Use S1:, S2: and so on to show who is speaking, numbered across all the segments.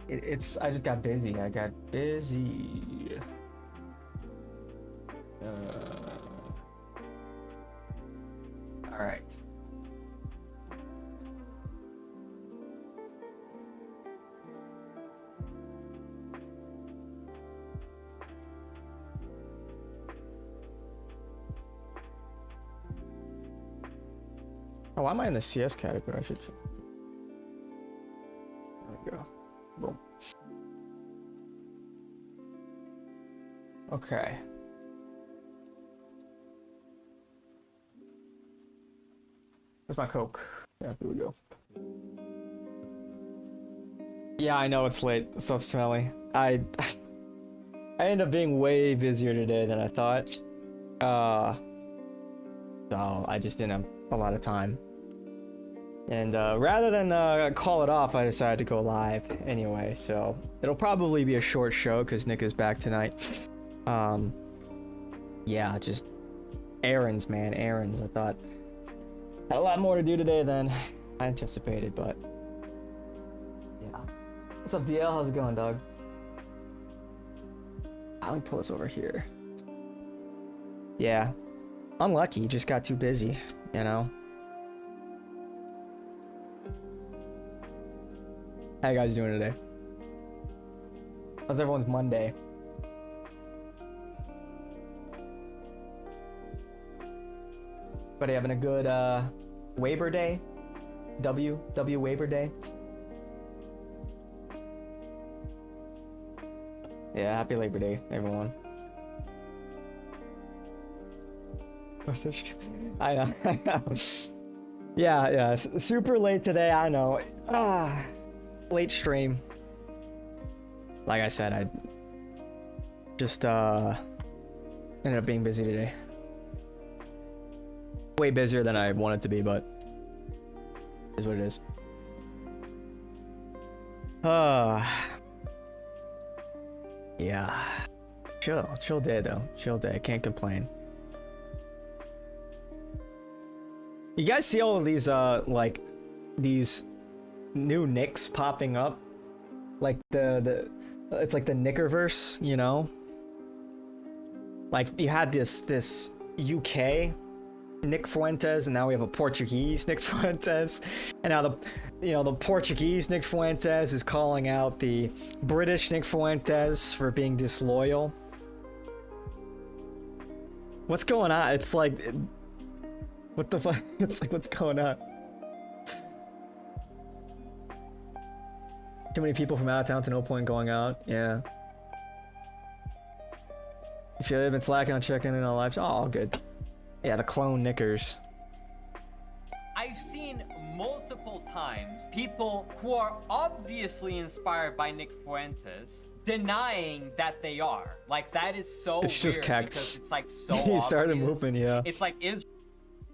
S1: It's I just got busy. I got busy. All right. Oh, why am I in the CS category? I should. There we go. Boom. Okay. Where's my Coke? Yeah, here we go. Yeah, I know it's late. It's so smelly. I ended up being way busier today than I thought. So I just didn't have a lot of time. And rather than call it off, I decided to go live anyway. So it'll probably be a short show because Nick is back tonight. Yeah, just errands, man, errands. I thought had a lot more to do today than I anticipated, but yeah. What's up, DL? How's it going, dog? Let me pull this over here. Yeah, unlucky. Just got too busy, you know. How you guys doing today? How's everyone's Monday? But having a good Labor Day? W Labor Day? Yeah, happy Labor Day, everyone. I know. Yeah, super late today, I know. Late stream. Like I said, I just ended up being busy today. Way busier than I wanted to be, but it is what it is. Yeah. Chill day though. Chill day. Can't complain. You guys see all of these like these new nicks popping up? Like the it's like the Nickerverse, you know? Like you had this UK Nick Fuentes, and now we have a Portuguese Nick Fuentes, and now the Portuguese Nick Fuentes is calling out the British Nick Fuentes for being disloyal. What's going on? It's like, what the fuck? It's like, what's going on? Too many people from out of town to no point going out. Yeah. If you've been slacking on checking in on lives, oh, all good. Yeah, the clone knickers.
S2: I've seen multiple times people who are obviously inspired by Nick Fuentes denying that they are. Like, that is so
S1: it's just
S2: weird because it's like so
S1: he started
S2: obvious.
S1: moving, yeah.
S2: It's like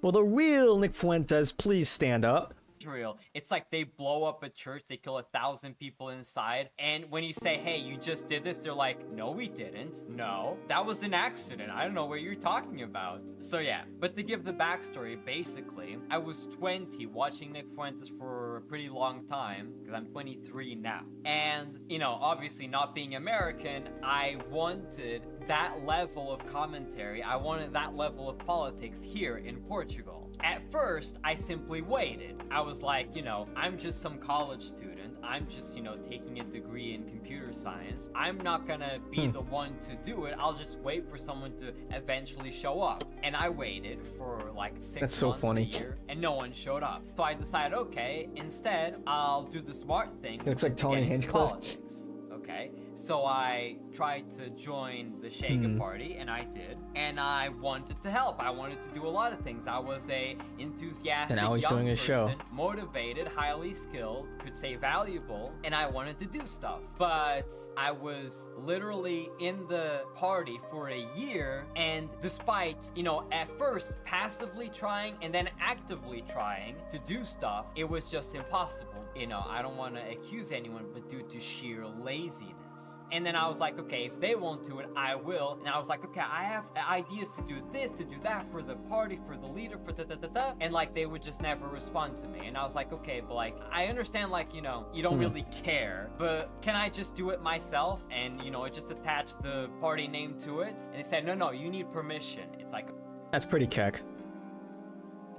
S1: Will the real Nick Fuentes please stand up?
S2: Israel. It's like they blow up a church, they kill 1,000 people inside, and when you say, hey, you just did this, they're like, no, we didn't. No, that was an accident. I don't know what you're talking about. So yeah, but to give the backstory, basically, I was 20 watching Nick Fuentes for a pretty long time, because I'm 23 now. And, you know, obviously not being American, I wanted that level of commentary. I wanted that level of politics here in Portugal. At first, I simply waited. I was like, you know, I'm just some college student. I'm just, you know, taking a degree in computer science. I'm not gonna be the one to do it. I'll just wait for someone to eventually show up. And I waited for like 6 months, a year, and no one showed up. So I decided, okay, instead, I'll do the smart thing.
S1: It looks like Tony Hinchcliffe.
S2: Politics. Okay, so I tried to join the Shaga party, and I did, and I wanted to help. I wanted to do a lot of things. I was a enthusiastic
S1: and now he's
S2: young
S1: doing his
S2: person,
S1: show.
S2: Motivated, highly skilled, could say valuable, and I wanted to do stuff. But I was literally in the party for a year, and despite, you know, at first passively trying and then actively trying to do stuff, it was just impossible. You know, I don't want to accuse anyone, but due to sheer laziness. this. And then I was like, okay, if they won't do it, I will. And I was like, okay, I have ideas to do this, to do that, for the party, for the leader, for da-da-da-da. And like, they would just never respond to me. And I was like, okay, but like, I understand, like, you know, you don't really care, but can I just do it myself? And, you know, just attach the party name to it? And they said, no, you need permission. It's like...
S1: That's pretty keck.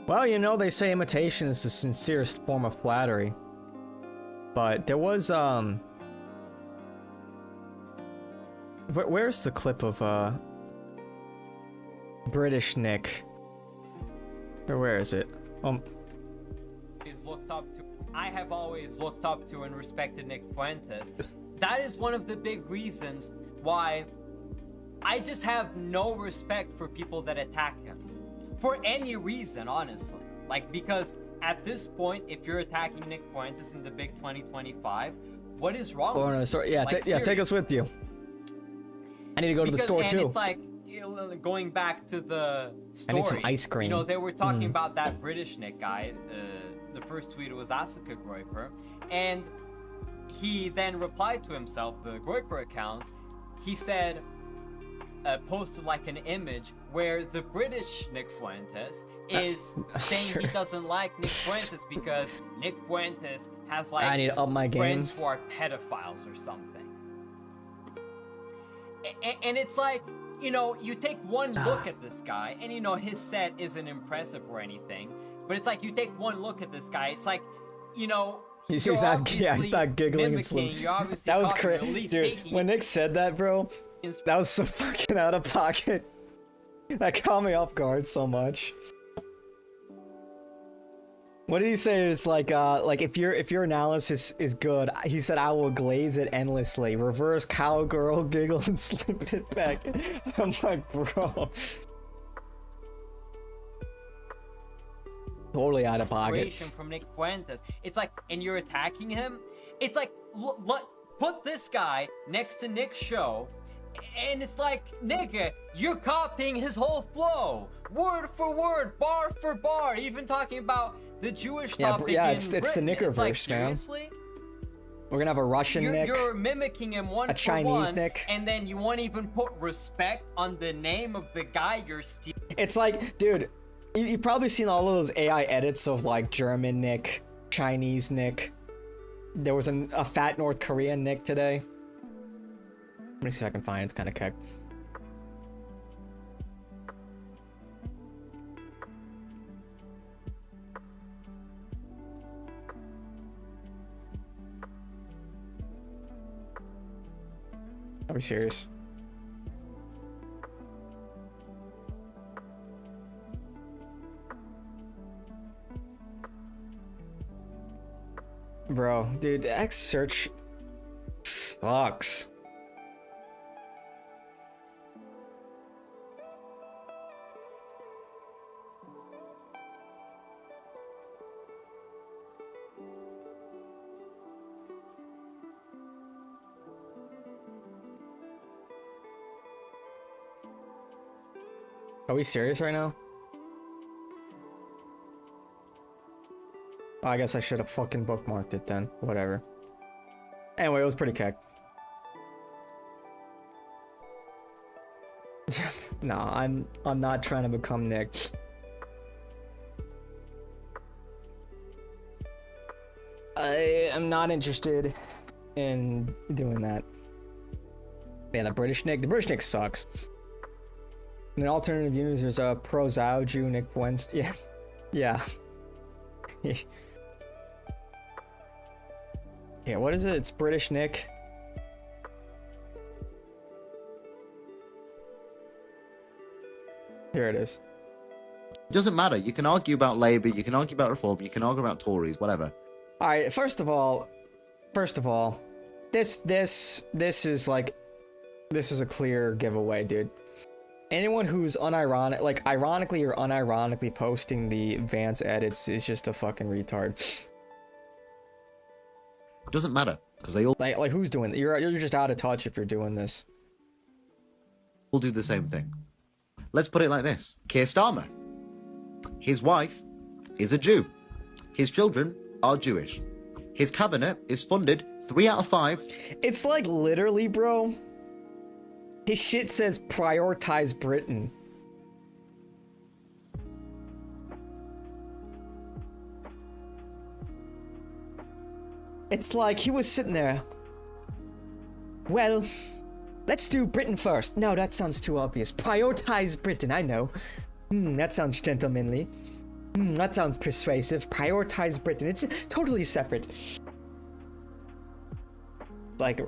S1: Well, you know, they say imitation is the sincerest form of flattery. But there was, where's the clip of, British Nick? Or where is it?
S2: I have always looked up to and respected Nick Fuentes. That is one of the big reasons why I just have no respect for people that attack him. For any reason, honestly. Like, because at this point, if you're attacking Nick Fuentes in the big 2025, what is wrong with
S1: no, sorry, yeah,
S2: like,
S1: take us with you. I need to go to the store too.
S2: It's like, you know, going back to the story.
S1: I need some ice cream.
S2: You know, they were talking about that British Nick guy. The first tweet was Asuka Groiper, and he then replied to himself, the Groiper account. He said, posted like an image where the British Nick Fuentes is saying he doesn't like Nick Fuentes because Nick Fuentes has like
S1: I need to up my game.
S2: Friends who are pedophiles or something. And it's like, you know, you take one look at this guy, and you know, his set isn't impressive or anything, but it's like, you take one look at this guy, it's like, you know,
S1: he's not giggling and slim. That was crazy, dude. When Nick said that, bro, that was so fucking out of pocket. That caught me off guard so much. What did he say? It's like if your analysis is good, he said, I will glaze it endlessly. Reverse cowgirl, giggle, and slip it back. I'm like, bro. Totally out of pocket.
S2: From Nick Fuentes. It's like, and you're attacking him? It's like, put this guy next to Nick's show, and it's like, nigga, you're copying his whole flow. Word for word, bar for bar, even talking about the Jewish topic.
S1: Yeah, it's the Nickerverse,
S2: like,
S1: man.
S2: Seriously?
S1: We're gonna have a Russian Nick.
S2: You're mimicking him one
S1: a
S2: for
S1: Chinese
S2: one,
S1: Nick.
S2: And then you won't even put respect on the name of the guy you're stealing.
S1: It's like, dude, you've probably seen all of those AI edits of like German Nick, Chinese Nick. There was a fat North Korean Nick today. Let me see if I can find it. It's kind of keck. Are we serious? Bro, dude, the X search sucks. Are we serious right now? I guess I should have fucking bookmarked it then. Whatever. Anyway, it was pretty keck. Nah, I'm not trying to become Nick. I am not interested in doing that. Yeah, the British Nick sucks. In alternative universe, there's a Pro Zhao Ju Nick Fuentes. Yeah. Yeah. Yeah, what is it? It's British Nick. Here it is.
S3: It doesn't matter. You can argue about Labour, you can argue about Reform, you can argue about Tories, whatever.
S1: Alright, first of all, this is like, this is a clear giveaway, dude. Anyone who's unironic, like ironically or unironically posting the Vance edits is just a fucking retard.
S3: It doesn't matter, because they all
S1: like who's doing it? You're just out of touch if you're doing this.
S3: will do the same thing. Let's put it like this. Keir Starmer. His wife is a Jew. His children are Jewish. His cabinet is funded 3 out of 5.
S1: It's like literally, bro. His shit says prioritize Britain. It's like he was sitting there. Well, let's do Britain first. No, that sounds too obvious. Prioritize Britain, I know. That sounds gentlemanly. That sounds persuasive. Prioritize Britain. It's totally separate. Like,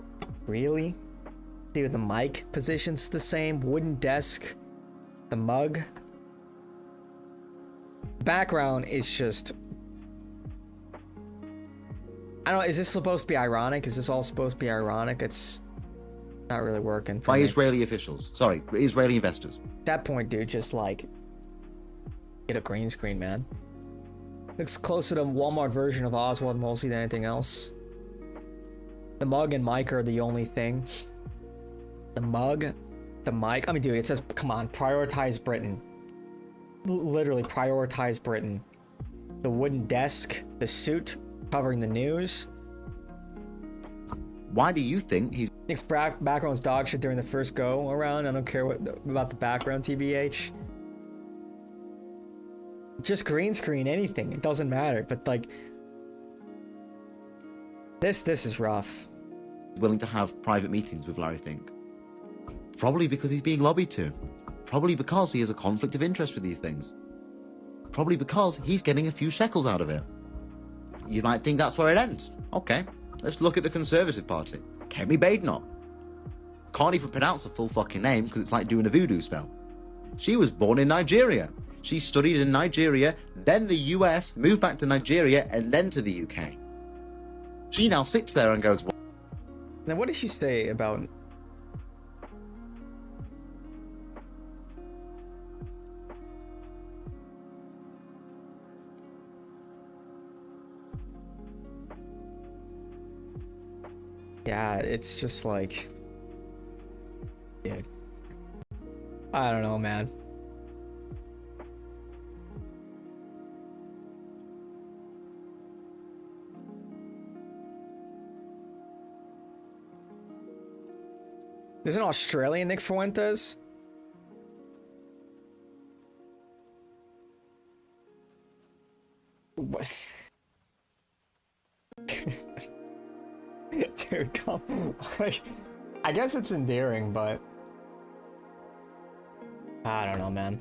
S1: really? Dude, the mic position's the same. Wooden desk. The mug. Background is just... I don't know, is this supposed to be ironic? Is this all supposed to be ironic? It's not really working for
S3: By
S1: me.
S3: Israeli officials. Sorry, Israeli investors.
S1: At that point, dude, just like... get a green screen, man. Looks closer to the Walmart version of Oswald Mosley than anything else. The mug and mic are the only thing. The mug, the mic. I mean, dude, it says, come on, prioritize Britain. Literally, prioritize Britain. The wooden desk, the suit covering the news.
S3: Why do you think he's...
S1: Nick's background's dog shit during the first go around. I don't care about the background, TBH. Just green screen, anything. It doesn't matter. But like, this is rough.
S3: willing to have private meetings with Larry Fink? Probably because he's being lobbied to. Probably because he has a conflict of interest with these things. Probably because he's getting a few shekels out of it. You might think that's where it ends. Okay, let's look at the Conservative Party. Kemi Badenoch. Can't even pronounce her full fucking name because it's like doing a voodoo spell. She was born in Nigeria. She studied in Nigeria, then the US, moved back to Nigeria, and then to the UK. She now sits there and goes...
S1: Now, what did she say about... Yeah, it's just like... Dude. I don't know, man. There's an Australian Nick Fuentes? What? Dude, come. Like, I guess it's endearing, but I don't know, man.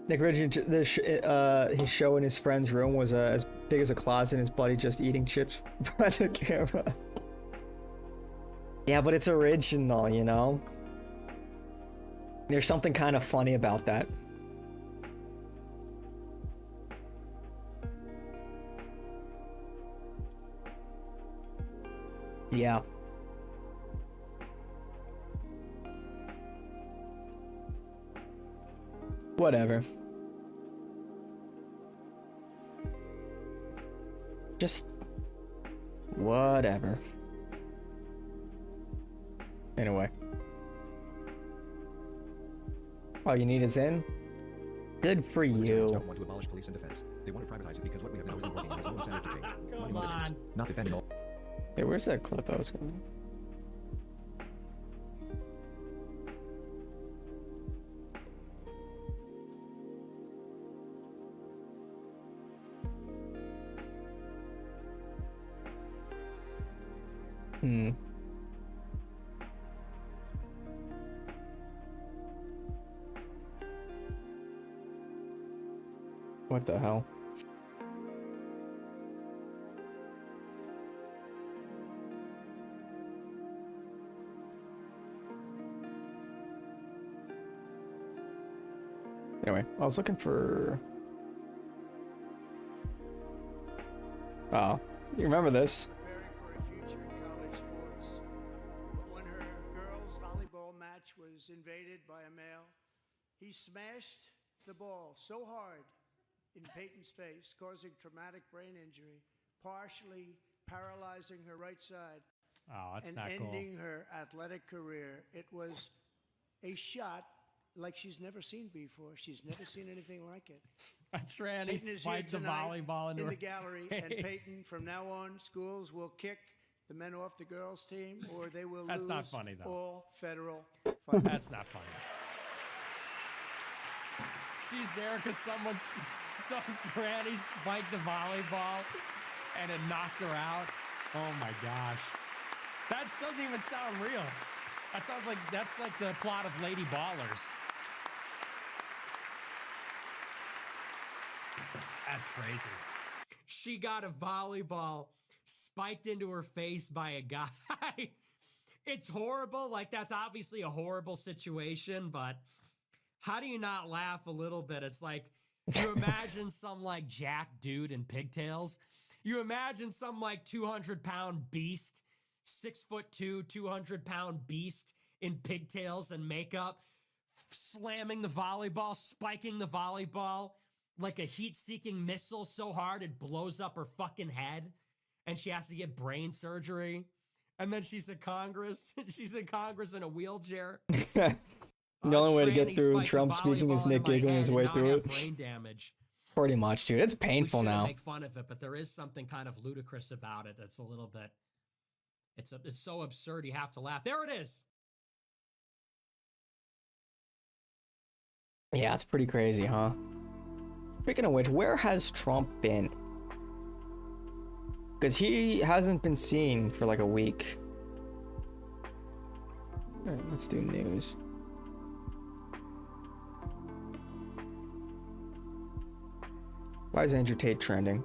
S1: Nick Ridge, his show in his friend's room was as big as a closet, and his buddy just eating chips by the camera. Yeah, but it's original, you know? There's something kind of funny about that. Yeah. Whatever. Just... whatever. Anyway. All you need is in? Good for you.
S4: Don't want to abolish police and defense. They want to privatize it because what we have now isn't working and there's no incentive to change. Money motivates. Not defending all.
S1: Hey, where's that clip I was going? What the hell? Anyway, I was looking for... Oh, you remember this?
S5: Preparing for a future in college sports. But when her girls' volleyball match was invaded by a male, he smashed the ball so hard in Peyton's face, causing traumatic brain injury, partially paralyzing her right side,
S6: Oh, that's
S5: and
S6: not cool.
S5: ending her athletic career. It was a shot like she's never seen before. She's never seen anything like it.
S6: A tranny
S5: Peyton is here
S6: spiked the
S5: tonight
S6: volleyball into
S5: in
S6: her
S5: the gallery, and
S6: face.
S5: Peyton, from now on, schools will kick the men off the girls' team, or they will
S6: That's
S5: lose
S6: not funny, though.
S5: all federal funding.
S6: That's not funny. She's there because some tranny spiked a volleyball and it knocked her out. Oh my gosh. That doesn't even sound real. That sounds like that's like the plot of Lady Ballers. That's crazy. She got a volleyball spiked into her face by a guy. It's horrible. Like, that's obviously a horrible situation, but how do you not laugh a little bit? It's like, you imagine some like jack dude in pigtails. You imagine some like 200-pound beast, 6'2", 200-pound beast in pigtails and makeup, slamming the volleyball, spiking the volleyball like a heat-seeking missile so hard it blows up her fucking head, and she has to get brain surgery. And then she's in Congress. She's in Congress in a wheelchair.
S1: The only way to get
S6: Tranny
S1: through
S6: spikes a
S1: Trump speaking is
S6: volleyball
S1: Nick
S6: into my
S1: giggling
S6: head
S1: his
S6: and
S1: way
S6: now I
S1: through
S6: have
S1: it.
S6: brain damage.
S1: Pretty much, dude. It's
S6: We
S1: painful
S6: shouldn't
S1: now.
S6: make fun of it, but there is something kind of ludicrous about it. That's a little bit. It's so absurd you have to laugh. There it is.
S1: Yeah, it's pretty crazy, huh? Speaking of which, where has Trump been? Because he hasn't been seen for like a week. All right, let's do news. Why is Andrew Tate trending?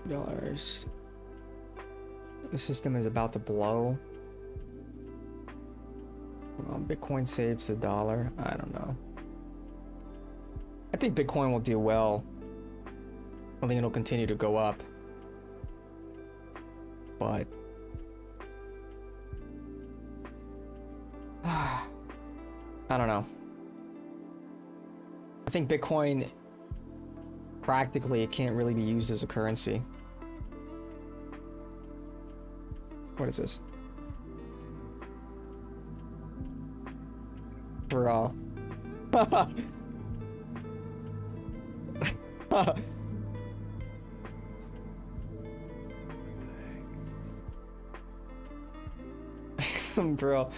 S1: $. The system is about to blow. Bitcoin saves $1. I don't know. I think Bitcoin will do well. I think it'll continue to go up. But I don't know. I think Bitcoin practically it can't really be used as a currency. What is this? Bro. Bro.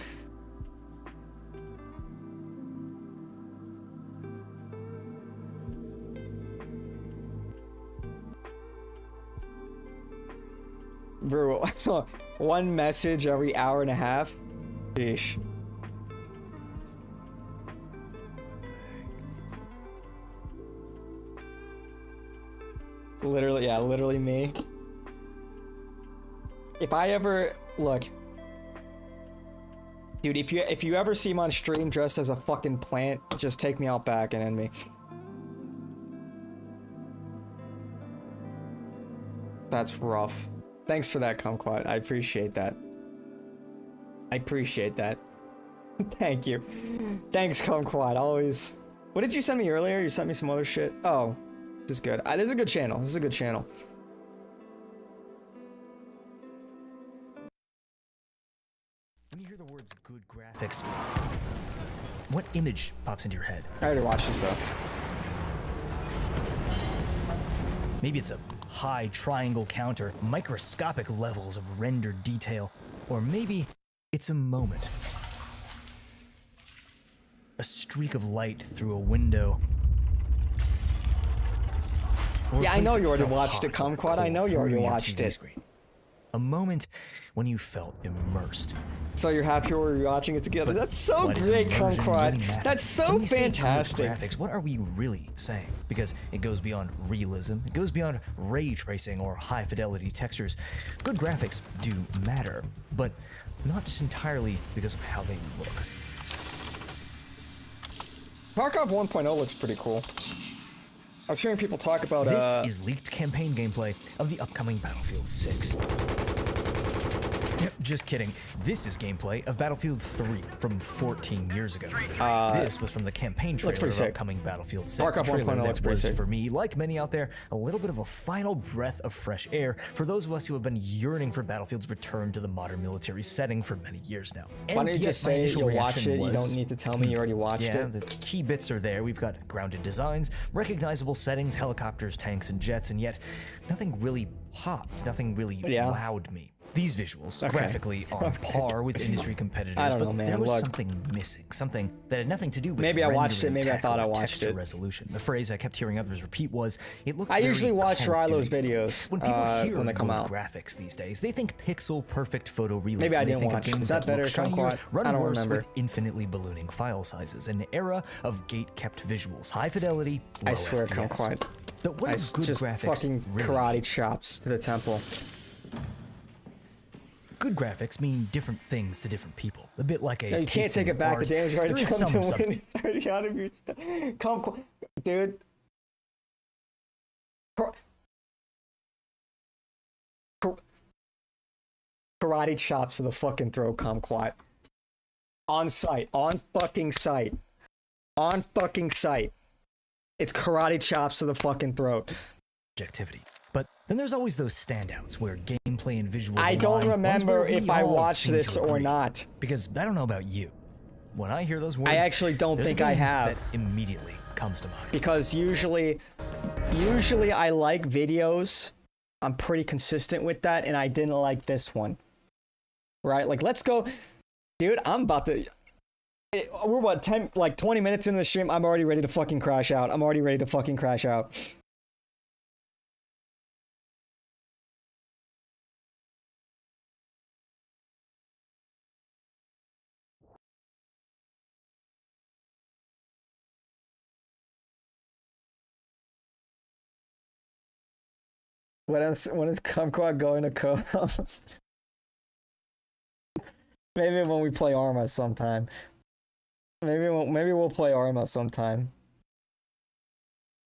S1: Bro, one message every hour and a half? Sheesh. Literally, yeah, literally me. If I ever look, dude, if you ever see me on stream dressed as a fucking plant, just take me out back and end me. That's rough. Thanks for that, Kumquat. I appreciate that. I appreciate that. Thank you. Thanks, Kumquat. Always. What did you send me earlier? You sent me some other shit. Oh. This is good. This is a good channel. This is a good channel.
S7: When you hear the words good graphics, what image pops into your head?
S1: I already watched this stuff.
S7: Maybe it's a high triangle count or microscopic levels of rendered detail, or maybe it's a moment. A streak of light through a window.
S1: Yeah, I know you already watched it, Kumquat. I know you already watched it.
S7: A moment when you felt immersed.
S1: So you're happy we're watching it together. That's so
S7: What does
S1: great,
S7: immersion
S1: Kumquat.
S7: really matter?
S1: That's so
S7: When we say good
S1: fantastic.
S7: graphics, what are we really saying? Because it goes beyond realism, it goes beyond ray tracing or high fidelity textures. Good graphics do matter, but not just entirely because of how they look.
S1: Tarkov 1.0 looks pretty cool. I was hearing people talk about
S7: This is leaked campaign gameplay of the upcoming Battlefield 6. Just kidding. This is gameplay of Battlefield 3 from 14 years ago. This was from the campaign trailer
S1: pretty
S7: of
S1: sick.
S7: upcoming Battlefield 6.
S1: Markup
S7: A trailer
S1: 1.0 looks
S7: that
S1: pretty
S7: was,
S1: sick.
S7: for me, like many out there, a little bit of a final breath of fresh air for those of us who have been yearning for Battlefield's return to the modern military setting for many years now.
S1: Why don't you
S7: yet
S1: just
S7: my
S1: say
S7: initial
S1: you'll watch
S7: reaction
S1: it? You
S7: was,
S1: don't need to tell me you already watched
S7: yeah,
S1: it.
S7: the key bits are there. We've got grounded designs, recognizable settings, helicopters, tanks, and jets, and yet nothing really popped, nothing really
S1: Yeah.
S7: wowed me. These visuals,
S1: Okay.
S7: graphically on par with industry competitors,
S1: I don't
S7: but
S1: know, man.
S7: there was
S1: Look.
S7: something missing, something that had nothing to do with
S1: Maybe I watched it,
S7: rendering
S1: maybe I
S7: tech
S1: thought
S7: or
S1: I watched
S7: texture
S1: it.
S7: resolution. The phrase I kept hearing others repeat was, "It looks."
S1: I
S7: very
S1: usually watch
S7: Call of
S1: Rylo's
S7: Duty."
S1: videos
S7: When people hear
S1: when they come
S7: good
S1: out.
S7: graphics these days, they think pixel perfect photorealism.
S1: Maybe I
S7: They
S1: didn't
S7: think of
S1: watch.
S7: games
S1: Is that better,
S7: look shinier,
S1: Kumquat?
S7: run
S1: I don't
S7: worse
S1: remember.
S7: with infinitely ballooning file sizes. An era of gate-kept visuals, high fidelity, low
S1: I swear,
S7: FPS.
S1: Kumquat.
S7: But what
S1: I
S7: is good
S1: just
S7: graphics
S1: fucking
S7: really
S1: karate chops to the temple.
S7: Good graphics mean different things to different people. A bit like a.
S1: No, you can't
S7: piece
S1: take
S7: of
S1: it back. The
S7: art.
S1: damage already
S7: There is
S1: done
S7: some
S1: to
S7: sub-
S1: win. It's already out of your stuff. Kumquat, dude. Karate chops to the fucking throat, Kumquat. On site. On fucking site. On fucking site. It's karate chops to the fucking throat.
S7: Objectivity. But then there's always those standouts where gameplay and visuals
S1: I don't
S7: align, ones
S1: remember
S7: where we
S1: if I
S7: all
S1: watched
S7: seem to
S1: this or
S7: agree.
S1: not.
S7: Because I don't know about you. When I hear those words,
S1: I actually don't
S7: there's a
S1: think I
S7: game
S1: have.
S7: that immediately comes to mind.
S1: Because usually I like videos. I'm pretty consistent with that, and I didn't like this one. Right? Like, let's go. Dude, I'm about to... We're what, 20 minutes into the stream? I'm already ready to fucking crash out. I'm already ready to fucking crash out. When is Kumquat going to co-host? Maybe when we play Arma sometime. Maybe we'll play Arma sometime.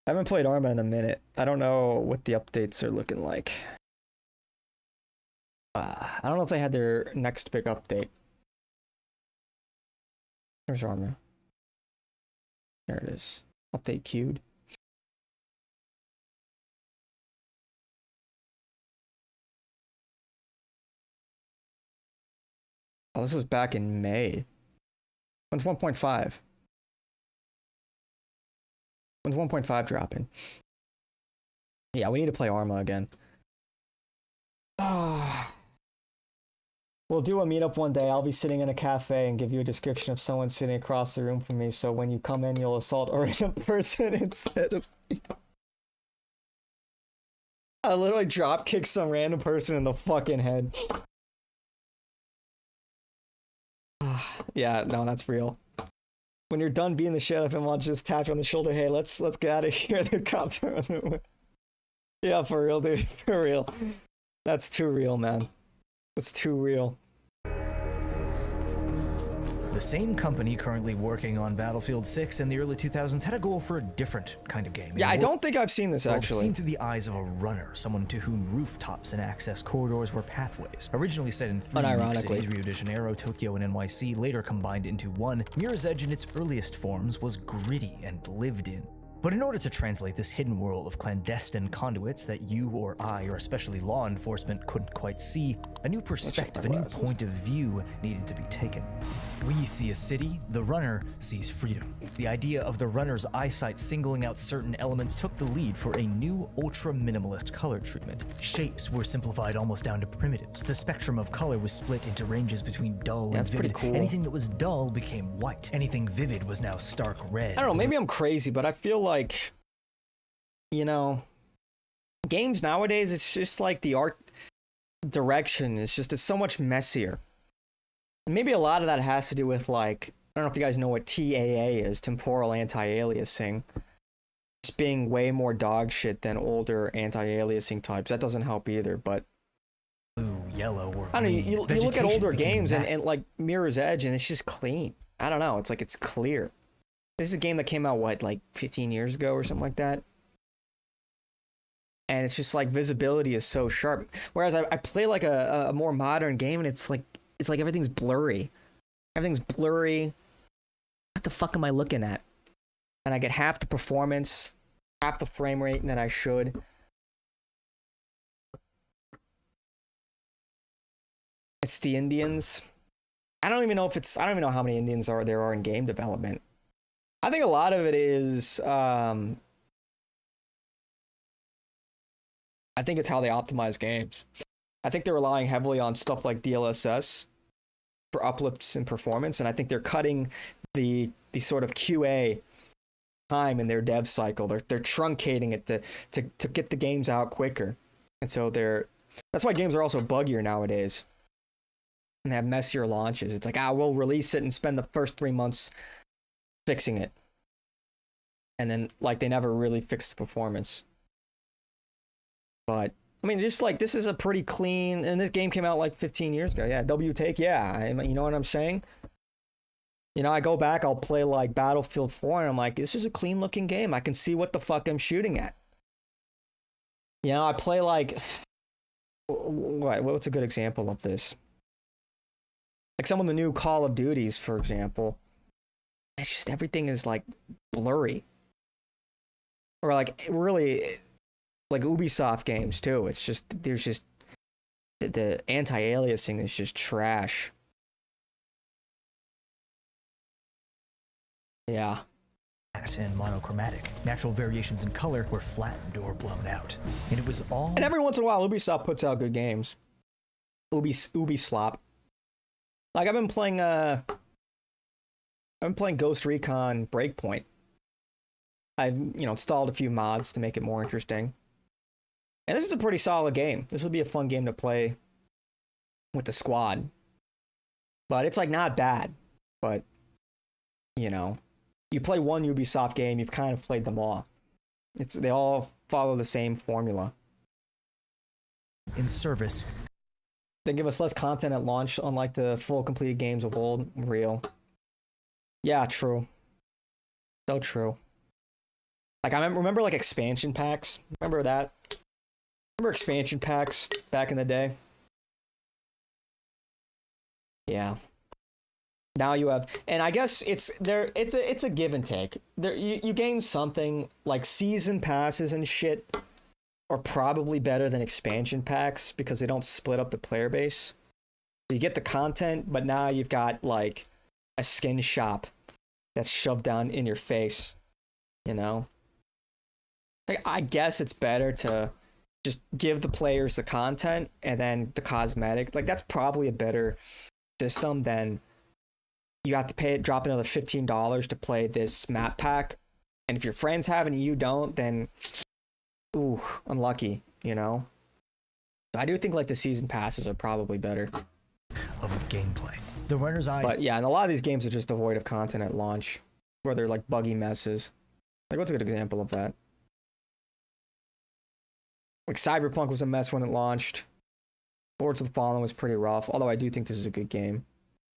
S1: I haven't played Arma in a minute. I don't know what the updates are looking like. I don't know if they had their next big update. There's Arma. There it is. Update queued. Oh, this was back in May. When's 1.5? When's 1.5 dropping? Yeah, we need to play Arma again. We'll do a meetup one day. I'll be sitting in a cafe and give you a description of someone sitting across the room from me, so when you come in, you'll assault a random person instead of me. I literally drop kick some random person in the fucking head. Yeah, no, that's real. When you're done being the sheriff and want to just tap you on the shoulder, hey, let's get out of here. The cops are on their way. Yeah, for real, dude. For real. That's too real, man. That's too real.
S7: The same company currently working on Battlefield 6 in the early 2000s had a goal for a different kind of game.
S1: Yeah, I don't think I've seen this,
S7: Well,
S1: actually.
S7: seen through the eyes of a runner, someone to whom rooftops and access corridors were pathways. Originally set in three unique
S1: Unironically.
S7: cities, Rio de Janeiro, Tokyo, and NYC, later combined into one, Mirror's Edge in its earliest forms was gritty and lived in. But in order to translate this hidden world of clandestine conduits that you or I, or especially law enforcement, couldn't quite see, a new perspective, a new point of view needed to be taken. We see a city, the runner sees freedom. The idea of the runner's eyesight singling out certain elements took the lead for a new ultra-minimalist color treatment. Shapes were simplified almost down to primitives. The spectrum of color was split into ranges between dull and
S1: that's pretty
S7: vivid.
S1: cool.
S7: Anything that was dull became white. Anything vivid was now stark red.
S1: I don't know, maybe I'm crazy, but I feel like, you know, games nowadays, it's just like the art direction is just, it's so much messier. And maybe a lot of that has to do with, like, I don't know if you guys know what TAA is, temporal anti-aliasing. Just being way more dog shit than older anti-aliasing types. That doesn't help either, but
S7: Blue, yellow, or
S1: I don't know,
S7: green.
S1: you look at
S7: Vegetation
S1: older
S7: became
S1: games
S7: matte.
S1: and like Mirror's Edge, and it's just clean. I don't know, it's like it's clear. This is a game that came out, what, like 15 years ago or something like that? and it's just like visibility is so sharp. Whereas I play like a more modern game, and it's like everything's blurry. Everything's blurry. What the fuck am I looking at? And I get half the performance, half the frame rate that I should. It's the Indians. I don't even know how many Indians there are in game development. I think a lot of it is I think it's how they optimize games. I think they're relying heavily on stuff like DLSS for uplifts in performance, and I think they're cutting the sort of QA time in their dev cycle. They're truncating it to get the games out quicker. And so that's why games are also buggier nowadays and have messier launches. It's like, we'll release it and spend the first 3 months fixing it. And then like they never really fix the performance. But I mean, just like this is a pretty clean, and this game came out like 15 years ago. Yeah, W-Take, yeah. You know what I'm saying? You know, I go back, I'll play like Battlefield 4, and I'm like, this is a clean looking game. I can see what the fuck I'm shooting at. You know, I play like, what's a good example of this? Like some of the new Call of Duties, for example. It's just everything is like blurry. Or like really, like Ubisoft games too. It's just, there's just, the anti-aliasing is just trash. Yeah.
S7: And monochromatic. Natural variations in color were flattened or blown out. And it was all...
S1: And every once in a while, Ubisoft puts out good games. Ubislop. Like, I've been playing Ghost Recon Breakpoint. I've, installed a few mods to make it more interesting. And this is a pretty solid game. This will be a fun game to play with the squad. But it's, like, not bad. But, you play one Ubisoft game, you've kind of played them all. They all follow the same formula.
S7: in service.
S1: They give us less content at launch, unlike the full completed games of old. Real. Yeah, true. So true. Like, I remember like expansion packs. Remember that? Remember expansion packs back in the day? Yeah. Now you have, and I guess it's a give and take. There you gain something. Like season passes and shit are probably better than expansion packs because they don't split up the player base. You get the content, but now you've got like a skin shop that's shoved down in your face, you know? Like, I guess it's better to just give the players the content and then the cosmetic. Like, that's probably a better system than you have to drop another $15 to play this map pack. And if your friends have it and you don't, then, ooh, unlucky, you know? I do think, like, the season passes are probably better.
S7: Of gameplay. The runner's eyes.
S1: But yeah, and a lot of these games are just devoid of content at launch, where they're like buggy messes. Like, what's a good example of that? Like, Cyberpunk was a mess when it launched. Lords of the Fallen was pretty rough, although I do think this is a good game.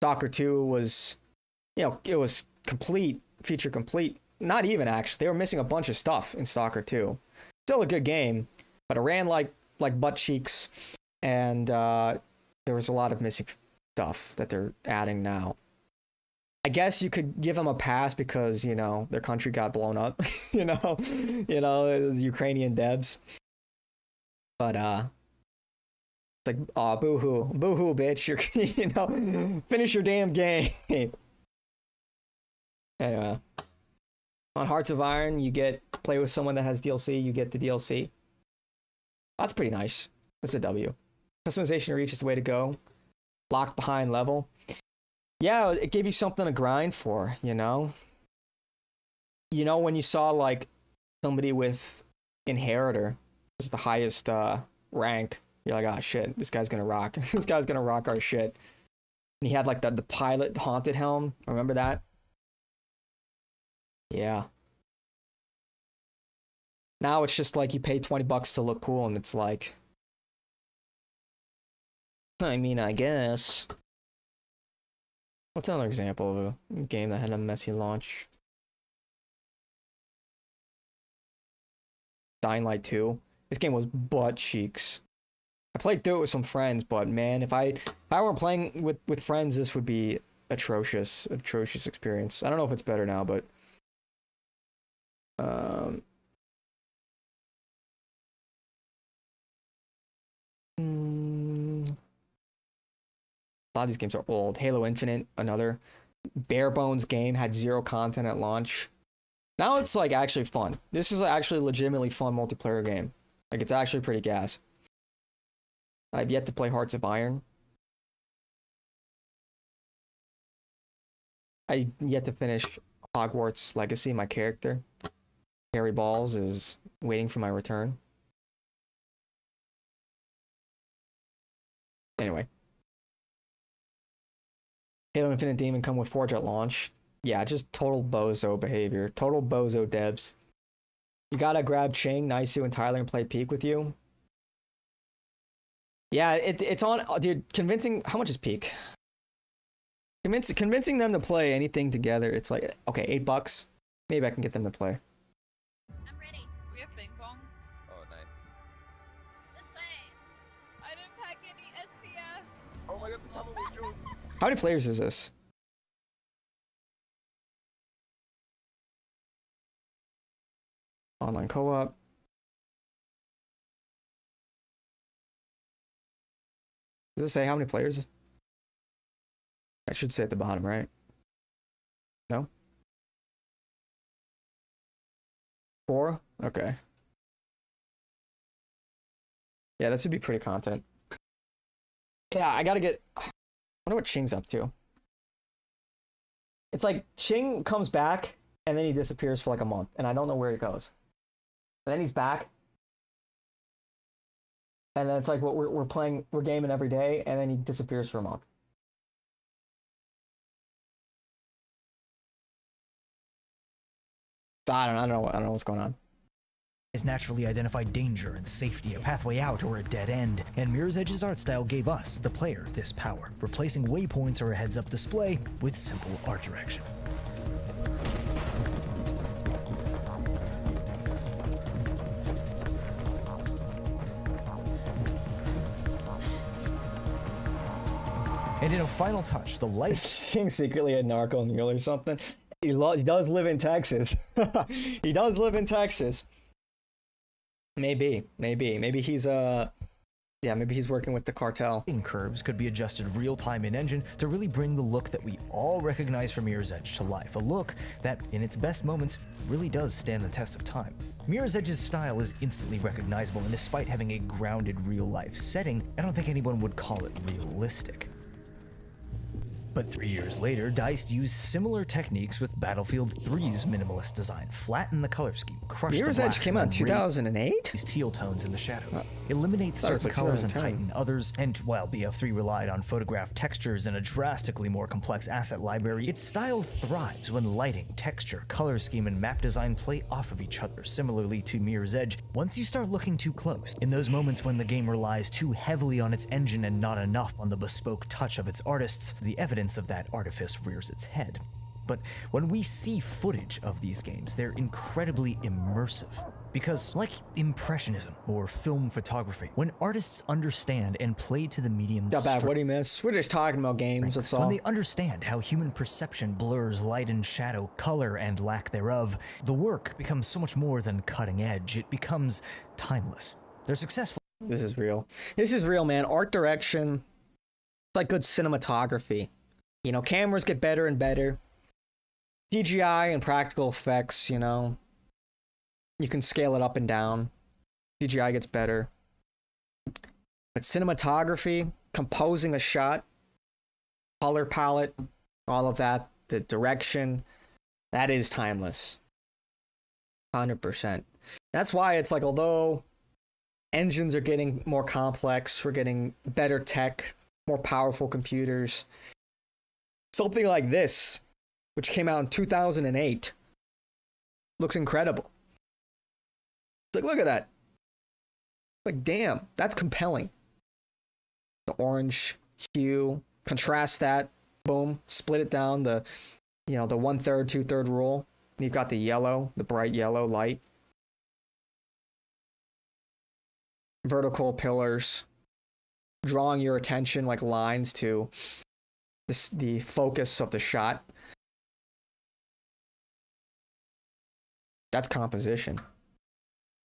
S1: Stalker 2 was, it was complete, feature complete. Not even, actually. They were missing a bunch of stuff in Stalker 2. Still a good game, but it ran like butt cheeks, and there was a lot of missing stuff that they're adding now. I guess you could give them a pass because, their country got blown up, the Ukrainian devs. But, it's like, oh, boo-hoo. Boo-hoo, bitch. You're, finish your damn game. Anyway. On Hearts of Iron, you get to play with someone that has DLC. You get the DLC. That's pretty nice. That's a W. Customization reach is the way to go. Locked behind level. Yeah, it gave you something to grind for, when you saw, like, somebody with Inheritor, was the highest rank, you're like, oh shit, this guy's gonna rock. This guy's gonna rock our shit. And he had like the pilot haunted helm. Remember that? Yeah. Now it's just like you pay $20 to look cool, and it's like, I mean, I guess. What's another example of a game that had a messy launch? Dying Light 2. This game was butt cheeks. I played through it with some friends, but man, if I weren't playing with friends, this would be atrocious experience. I don't know if it's better now, but a lot of these games are old. Halo Infinite, another bare bones game, had 0 content at launch. Now it's like actually fun. This is actually a legitimately fun multiplayer game. Like it's actually pretty gas. I've yet to play Hearts of Iron. I yet to finish Hogwarts Legacy. My character, Harry Balls, is waiting for my return. Anyway. Halo Infinite didn't even come with Forge at launch. Yeah, just total bozo behavior. Total bozo devs. You gotta grab Ching, Naisu, and Tyler and play Peak with you. Yeah, it's on, dude. Convincing, how much is Peak? Convincing them to play anything together. It's like, okay, $8. Maybe I can get them to play.
S8: I'm ready.
S9: We have ping pong.
S10: Oh, nice.
S8: This way.
S9: I didn't pack any SPF.
S10: Oh my god, the Tamagotchi juice.
S1: How many players is this? Online co-op. Does it say how many players? I should say at the bottom, right? No? 4? Okay. Yeah, this would be pretty content. Yeah, I gotta get... I wonder what Ching's up to. It's like Ching comes back and then he disappears for like a month and I don't know where he goes. And then he's back. And then it's like we're gaming every day and then he disappears for a month. So I don't know what's going on.
S7: Is naturally identified danger and safety, a pathway out or a dead end, and Mirror's Edge's art style gave us, the player, this power, replacing waypoints or a heads-up display with simple art direction. And in a final touch, the light...
S1: Ching secretly a narco mule or something. He does live in Texas. He does live in Texas. Maybe he's maybe he's working with the cartel.
S7: Curves could be adjusted real-time in-engine to really bring the look that we all recognize from Mirror's Edge to life. A look that, in its best moments, really does stand the test of time. Mirror's Edge's style is instantly recognizable, and despite having a grounded real-life setting, I don't think anyone would call it realistic. But 3 years later, DICE used similar techniques with Battlefield 3's minimalist design. Flatten the color scheme, crush
S1: Mirror's
S7: the
S1: Edge
S7: blacks,
S1: came out in
S7: and then
S1: 2008?
S7: these teal tones in the shadows. Eliminate
S1: thought it was
S7: certain
S1: like
S7: colors and
S1: 2010.
S7: heighten others, and while BF3 relied on photograph textures and a drastically more complex asset library, its style thrives when lighting, texture, color scheme, and map design play off of each other, similarly to Mirror's Edge. Once you start looking too close, in those moments when the game relies too heavily on its engine and not enough on the bespoke touch of its artists, the evidence of that artifice rears its head. But when we see footage of these games, they're incredibly immersive. Because, like Impressionism or film photography, when artists understand and play to the medium's
S1: Got back, what do you miss? We're just talking about games, that's all.
S7: when they understand how human perception blurs light and shadow, color and lack thereof, the work becomes so much more than cutting edge. It becomes timeless. They're successful.
S1: This is real. This is real, man. Art direction, it's like good cinematography. You know, cameras get better and better. CGI and practical effects, you know, you can scale it up and down. CGI gets better. But cinematography, composing a shot, color palette, all of that, the direction, that is timeless. 100%. That's why it's like, although engines are getting more complex, we're getting better tech, more powerful computers, something like this, which came out in 2008, looks incredible. It's like, look at that. Like, damn, that's compelling. The orange hue, contrast that, boom, split it down, the 1/3, 2/3 rule. And you've got the yellow, the bright yellow light. vertical pillars, drawing your attention like lines to the focus of the shot. That's composition.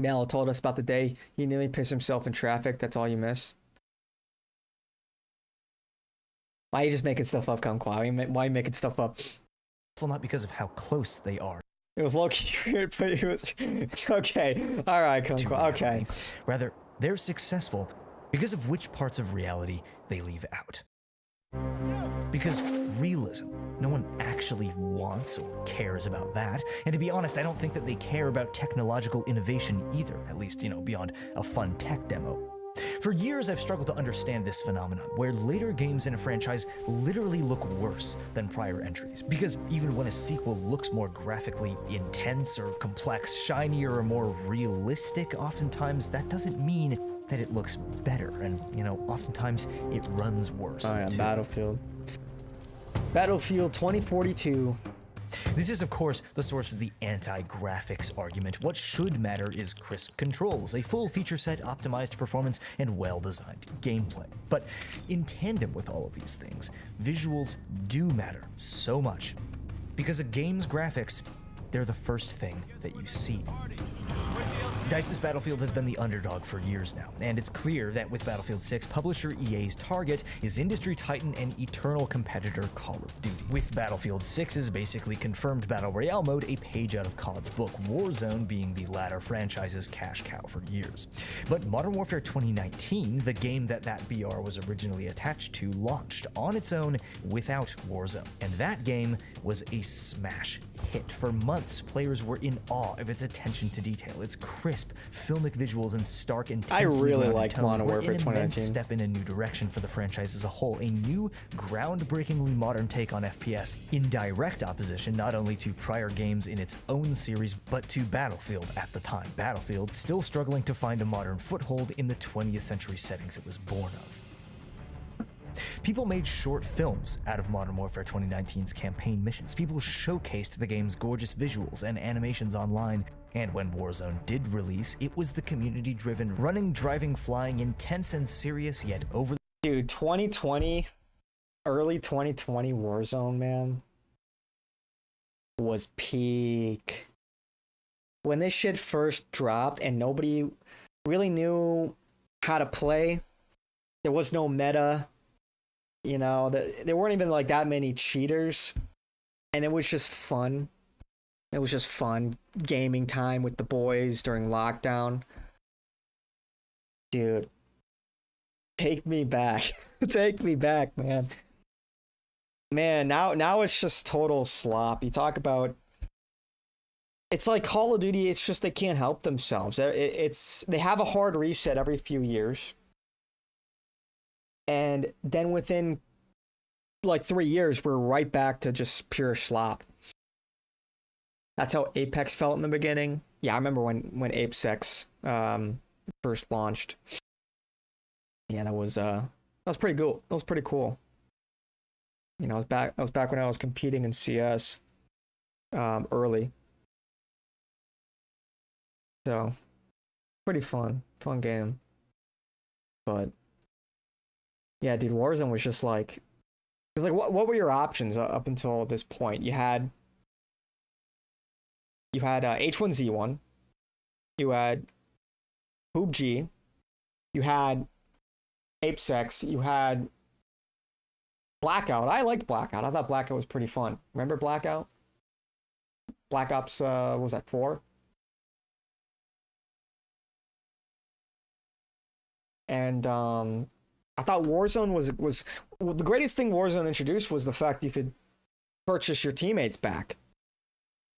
S1: Mel told us about the day he nearly pissed himself in traffic. That's all you miss. Why are you just making stuff up, Kumquat? Why are you making stuff up?
S7: Well, not because of how close they are
S1: It was low-key weird, but it was... Okay. All right,
S7: to
S1: Kumquat. Okay.
S7: reality. Rather, they're successful because of which parts of reality they leave out. Because realism, no one actually wants or cares about that. And to be honest, I don't think that they care about technological innovation either, at least, beyond a fun tech demo. For years, I've struggled to understand this phenomenon, where later games in a franchise literally look worse than prior entries. Because even when a sequel looks more graphically intense or complex, shinier or more realistic, oftentimes that doesn't mean that it looks better, and, oftentimes it runs worse.
S1: Oh yeah,
S7: too.
S1: Battlefield 2042.
S7: This is, of course, the source of the anti-graphics argument. What should matter is crisp controls, a full feature set, optimized performance, and well-designed gameplay. But in tandem with all of these things, visuals do matter so much. Because a game's graphics, they're the first thing that you see. DICE's Battlefield has been the underdog for years now, and it's clear that with Battlefield 6, publisher EA's target is industry titan and eternal competitor Call of Duty. With Battlefield 6's basically confirmed Battle Royale mode, a page out of COD's book, Warzone being the latter franchise's cash cow for years. But Modern Warfare 2019, the game that BR was originally attached to, launched on its own without Warzone. And that game was a smash hit. For months, players were in awe of its attention to detail, its crisp, filmic visuals, and stark,
S1: I really liked
S7: tone
S1: Modern
S7: were
S1: Warfare
S7: an immense
S1: 2019.
S7: step in a new direction for the franchise as a whole, a new, groundbreakingly modern take on FPS, in direct opposition not only to prior games in its own series, but to Battlefield at the time. Battlefield still struggling to find a modern foothold in the 20th century settings it was born of. People made short films out of Modern Warfare 2019's campaign missions. People showcased the game's gorgeous visuals and animations online. And when Warzone did release, it was the community-driven, running, driving, flying, intense and serious, yet over...
S1: Dude, 2020, early 2020 Warzone, man, was peak. When this shit first dropped and nobody really knew how to play, there was no meta. There weren't even like that many cheaters, and it was just fun. It was just fun gaming time with the boys during lockdown. Dude, take me back. Take me back, man. Man, now it's just total slop. You talk about, it's like Call of Duty, it's just they can't help themselves. They have a hard reset every few years. And then within like 3 years, we're right back to just pure slop. That's how Apex felt in the beginning. Yeah, I remember when Apex first launched. Yeah, that was pretty cool. That was pretty cool. I was back when I was competing in CS early. So, pretty fun game. But yeah, dude, Warzone was just like, what were your options up until this point? You had H1Z1, you had PUBG, you had Apex, you had Blackout. I liked Blackout. I thought Blackout was pretty fun. Remember Blackout? Black Ops, what was that, 4? And I thought Warzone was the greatest thing Warzone introduced was the fact you could purchase your teammates back.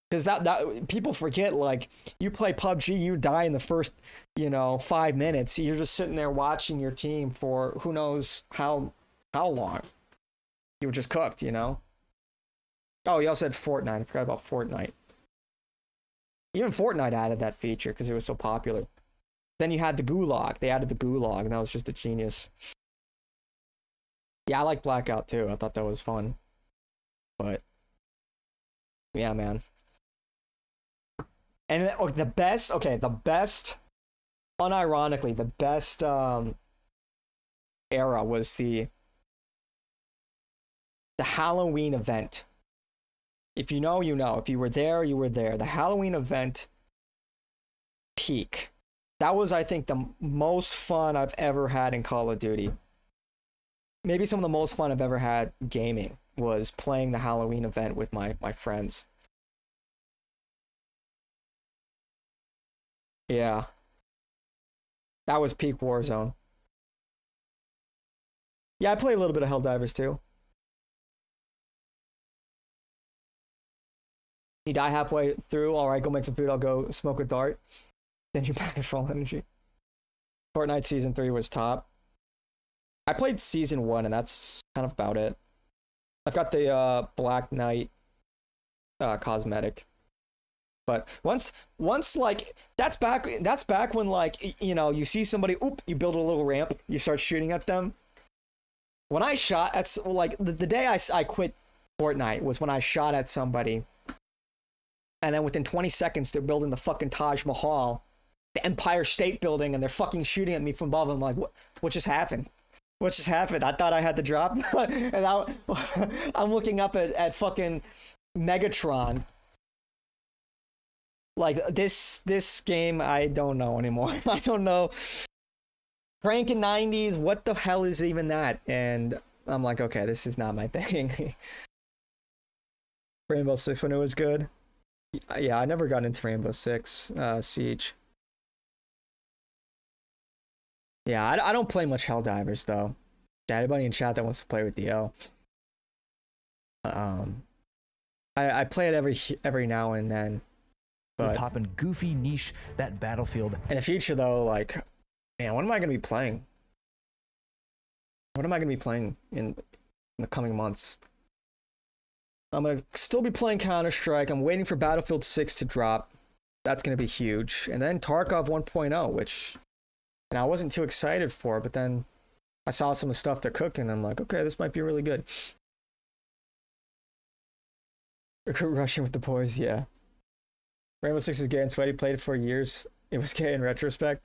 S1: Because that people forget, like, you play PUBG, you die in the first, 5 minutes. You're just sitting there watching your team for who knows how long. You were just cooked, Oh, you also had Fortnite. I forgot about Fortnite. Even Fortnite added that feature because it was so popular. Then you had the Gulag. They added the Gulag, and that was just a genius. Yeah, I like Blackout too. I thought that was fun. But yeah, man. And the best unironically, the best era was the Halloween event. If you know, you know. If you were there, you were there. The Halloween event peak. That was, I think, the most fun I've ever had in Call of Duty. Maybe some of the most fun I've ever had gaming was playing the Halloween event with my friends. Yeah. That was peak Warzone. Yeah, I play a little bit of Helldivers too. You die halfway through, alright, go make some food, I'll go smoke a dart. Then you're back at full energy. Fortnite Season 3 was top. I played Season 1 and that's kind of about it. I've got the Black Knight cosmetic. But once like that's back when, like, you know, you see somebody, you build a little ramp, you start shooting at them. When I shot at, like, the day I quit Fortnite was when I shot at somebody, and then within 20 seconds they're building the fucking Taj Mahal, the Empire State Building, and they're fucking shooting at me from above. I'm like, what just happened? What just happened? I thought I had the drop. And I'm looking up at fucking Megatron. Like, this game, I don't know anymore. I don't know. Franken 90s, what the hell is even that? And I'm like, okay, this is not my thing. Rainbow Six when it was good. Yeah, I never got into Rainbow Six Siege. Yeah, I don't play much Helldivers though. Yeah, anybody in chat that wants to play with DL. I play it every now and then.
S7: The top and goofy niche that Battlefield.
S1: In the future though, like, man, what am I gonna be playing? What am I gonna be playing in the coming months? I'm gonna still be playing Counter-Strike. I'm waiting for Battlefield 6 to drop. That's gonna be huge. And then Tarkov 1.0, which, and I wasn't too excited for, but then I saw some of the stuff they're cooking. I'm like, okay, this might be really good. Recruit Russian with the boys, yeah. Rainbow Six is gay and sweaty. Played it for years. It was gay in retrospect.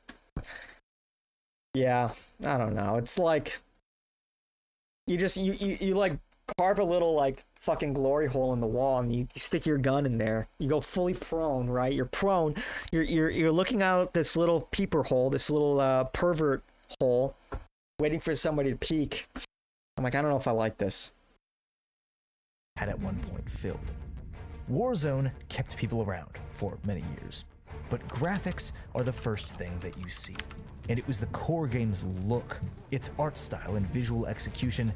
S1: Yeah, I don't know. It's like you like carve a little like fucking glory hole in the wall and you stick your gun in there. You go fully prone, right? You're prone. You're looking out this little peeper hole, this little pervert hole, waiting for somebody to peek. I'm like, I don't know if I like this.
S7: Had at one point filled. Warzone kept people around for many years, but graphics are the first thing that you see. And it was the core game's look, its art style and visual execution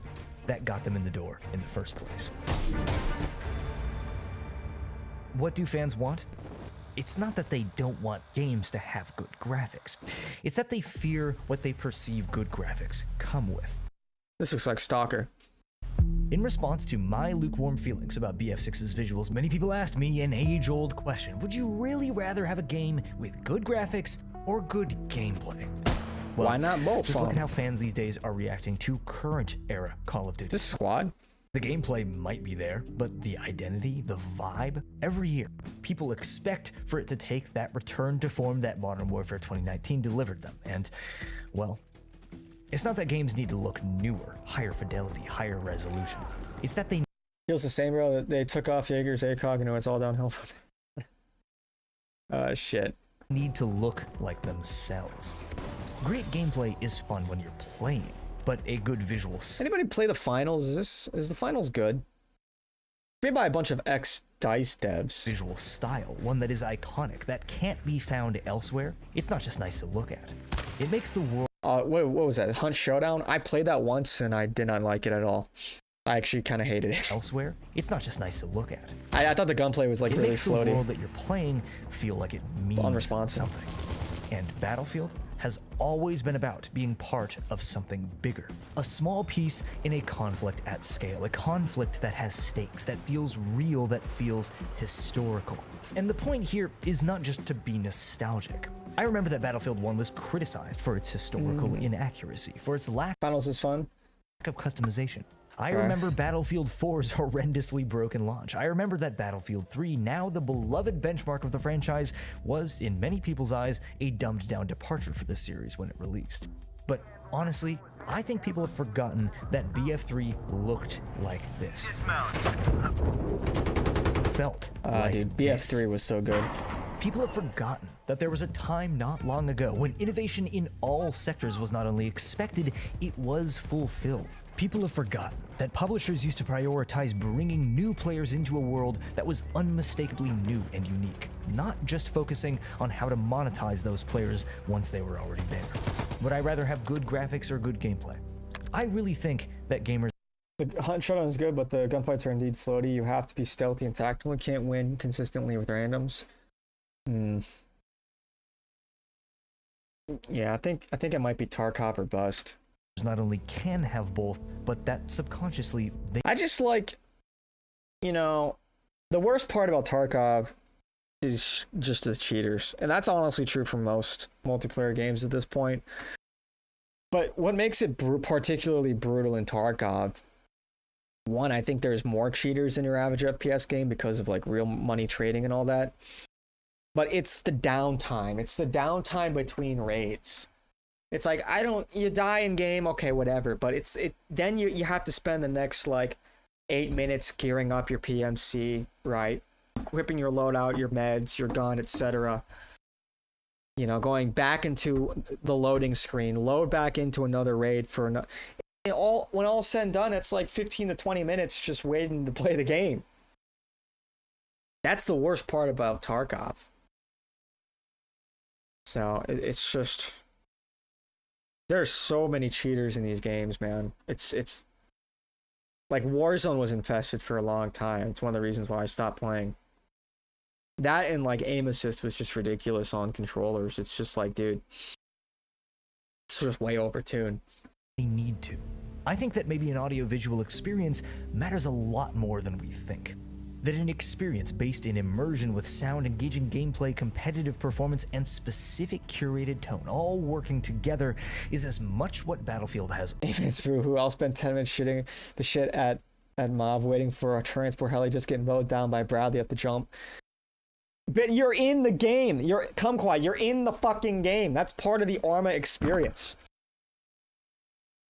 S7: that got them in the door in the first place. What do fans want? It's not that they don't want games to have good graphics. It's that they fear what they perceive good graphics come with.
S1: This looks like Stalker.
S7: In response to my lukewarm feelings about BF6's visuals, many people asked me an age-old question. Would you really rather have a game with good graphics or good gameplay? Well,
S1: why not both?
S7: Just look at how fans these days are reacting to current era Call of Duty.
S1: This squad?
S7: The gameplay might be there, but the identity, the vibe, every year, people expect for it to take that return to form that Modern Warfare 2019 delivered them. And, well, it's not that games need to look newer, higher fidelity, higher resolution. It's that they
S1: feels the same, bro. That they took off Jaeger's ACOG and it's all downhill. Shit.
S7: Need to look like themselves. Great gameplay is fun when you're playing, but a good visual.
S1: Anybody play the finals? Is the finals good? Made by a bunch of ex-DICE devs.
S7: Visual style, one that is iconic, that can't be found elsewhere. It's not just nice to look at. It makes the world.
S1: What was that? Hunt Showdown? I played that once and I did not like it at all. I actually kind of hated it.
S7: Elsewhere, it's not just nice to look at.
S1: I thought the gunplay was like really
S7: makes
S1: floaty.
S7: The world that you're playing feel like it means
S1: unresponsive.
S7: Something. And Battlefield has always been about being part of something bigger. A small piece in a conflict at scale, a conflict that has stakes, that feels real, that feels historical. And the point here is not just to be nostalgic. I remember that Battlefield 1 was criticized for its historical inaccuracy, for its lack
S1: Finals is fun.
S7: of customization. I remember Battlefield 4's horrendously broken launch. I remember that Battlefield 3, now the beloved benchmark of the franchise, was, in many people's eyes, a dumbed-down departure for the series when it released. But honestly, I think people have forgotten that BF3 looked like this. Felt like
S1: dude, BF3 was so good.
S7: People have forgotten that there was a time not long ago when innovation in all sectors was not only expected, it was fulfilled. People have forgotten that publishers used to prioritize bringing new players into a world that was unmistakably new and unique, not just focusing on how to monetize those players once they were already there. Would I rather have good graphics or good gameplay? I really think that gamers.
S1: The hunt showdown is good, but the gunfights are indeed floaty. You have to be stealthy and tactical. You can't win consistently with randoms. Yeah, I think it might be Tarkov or bust.
S7: Not only can have both, but that subconsciously they.
S1: I just like, the worst part about Tarkov is just the cheaters. And that's honestly true for most multiplayer games at this point. But what makes it particularly brutal in Tarkov, one, I think there's more cheaters in your average FPS game because of like real money trading and all that. But it's the downtime. It's the downtime between raids. It's like, you die in game, okay, whatever. But then you have to spend the next like 8 minutes gearing up your PMC, right? Equipping your loadout, your meds, your gun, etc. Going back into the loading screen, load back into another raid for when all's said and done, it's like 15 to 20 minutes just waiting to play the game. That's the worst part about Tarkov. So it's just, there's so many cheaters in these games, man. It's like Warzone was infested for a long time. It's one of the reasons why I stopped playing. That and like aim assist was just ridiculous on controllers. It's just like, dude, it's just way overtuned.
S7: They need to. I think that maybe an audio-visual experience matters a lot more than we think. That an experience based in immersion with sound, engaging gameplay, competitive performance, and specific curated tone, all working together, is as much what Battlefield has.
S1: It's true. Who else spent 10 minutes shitting the shit at Mob, waiting for a transport heli, just getting mowed down by Bradley at the jump. But you're in the game. You're in the fucking game. That's part of the Arma experience.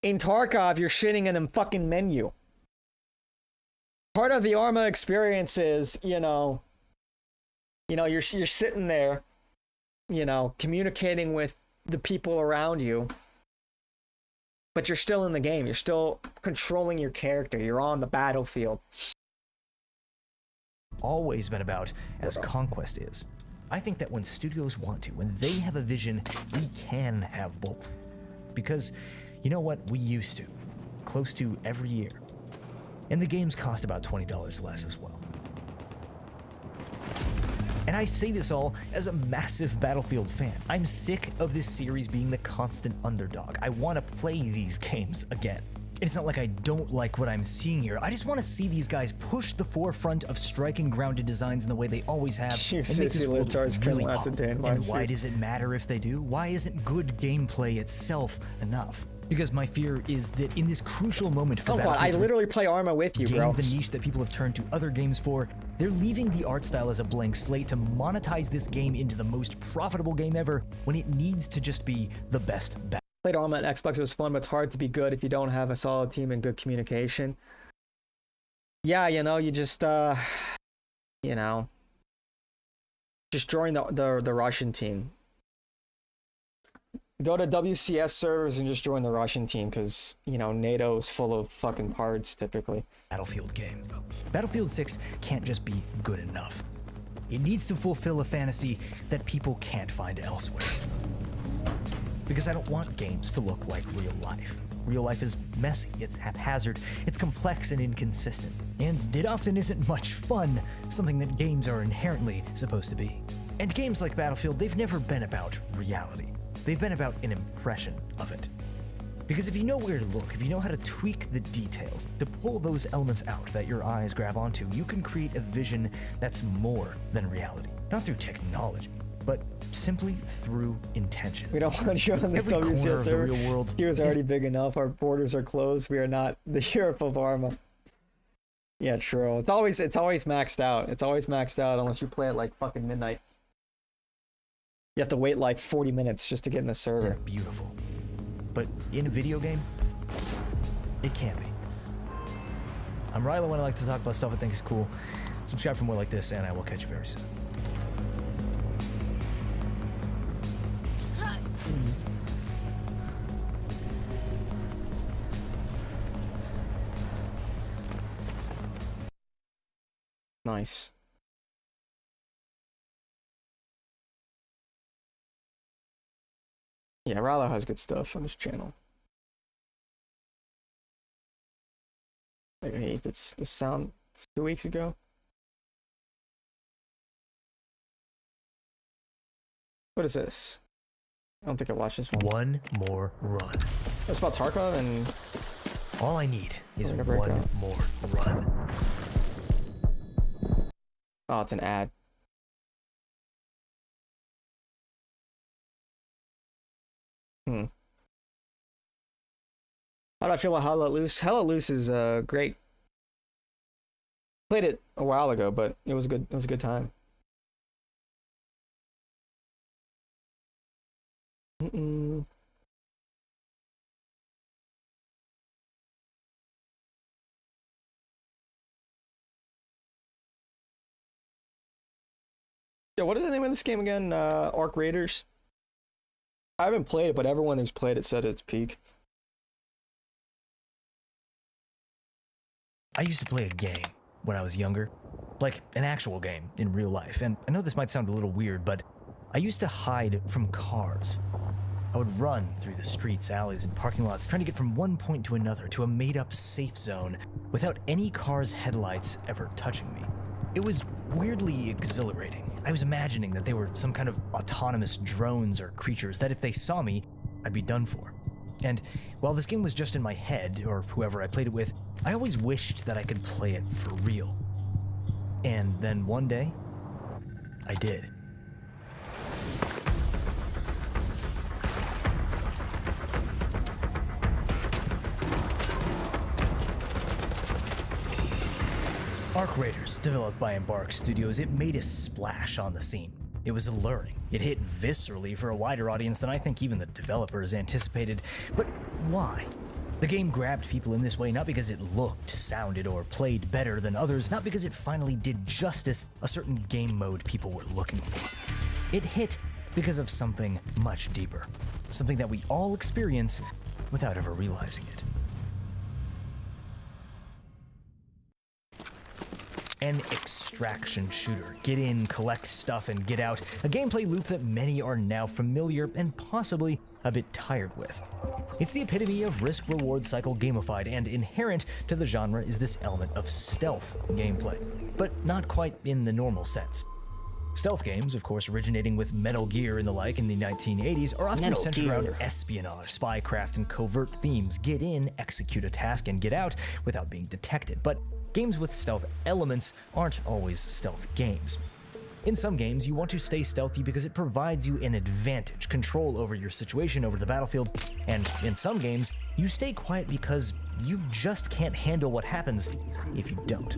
S1: In Tarkov, you're shitting in a fucking menu. Part of the Arma experience is, you're sitting there, communicating with the people around you, but you're still in the game. You're still controlling your character. You're on the battlefield.
S7: Always been about as conquest is. I think that when studios want to, when they have a vision, we can have both. Because, you know what, we used to. Close to every year. And the games cost about $20 less as well. And I say this all as a massive Battlefield fan. I'm sick of this series being the constant underdog. I want to play these games again. It's not like I don't like what I'm seeing here. I just want to see these guys push the forefront of striking grounded designs in the way they always have and make this world really pop. And why does it matter if they do? Why isn't good gameplay itself enough? Because my fear is that in this crucial moment for Battlefield,
S1: I literally play Arma with you, bro.
S7: The niche that people have turned to other games for, they're leaving the art style as a blank slate to monetize this game into the most profitable game ever when it needs to just be the best.
S1: Played Arma on Xbox, it was fun, but it's hard to be good if you don't have a solid team and good communication. Yeah, you just, just join the Russian team. Go to WCS servers and just join the Russian team, because, NATO is full of fucking parts, typically.
S7: Battlefield game. Battlefield 6 can't just be good enough. It needs to fulfill a fantasy that people can't find elsewhere. Because I don't want games to look like real life. Real life is messy, it's haphazard, it's complex and inconsistent. And it often isn't much fun, something that games are inherently supposed to be. And games like Battlefield, they've never been about reality. They've been about an impression of it. Because if you know where to look, if you know how to tweak the details, to pull those elements out that your eyes grab onto, you can create a vision that's more than reality. Not through technology, but simply through intention.
S1: We don't want you on the
S7: Every corner
S1: WCS
S7: of the
S1: server.
S7: real world
S1: He was
S7: is-
S1: already big enough. Our borders are closed. We are not the Europe of Arma. Yeah, true. It's always maxed out. It's always maxed out unless you play at like fucking midnight. You have to wait like 40 minutes just to get in the server.
S7: beautiful. But in a video game, it can be. I'm Rylan when I like to talk about stuff I think is cool. Subscribe for more like this, and I will catch you very soon.
S1: Nice. Yeah, Rallo has good stuff on his channel. It's the sound 2 weeks ago. What is this? I don't think I watched this one.
S7: One more run.
S1: It's about Tarkov and
S7: All I need is
S1: We're gonna break
S7: one
S1: out.
S7: more run.
S1: oh, it's an ad. How do I feel about Hell Let Loose? Hell Let Loose is great. Played it a while ago, but it was good. It was a good time. Mm-mm. Yeah, what is the name of this game again? Arc Raiders. I haven't played it, but everyone who's played it said it's peak.
S7: I used to play a game when I was younger, like an actual game in real life. And I know this might sound a little weird, but I used to hide from cars. I would run through the streets, alleys, and parking lots, trying to get from one point to another to a made-up safe zone without any car's headlights ever touching me. It was weirdly exhilarating. I was imagining that they were some kind of autonomous drones or creatures that if they saw me, I'd be done for. And while this game was just in my head, or whoever I played it with, I always wished that I could play it for real. And then one day, I did. Arc Raiders, developed by Embark Studios, it made a splash on the scene. It was alluring. It hit viscerally for a wider audience than I think even the developers anticipated. But why? The game grabbed people in this way not because it looked, sounded, or played better than others, not because it finally did justice a certain game mode people were looking for. It hit because of something much deeper. Something that we all experience without ever realizing it. An extraction shooter. Get in, collect stuff, and get out. A gameplay loop that many are now familiar and possibly a bit tired with. It's the epitome of risk-reward cycle gamified, and inherent to the genre is this element of stealth gameplay, but not quite in the normal sense. Stealth games, of course originating with Metal Gear and the like in the 1980s, are often centered around espionage, spycraft, and covert themes. Get in, execute a task, and get out without being detected. But games with stealth elements aren't always stealth games. In some games, you want to stay stealthy because it provides you an advantage, control over your situation over the battlefield, and in some games, you stay quiet because you just can't handle what happens if you don't.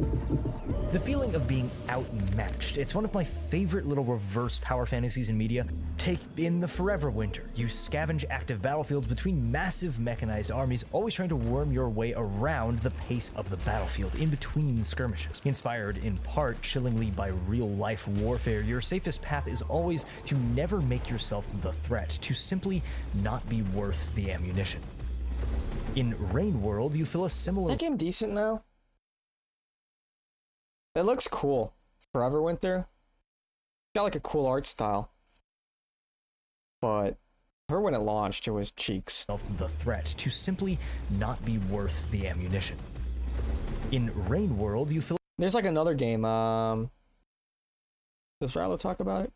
S7: The feeling of being outmatched, it's one of my favorite little reverse power fantasies in media. Take in the Forever Winter. You scavenge active battlefields between massive mechanized armies, always trying to worm your way around the pace of the battlefield, in between skirmishes. Inspired in part chillingly by real-life warfare, your safest path is always to never make yourself the threat, to simply not be worth the ammunition. In Rain World, you feel a similar...
S1: Is that game decent now? It looks cool. Forever Winter. Got like a cool art style. But her when it launched, it was cheeks.
S7: The threat, to simply not be worth the ammunition. In Rain World, you feel...
S1: There's like another game, does Rallo talk about it?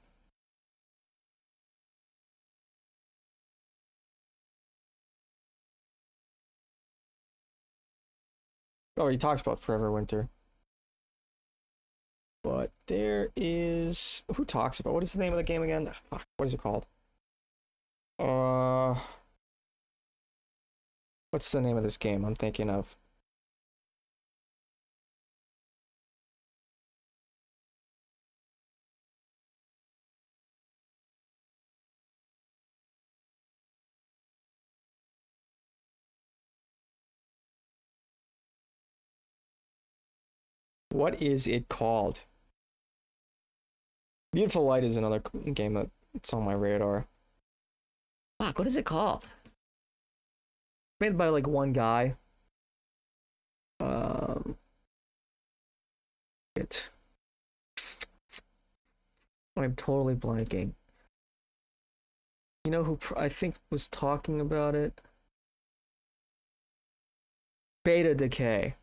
S1: Oh, he talks about Forever Winter. But There is who talks about what is the name of the game again? Fuck, what is it called? What's the name of this game I'm thinking of? What is it called? Beautiful Light is another game that's on my radar. Fuck, what is it called? Made by like one guy. I'm totally blanking. You know who I think was talking about it? Beta Decay.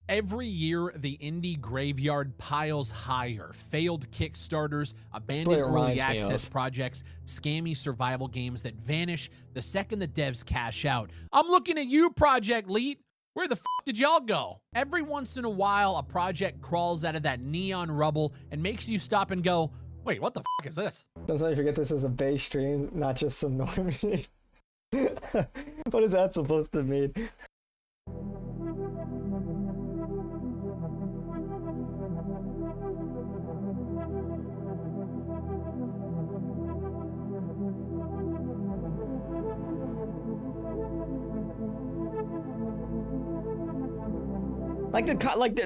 S11: Every year, the indie graveyard piles higher. Failed Kickstarters, abandoned early access projects, scammy survival games that vanish the second the devs cash out. I'm looking at you, Project Leet. Where the f did y'all go? Every once in a while, a project crawls out of that neon rubble and makes you stop and go, wait, what the f is this?
S1: Don't let me forget this is a base stream, not just some normie. What is that supposed to mean?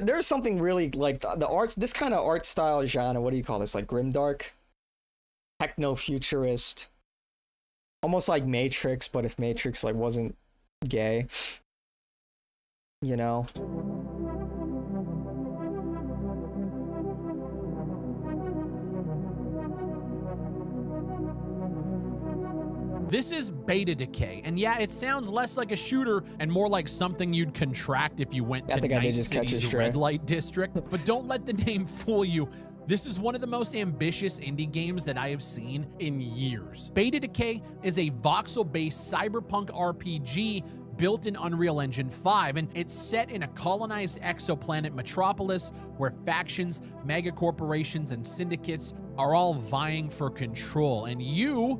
S1: There's something really like the arts. This kind of art style genre. What do you call this? Like grimdark, techno-futurist, almost like Matrix, but if Matrix like wasn't gay, you know.
S11: This is Beta Decay, and yeah, it sounds less like a shooter and more like something you'd contract if you went to Night City's red light district. But don't let the name fool you. This is one of the most ambitious indie games that I have seen in years. Beta Decay is a voxel-based cyberpunk RPG built in Unreal Engine 5, and it's set in a colonized exoplanet metropolis where factions, megacorporations, and syndicates are all vying for control, and you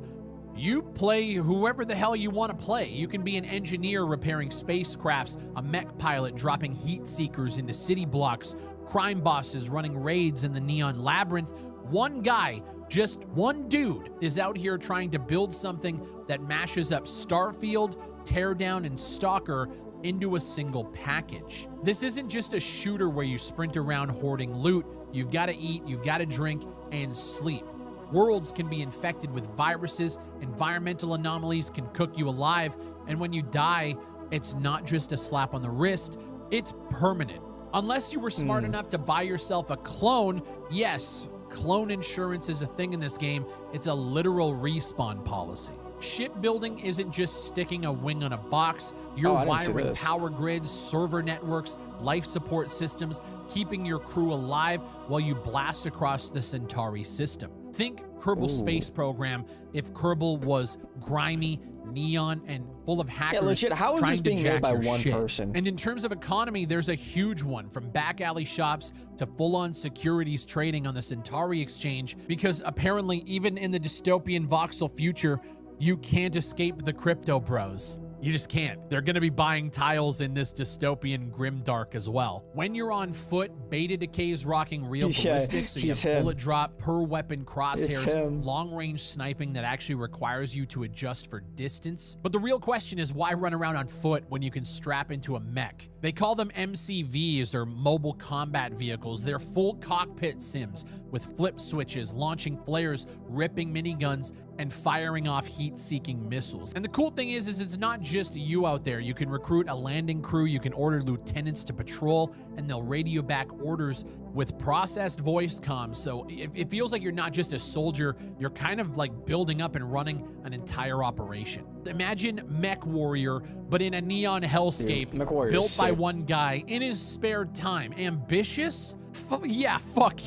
S11: play whoever the hell you want to play. You can be an engineer repairing spacecrafts, a mech pilot dropping heat seekers into city blocks, crime bosses running raids in the neon labyrinth. One guy, just one dude, is out here trying to build something that mashes up Starfield, Teardown, and Stalker into a single package. This isn't just a shooter where you sprint around hoarding loot. You've got to eat, you've got to drink, and sleep. Worlds can be infected with viruses, environmental anomalies can cook you alive, and when you die, it's not just a slap on the wrist, it's permanent. Unless you were smart enough to buy yourself a clone, yes, clone insurance is a thing in this game. It's a literal respawn policy. Shipbuilding isn't just sticking a wing on a box. You're wiring power grids, server networks, life support systems, keeping your crew alive while you blast across the Centauri system. Think Kerbal Space Program if Kerbal was grimy, neon, and full of hackers.
S1: Yeah, legit, how is this being made by one person?
S11: And in terms of economy, there's a huge one, from back alley shops to full-on securities trading on the Centauri exchange, because apparently even in the dystopian voxel future, you can't escape the crypto bros. You just can't. They're gonna be buying tiles in this dystopian grimdark as well. When you're on foot, Beta Decay's rocking real ballistics, so you have bullet drop, per weapon crosshairs, long-range sniping that actually requires you to adjust for distance. But the real question is, why run around on foot when you can strap into a mech? They call them MCVs, or mobile combat vehicles. They're full cockpit sims with flip switches, launching flares, ripping miniguns, and firing off heat-seeking missiles. And the cool thing is it's not just you out there. You can recruit a landing crew, you can order lieutenants to patrol, and they'll radio back orders with processed voice comms. So it feels like you're not just a soldier, you're kind of like building up and running an entire operation. Imagine Mech Warrior, but in a neon hellscape, built by one guy in his spare time. Ambitious? Yeah, fuck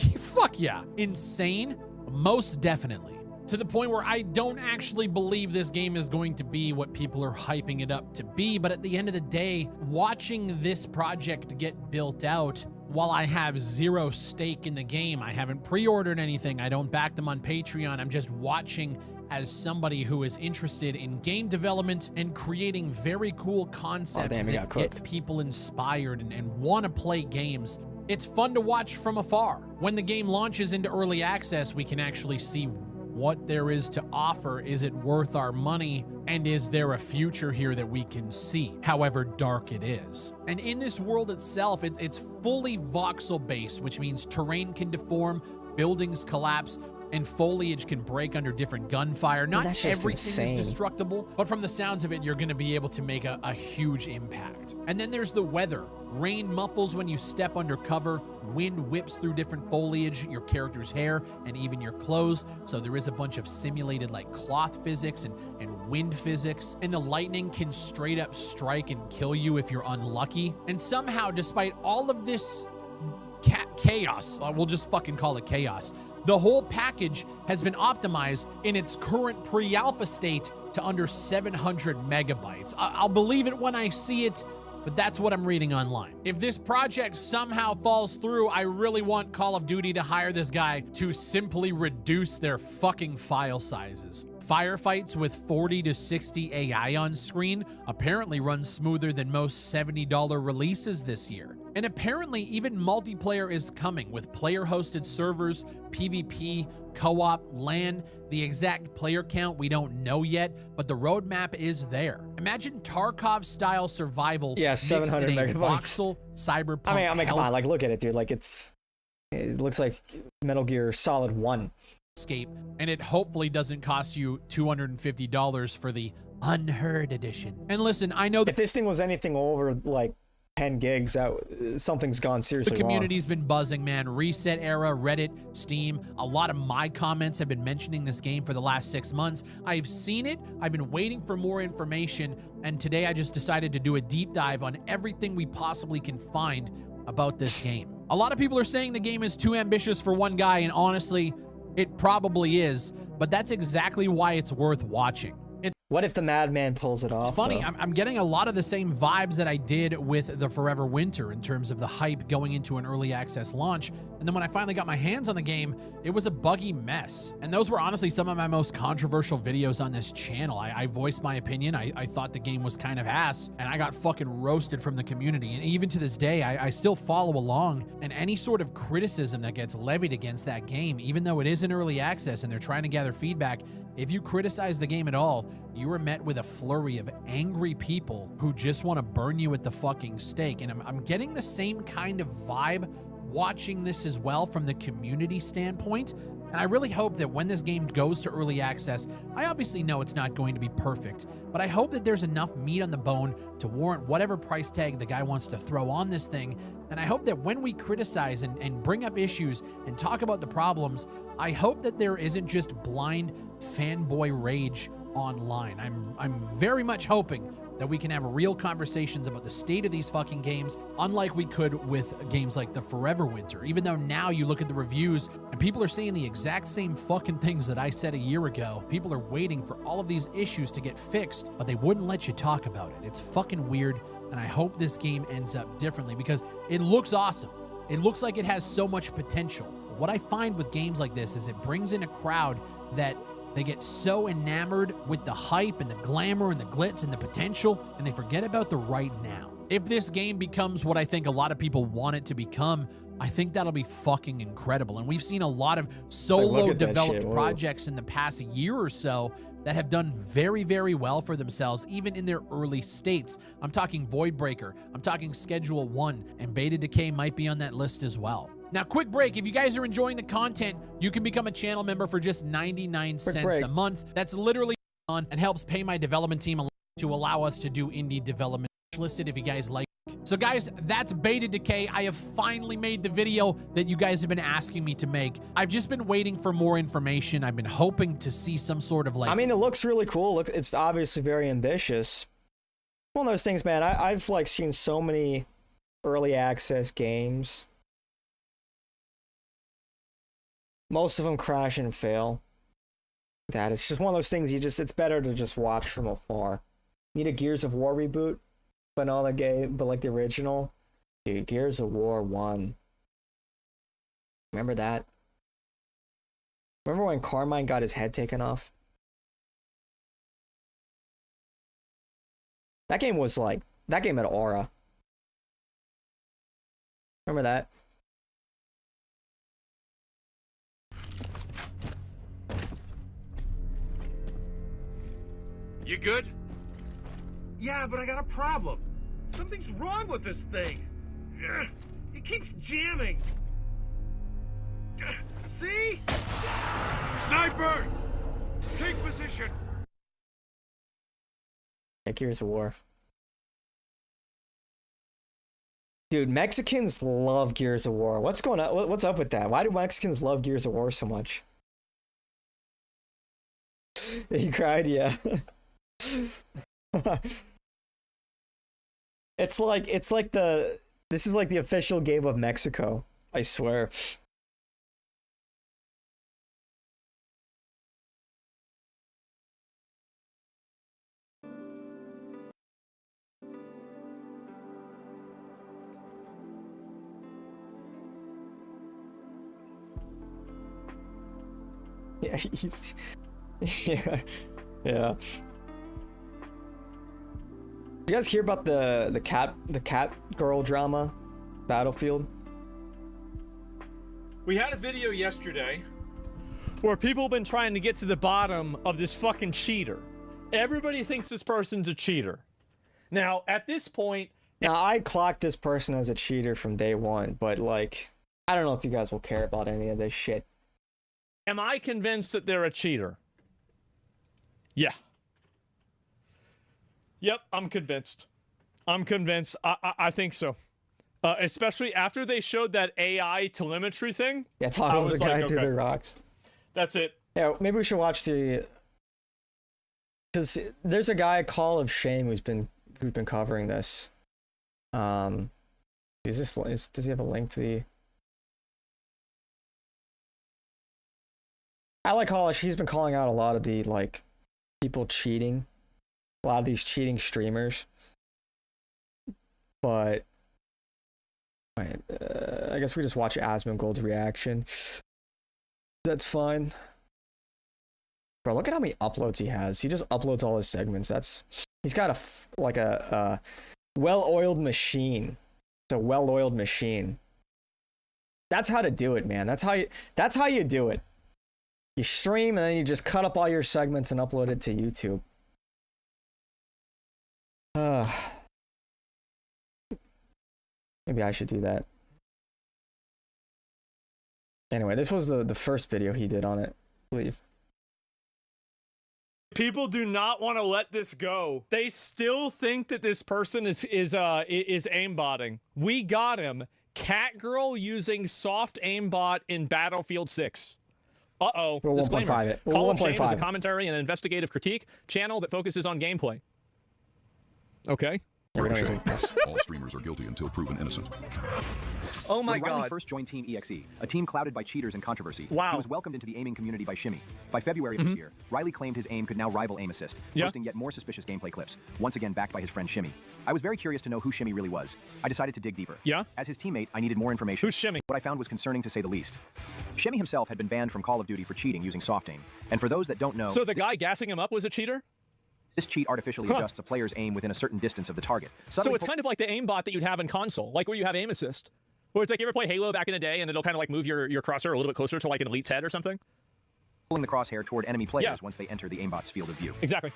S11: yeah. Insane? Most definitely. To the point where I don't actually believe this game is going to be what people are hyping it up to be, but at the end of the day, watching this project get built out, while I have zero stake in the game, I haven't pre-ordered anything, I don't back them on Patreon, I'm just watching as somebody who is interested in game development and creating very cool concepts that get people inspired and want to play games. It's fun to watch from afar. When the game launches into early access, we can actually see what there is to offer. Is it worth our money? And is there a future here that we can see, however dark it is? And in this world itself, it's fully voxel based, which means terrain can deform, buildings collapse, and foliage can break under different gunfire. Not everything is destructible, but from the sounds of it, you're gonna be able to make a huge impact. And then there's the weather. Rain muffles when you step under cover, wind whips through different foliage, your character's hair, and even your clothes. So there is a bunch of simulated like cloth physics and wind physics. And the lightning can straight up strike and kill you if you're unlucky. And somehow, despite all of this chaos, we'll just fucking call it chaos, the whole package has been optimized in its current pre-alpha state to under 700 megabytes. I'll believe it when I see it, but that's what I'm reading online. If this project somehow falls through, I really want Call of Duty to hire this guy to simply reduce their fucking file sizes. Firefights with 40 to 60 AI on screen apparently run smoother than most $70 releases this year. And apparently even multiplayer is coming with player-hosted servers, PvP, co-op, LAN. The exact player count we don't know yet, but the roadmap is there. Imagine Tarkov-style survival.
S1: Yeah, 700 megabytes.
S11: Voxel, cyberpunk.
S1: I mean, come on, like look at it, dude. Like it looks like Metal Gear Solid 1.
S11: And it hopefully doesn't cost you $250 for the unheard edition. And listen, I know that
S1: if this thing was anything over like 10 gigs, something's gone seriously
S11: wrong. The community's been buzzing, man. Reset Era, Reddit, Steam. A lot of my comments have been mentioning this game for the last 6 months. I've seen it. I've been waiting for more information. And today I just decided to do a deep dive on everything we possibly can find about this game. A lot of people are saying the game is too ambitious for one guy, and honestly, it probably is, but that's exactly why it's worth watching.
S1: What if the Madman pulls it off?
S11: It's funny, I'm getting a lot of the same vibes that I did with the Forever Winter in terms of the hype going into an early access launch. And then when I finally got my hands on the game, it was a buggy mess. And those were honestly some of my most controversial videos on this channel. I voiced my opinion. I thought the game was kind of ass, and I got fucking roasted from the community. And even to this day, I still follow along. And any sort of criticism that gets levied against that game, even though it is in early access and they're trying to gather feedback, if you criticize the game at all, you are met with a flurry of angry people who just want to burn you at the fucking stake. And I'm getting the same kind of vibe watching this as well from the community standpoint. And I really hope that when this game goes to early access, I obviously know it's not going to be perfect, but I hope that there's enough meat on the bone to warrant whatever price tag the guy wants to throw on this thing. And I hope that when we criticize and bring up issues and talk about the problems, I hope that there isn't just blind fanboy rage online. I'm very much hoping that we can have real conversations about the state of these fucking games, unlike we could with games like the Forever Winter. Even though now you look at the reviews and people are saying the exact same fucking things that I said a year ago. People are waiting for all of these issues to get fixed, but they wouldn't let you talk about it. It's fucking weird, and I hope this game ends up differently because it looks awesome. It looks like it has so much potential. What I find with games like this is it brings in a crowd that they get so enamored with the hype and the glamour and the glitz and the potential, and they forget about the right now. If this game becomes what I think a lot of people want it to become, I think that'll be fucking incredible. And we've seen a lot of solo developed projects in the past year or so that have done very, very well for themselves, even in their early states. I'm talking Voidbreaker, I'm talking Schedule 1, and Beta Decay might be on that list as well. Now, quick break. If you guys are enjoying the content, you can become a channel member for just 99 cents a month. That's literally on and helps pay my development team to allow us to do indie development. Listed if you guys like. So guys, that's Beta Decay. I have finally made the video that you guys have been asking me to make. I've just been waiting for more information. I've been hoping to see some sort of like...
S1: I mean, it looks really cool. Look, it's obviously very ambitious. One of those things, man, I've like seen so many early access games. Most of them crash and fail. That it's just one of those things it's better to just watch from afar. Need a Gears of War reboot, but not the game, but like the original. Dude, Gears of War 1. Remember that? Remember when Carmine got his head taken off? That game was like, that game had aura. Remember that?
S12: You good? Yeah, but I got a problem. Something's wrong with this thing. It keeps jamming. See? Sniper! Take position!
S1: Yeah, Gears of War. Dude, Mexicans love Gears of War. What's going on? What's up with that? Why do Mexicans love Gears of War so much? He cried, yeah. It's like this is like the official game of Mexico, I swear. Yeah, he's yeah. Yeah. You guys hear about the cat girl drama, Battlefield?
S12: We had a video yesterday where people have been trying to get to the bottom of this fucking cheater. Everybody thinks this person's a cheater. Now, at this point...
S1: Now, I clocked this person as a cheater from day one, but, like, I don't know if you guys will care about any of this shit.
S12: Am I convinced that they're a cheater? Yeah. Yep, I'm convinced. I'm convinced. I think so. Especially after they showed that AI telemetry thing.
S1: Yeah, talking to the guy through the rocks.
S12: That's it.
S1: Yeah, maybe we should watch the... Because there's a guy, Call of Shame, who's been covering this. Does he have a link to the... I like Call of Shame. He's been calling out a lot of the, like, people cheating. A lot of these cheating streamers. But... I guess we just watch Asmongold's reaction. That's fine. Bro, look at how many uploads he has. He just uploads all his segments. He's got a well-oiled machine. It's a well-oiled machine. That's how to do it, man. That's how you do it. You stream and then you just cut up all your segments and upload it to YouTube. Maybe I should do that. Anyway, this was the first video he did on it, I believe.
S12: People do not want to let this go. They still think that this person is aimbotting. We got him. Catgirl using soft aimbot in Battlefield 6. Uh-oh. Disclaimer.
S1: 1.5 it.
S12: Call of Shame is a commentary and investigative critique channel that focuses on gameplay. Okay.
S13: All streamers are guilty until proven innocent.
S2: Oh my
S14: when Riley
S2: god.
S14: first joined Team EXE, a team clouded by cheaters and controversy,
S12: wow.
S14: He was welcomed into the aiming community by Shimmy. By February of this year, Riley claimed his aim could now rival aim assist, posting yet more suspicious gameplay clips, once again backed by his friend Shimmy. I was very curious to know who Shimmy really was. I decided to dig deeper. As his teammate, I needed more information.
S12: Who's Shimmy?
S14: What I found was concerning to say the least. Shimmy himself had been banned from Call of Duty for cheating using soft aim. And for those that don't know...
S12: So the guy gassing him up was a cheater?
S14: This cheat artificially adjusts a player's aim within a certain distance of the target.
S12: So it's kind of like the aimbot that you'd have in console, like where you have aim assist. Where it's like, you ever play Halo back in the day and it'll kind of like move your crosshair a little bit closer to like an elite's head or something?
S14: Pulling the crosshair toward enemy players once they enter the aimbot's field of view.
S12: Exactly.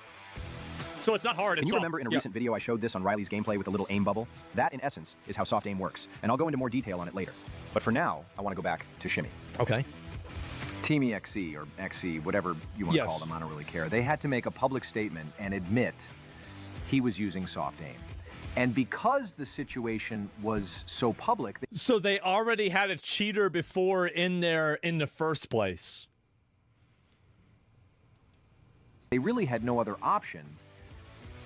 S12: So it's not hard.
S14: Can you remember in a recent video I showed this on Riley's gameplay with a little aim bubble? That, in essence, is how soft aim works, and I'll go into more detail on it later. But for now, I want to go back to Shimmy.
S12: Okay.
S14: Team EXE, or XE, whatever you want to call them, I don't really care. They had to make a public statement and admit he was using soft aim. And because the situation was so public...
S12: So they already had a cheater before in there in the first place.
S14: They really had no other option.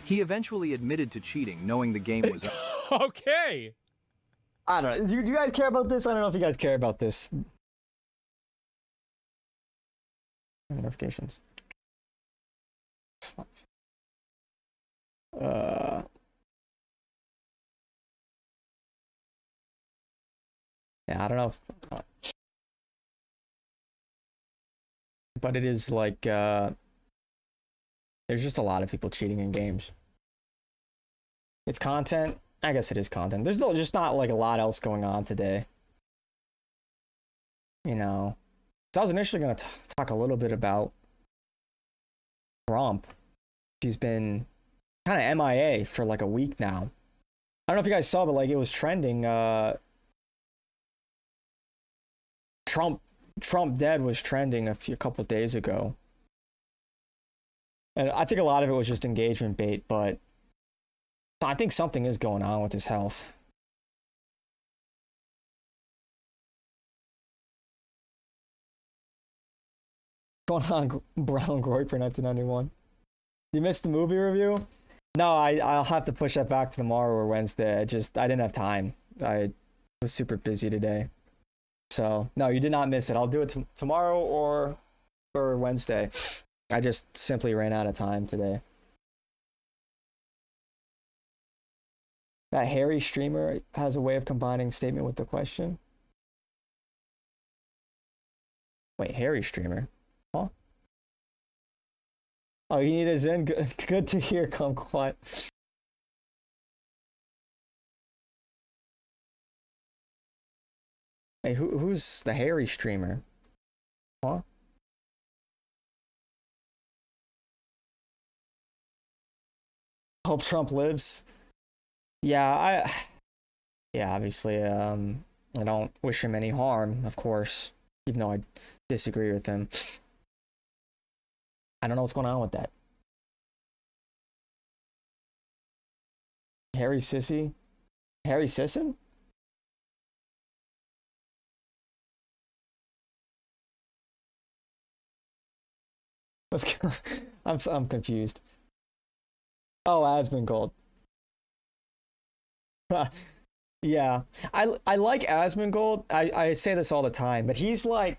S14: He eventually admitted to cheating, knowing the game was up.
S12: Okay.
S1: I don't know. Do you guys care about this? I don't know if you guys care about this. Notifications. Yeah, I don't know if but it is like there's just a lot of people cheating in games. It's content. I guess it is content. There's just not like a lot else going on today. You know, so I was initially going to talk a little bit about Trump. She's been kind of MIA for like a week now. I don't know if you guys saw, but like it was trending. Trump dead was trending a couple of days ago. And I think a lot of it was just engagement bait, but I think something is going on with his health. Going on Brown Groy for 1991. You missed the movie review? No, I'll have to push that back to tomorrow or Wednesday. I didn't have time. I was super busy today. So, no, you did not miss it. I'll do it tomorrow or Wednesday. I just simply ran out of time today. That hairy streamer has a way of combining statement with the question. Wait, hairy streamer? Huh? Oh, you need a Zen? Good to hear, Kumquat. Hey, who's the hairy streamer? Huh? Hope Trump lives. Yeah, obviously, I don't wish him any harm, of course, even though I disagree with him. I don't know what's going on with that. Harry Sissy? Harry Sisson? I'm confused. Oh, Asmongold. Yeah, I like Asmongold. I say this all the time, but he's the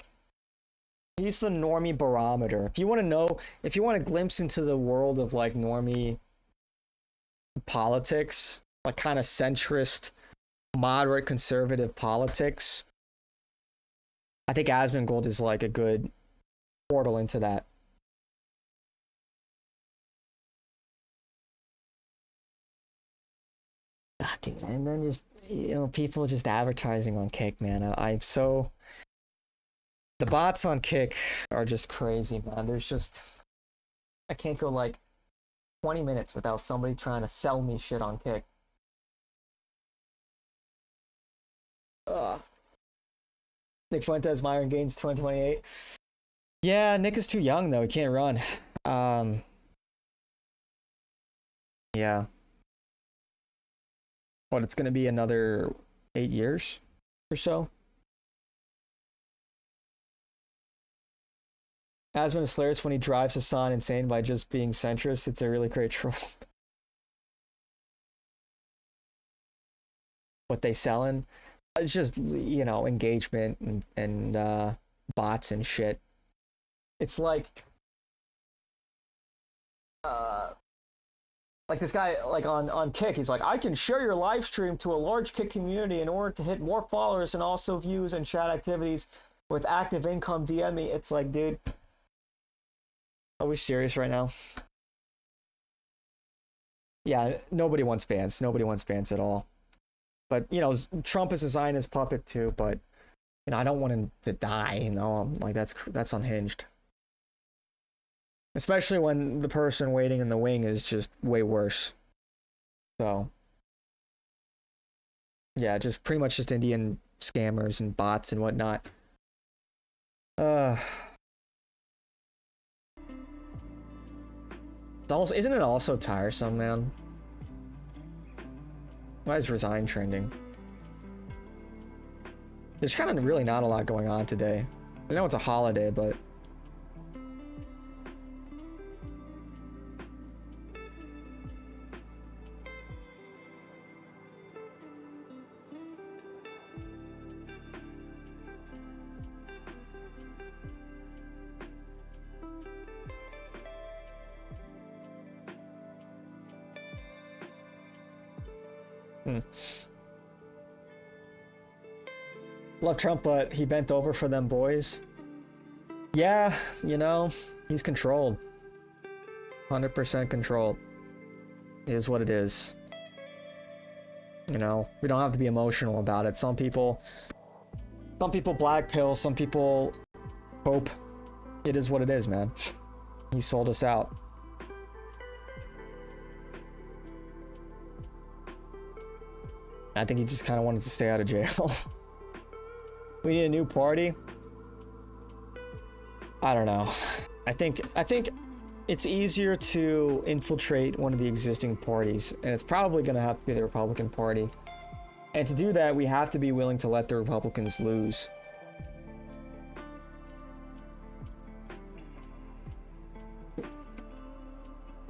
S1: normie barometer. If you want to know, if you want a glimpse into the world of like normie politics, like kind of centrist, moderate conservative politics, I think Asmongold is like a good portal into that. Ah, dude, and then just, people just advertising on Kick, man. I'm so... The bots on Kick are just crazy, man. There's just... I can't go like 20 minutes without somebody trying to sell me shit on Kick. Nick Fuentes, Myron Gaines, 2028. Yeah, Nick is too young, though. He can't run. Yeah. What, it's going to be another 8 years or so? Asmon is hilarious when he drives Hassan insane by just being centrist. It's a really great troll. What they selling? It's just, engagement and bots and shit. It's like this guy, like on Kick, he's like, I can share your live stream to a large Kick community in order to hit more followers and also views and chat activities with active income. DM me. It's like, dude, are we serious right now? Yeah, nobody wants fans. Nobody wants fans at all. But, Trump is a Zionist puppet too, but, I don't want him to die, Like, that's unhinged. Especially when the person waiting in the wing is just way worse. So, yeah, just pretty much just Indian scammers and bots and whatnot. Isn't it also tiresome, man? Why is Resign trending? There's kind of really not a lot going on today. I know it's a holiday, but... Love Trump, but he bent over for them boys. Yeah, you know, he's controlled. 100% controlled. It is what it is. You know, we don't have to be emotional about it. Some people black pill, some people hope. It is what it is, man. He sold us out. I think he just kind of wanted to stay out of jail. We need a new party. I don't know. I think it's easier to infiltrate one of the existing parties, and it's probably going to have to be the Republican Party. And to do that, we have to be willing to let the Republicans lose.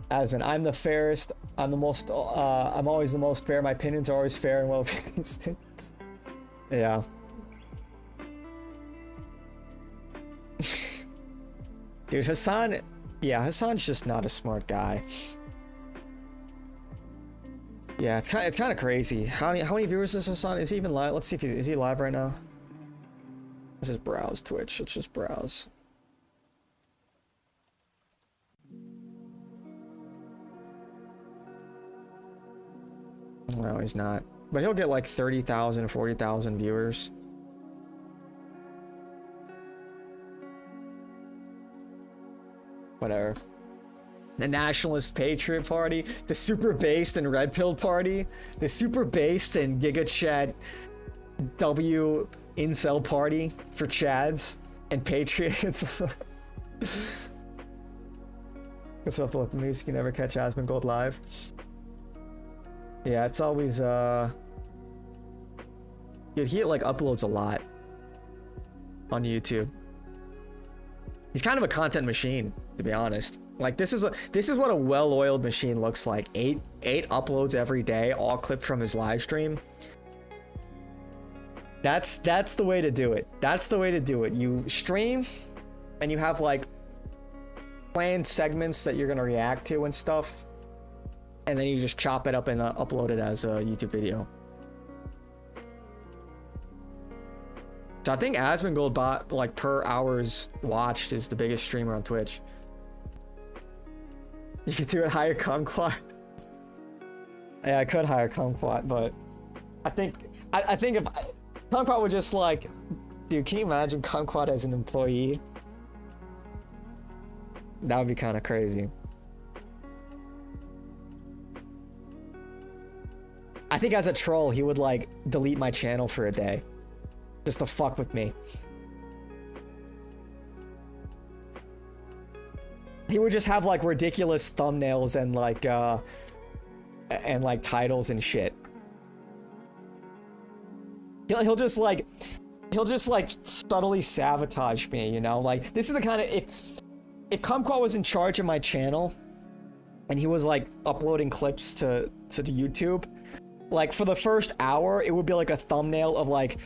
S1: Aspen, I'm the fairest. I'm the most. I'm always the most fair. My opinions are always fair and well balanced. Yeah. Dude, Hassan. Yeah, Hassan's just not a smart guy. Yeah, it's kind of crazy. How many viewers is Hassan? Is he even live? Let's see if is he live right now. Let's just browse Twitch. Let's just browse. No, he's not. But he'll get like 30,000, 40,000 viewers. Whatever. The Nationalist Patriot Party, the Super Based and Red Pill Party, the Super Based and Giga Chad W Incel Party for Chads and Patriots. Guess we'll have to let the music. You never catch Aspen Gold live. Yeah, it's always dude, he like uploads a lot on YouTube. He's kind of a content machine, to be honest. Like this is what a well-oiled machine looks like. Eight uploads every day, all clipped from his live stream. That's the way to do it. That's the way to do it. You stream and you have like planned segments that you're gonna react to and stuff. And then you just chop it up and upload it as a YouTube video. So I think Asmongold bot like per hours watched is the biggest streamer on Twitch. You could do it hire Kumquat. Yeah, I could hire Kumquat, but I think if Kumquat would just like, dude, can you imagine Kumquat as an employee? That would be kind of crazy. I think as a troll, he would like delete my channel for a day. Just to fuck with me. He would just have like ridiculous thumbnails and like titles and shit. He'll just like subtly sabotage me, you know? Like this is the kind of if Kumquat was in charge of my channel and he was like uploading clips to YouTube, like for the first hour, it would be like a thumbnail of like,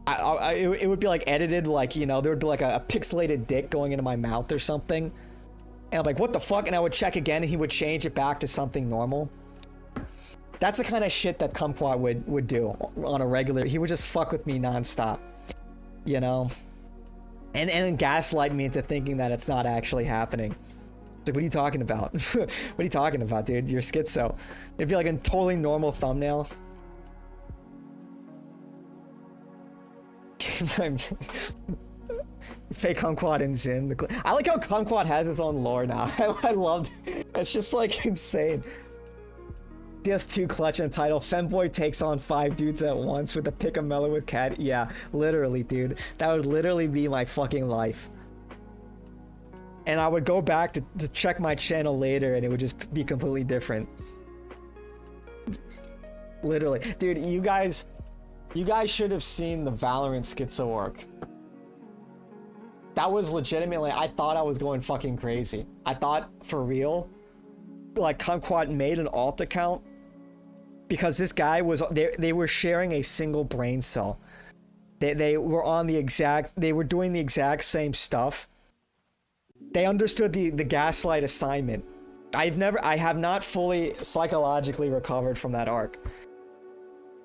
S1: it would be like edited, like, you know, there would be like a pixelated dick going into my mouth or something. And I'm like, what the fuck? And I would check again and he would change it back to something normal. That's the kind of shit that Kumquat would do on a regular. He would just fuck with me nonstop, you know? And then gaslight me into thinking that it's not actually happening. Like, what are you talking about? What are you talking about, dude? You're schizo. It'd be like a totally normal thumbnail. Fake Kumquat and Zin. I like how Kumquat has his own lore now. I love it. It's just like insane. DS2 clutch and title. Femboy takes on 5 dudes at once with a pick a mellow with cat. Yeah, literally, dude. That would literally be my fucking life. And I would go back to check my channel later and it would just be completely different. Literally. Dude, you guys should have seen the Valorant schizo work. That was legitimately, I thought I was going fucking crazy. I thought for real, like Kumquat made an alt account because this guy was, they were sharing a single brain cell. They were on the exact, they were doing the exact same stuff. They understood the gaslight assignment. I have not fully psychologically recovered from that arc.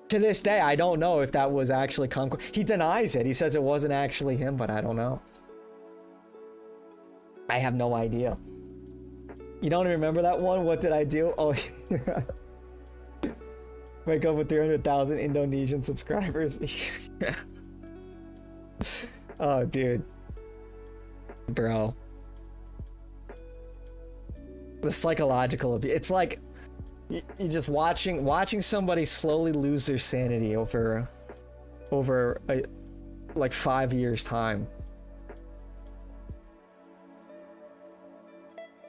S1: To this day, I don't know if that was actually Kumquat. He denies it. He says it wasn't actually him, but I don't know. I have no idea. You don't remember that one? What did I do? Oh, wake up with 300,000 Indonesian subscribers. Oh, dude. Bro. The psychological abuse. It's like you just watching somebody slowly lose their sanity over like 5 years time.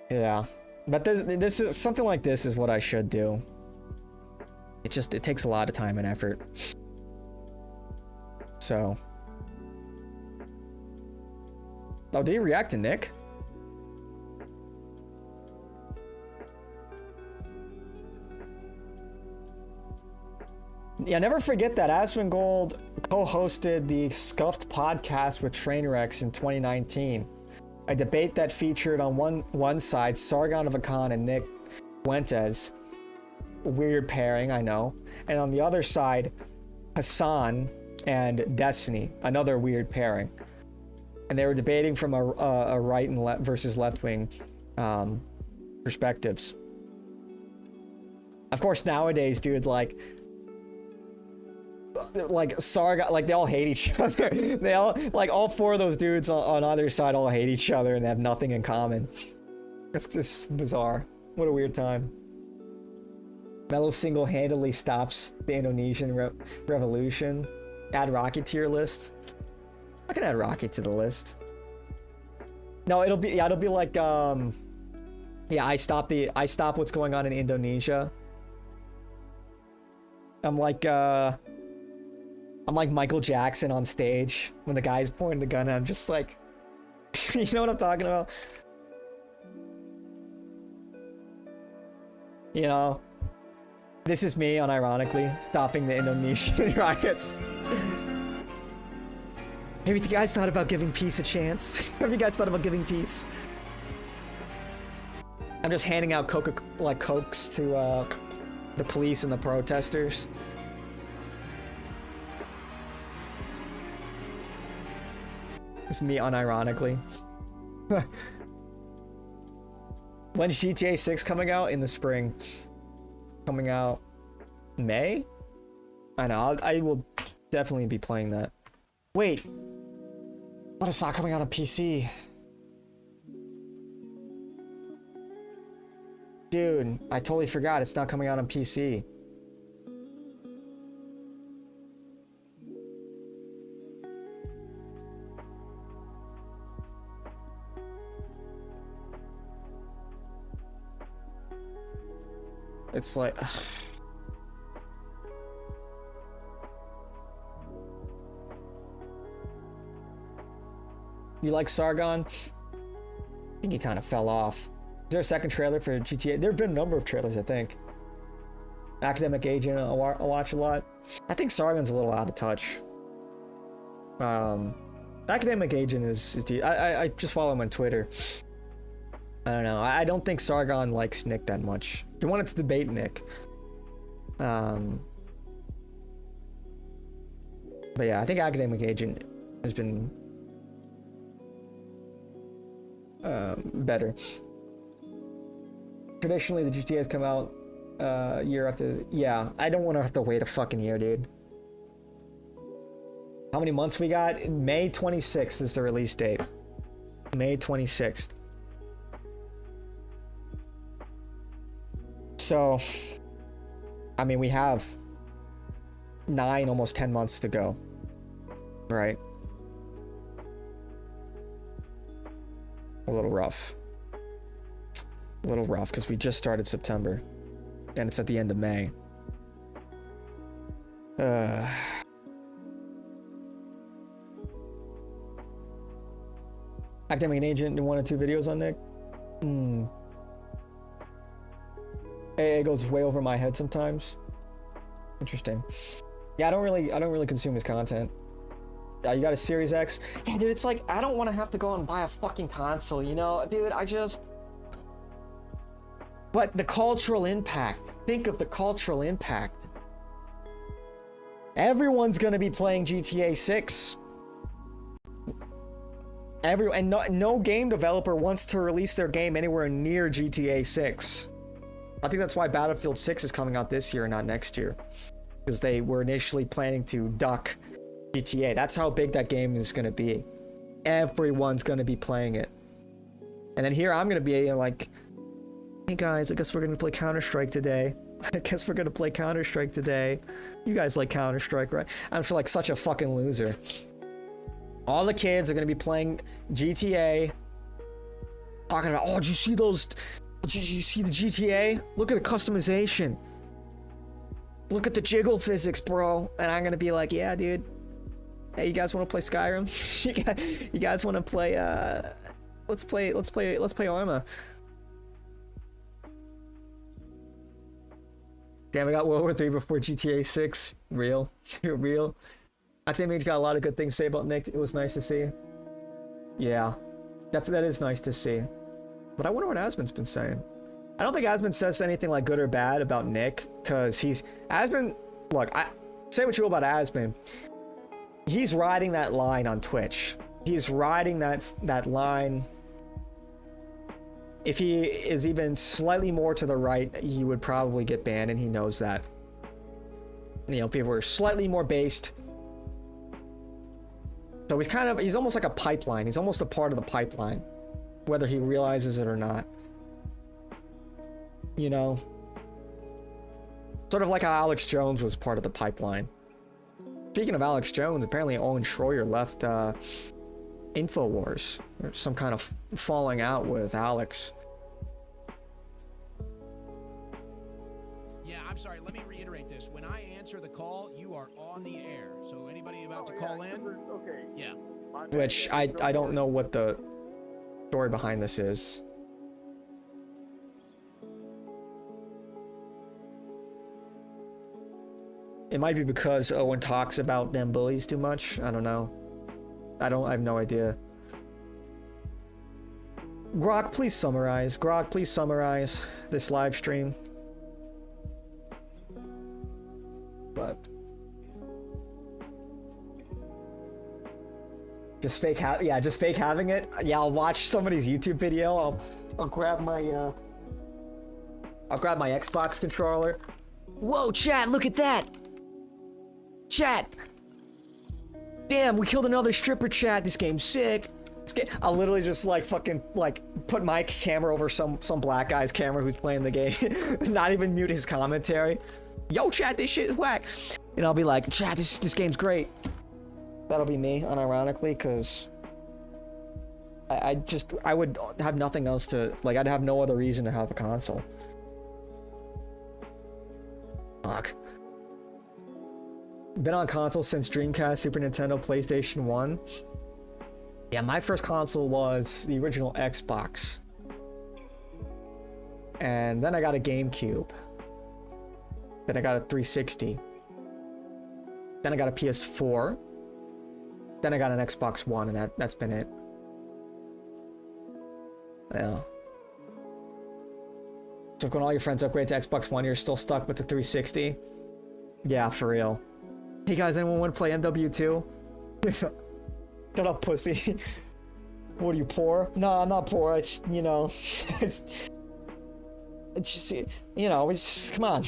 S1: Yeah. But this is something like this is what I should do. It takes a lot of time and effort. So. Oh, did he react to Nick? Yeah, never forget that Asmongold co-hosted the Scuffed podcast with Trainwrecks in 2019. A debate that featured on one side Sargon of Akkad and Nick Fuentes. Weird pairing, I know. And on the other side, Hassan and Destiny, another weird pairing. And they were debating from a right and left versus left-wing perspectives. Of course, nowadays, dude, like Sargon, like they all hate each other. They all, like all four of those dudes on either side all hate each other and they have nothing in common. It's just bizarre. What a weird time. Melo single-handedly stops the Indonesian revolution. Add Rocket to your list. I can add Rocket to the list. No, it'll be like yeah, I stop what's going on in Indonesia. I'm like Michael Jackson on stage when the guy's pointing the gun at him, just like you know what I'm talking about? You know, this is me unironically stopping the Indonesian riots. Have you guys thought about giving peace a chance? Have you guys thought about giving peace? I'm just handing out Cokes to the police and the protesters. It's me unironically. When's GTA 6 coming out? In the spring. Coming out May? I know, I will definitely be playing that. Wait. But it's not coming out on PC. Dude, I totally forgot it's not coming out on PC. It's like... You like Sargon? I think he kind of fell off. Is there a second trailer for GTA? There have been a number of trailers, I think. Academic Agent, I watch a lot. I think Sargon's a little out of touch. Academic Agent is I just follow him on Twitter. I don't know. I don't think Sargon likes Nick that much. He wanted to debate Nick. But yeah, I think Academic Agent has been better. Traditionally, the GTA's come out year after. Yeah, I don't want to have to wait a fucking year, dude. How many months we got? May 26th is the release date. May 26th. So, I mean, we have 9, almost 10 months to go, right? A little rough. A little rough, because we just started September. And it's at the end of May. Academic Agent did 1 or 2 videos on Nick. It goes way over my head sometimes. Interesting. Yeah, I don't really consume his content. You got a Series X? Yeah, dude, it's like I don't want to have to go and buy a fucking console, you know, dude. But the cultural impact. Think of the cultural impact. Everyone's gonna be playing GTA 6. No game developer wants to release their game anywhere near GTA 6. I think that's why Battlefield 6 is coming out this year and not next year. Because they were initially planning to duck GTA. That's how big that game is going to be. Everyone's going to be playing it. And then here I'm going to be like, hey guys, I guess we're going to play Counter-Strike today. I guess we're going to play Counter-Strike today. You guys like Counter-Strike, right? I feel like such a fucking loser. All the kids are going to be playing GTA. Talking about, oh, did you see those? Did you see the GTA? Look at the customization. Look at the jiggle physics, bro. And I'm going to be like, yeah, dude. Hey, you guys want to play Skyrim? You guys want to play, let's play Arma. Damn, I got World War 3 before GTA 6. Real. Real. I think Mage got a lot of good things to say about Nick. It was nice to see. Yeah. That is nice to see. But I wonder what Asmon's been saying. I don't think Asmon says anything like good or bad about Nick, because Asmon, look, say what you will about Asmon. He's riding that line on Twitch. He's riding that line. If he is even slightly more to the right, he would probably get banned, and he knows that. You know, people are slightly more based. So he's almost like a pipeline. He's almost a part of the pipeline, whether he realizes it or not. You know? Sort of like how Alex Jones was part of the pipeline. Speaking of Alex Jones, apparently Owen Schroyer left InfoWars. There's some kind of falling out with Alex.
S15: Yeah, I'm sorry. Let me reiterate this. When I answer the call, you are on the air. So anybody about to call in?
S10: Okay.
S15: Yeah.
S1: Which I don't know what the story behind this is. It might be because Owen talks about them bullies too much. I don't know. I have no idea. Grok, please summarize. Grok, please summarize this live stream. But just fake having it. Yeah, I'll watch somebody's YouTube video. I'll grab my Xbox controller. Whoa, chat, look at that. Chat. Damn, we killed another stripper, chat. This game's sick. I'll literally just like fucking like put my camera over some black guy's camera who's playing the game. Not even mute his commentary. Yo, chat, this shit is whack. And I'll be like, chat, this game's great. That'll be me, unironically, because I would have nothing else to, like, I'd have no other reason to have a console. Fuck. Been on console since Dreamcast, Super Nintendo, PlayStation 1. Yeah, my first console was the original Xbox. And then I got a GameCube. Then I got a 360. Then I got a PS4. Then I got an Xbox One, and that's been it. Yeah. So when all your friends upgrade to Xbox One, you're still stuck with the 360? Yeah, for real. Hey guys, anyone want to play MW2? Shut up, pussy. What are you, poor? No, I'm not poor. It's, you know, it's just, you know, it's, come on.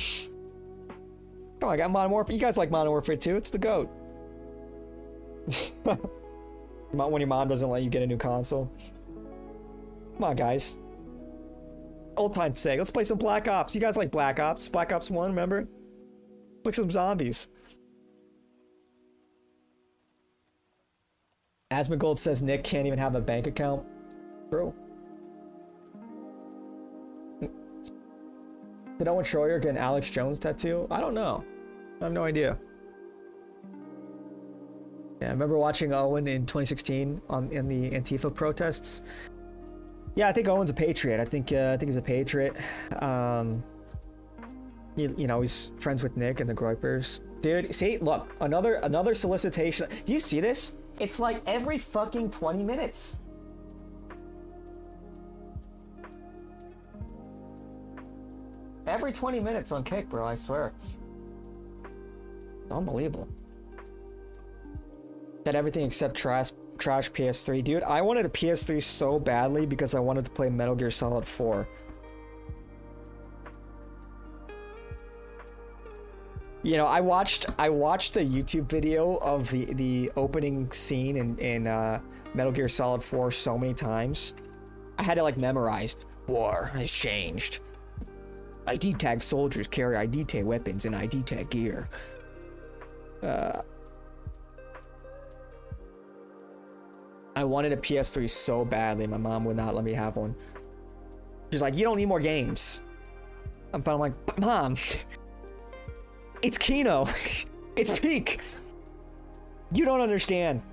S1: Come on, I got Modern Warfare. You guys like Modern Warfare 2? It's the GOAT. When your mom doesn't let you get a new console. Come on, guys. Old time's sake. Let's play some Black Ops. You guys like Black Ops? Black Ops 1, remember? Play some zombies. Asmongold says Nick can't even have a bank account. True. Did Owen Schroyer get an Alex Jones tattoo? I don't know. I have no idea. Yeah, I remember watching Owen in 2016 in the Antifa protests. Yeah, I think Owen's a patriot. I think he's a patriot. You know, he's friends with Nick and the Groypers. Dude, see, look, another solicitation. Do you see this? It's like every fucking 20 minutes. Every 20 minutes on Kick, bro, I swear. Unbelievable. That everything except trash trash PS3. Dude, I wanted a PS3 so badly because I wanted to play Metal Gear Solid 4. You know, I watched the YouTube video of the opening scene in Metal Gear Solid 4 so many times. I had it like memorized. War has changed. ID tag soldiers carry ID tag weapons and ID tag gear. I wanted a PS3 so badly. My mom would not let me have one. She's like, you don't need more games. I'm like, Mom, it's Kino. It's peak. You don't understand.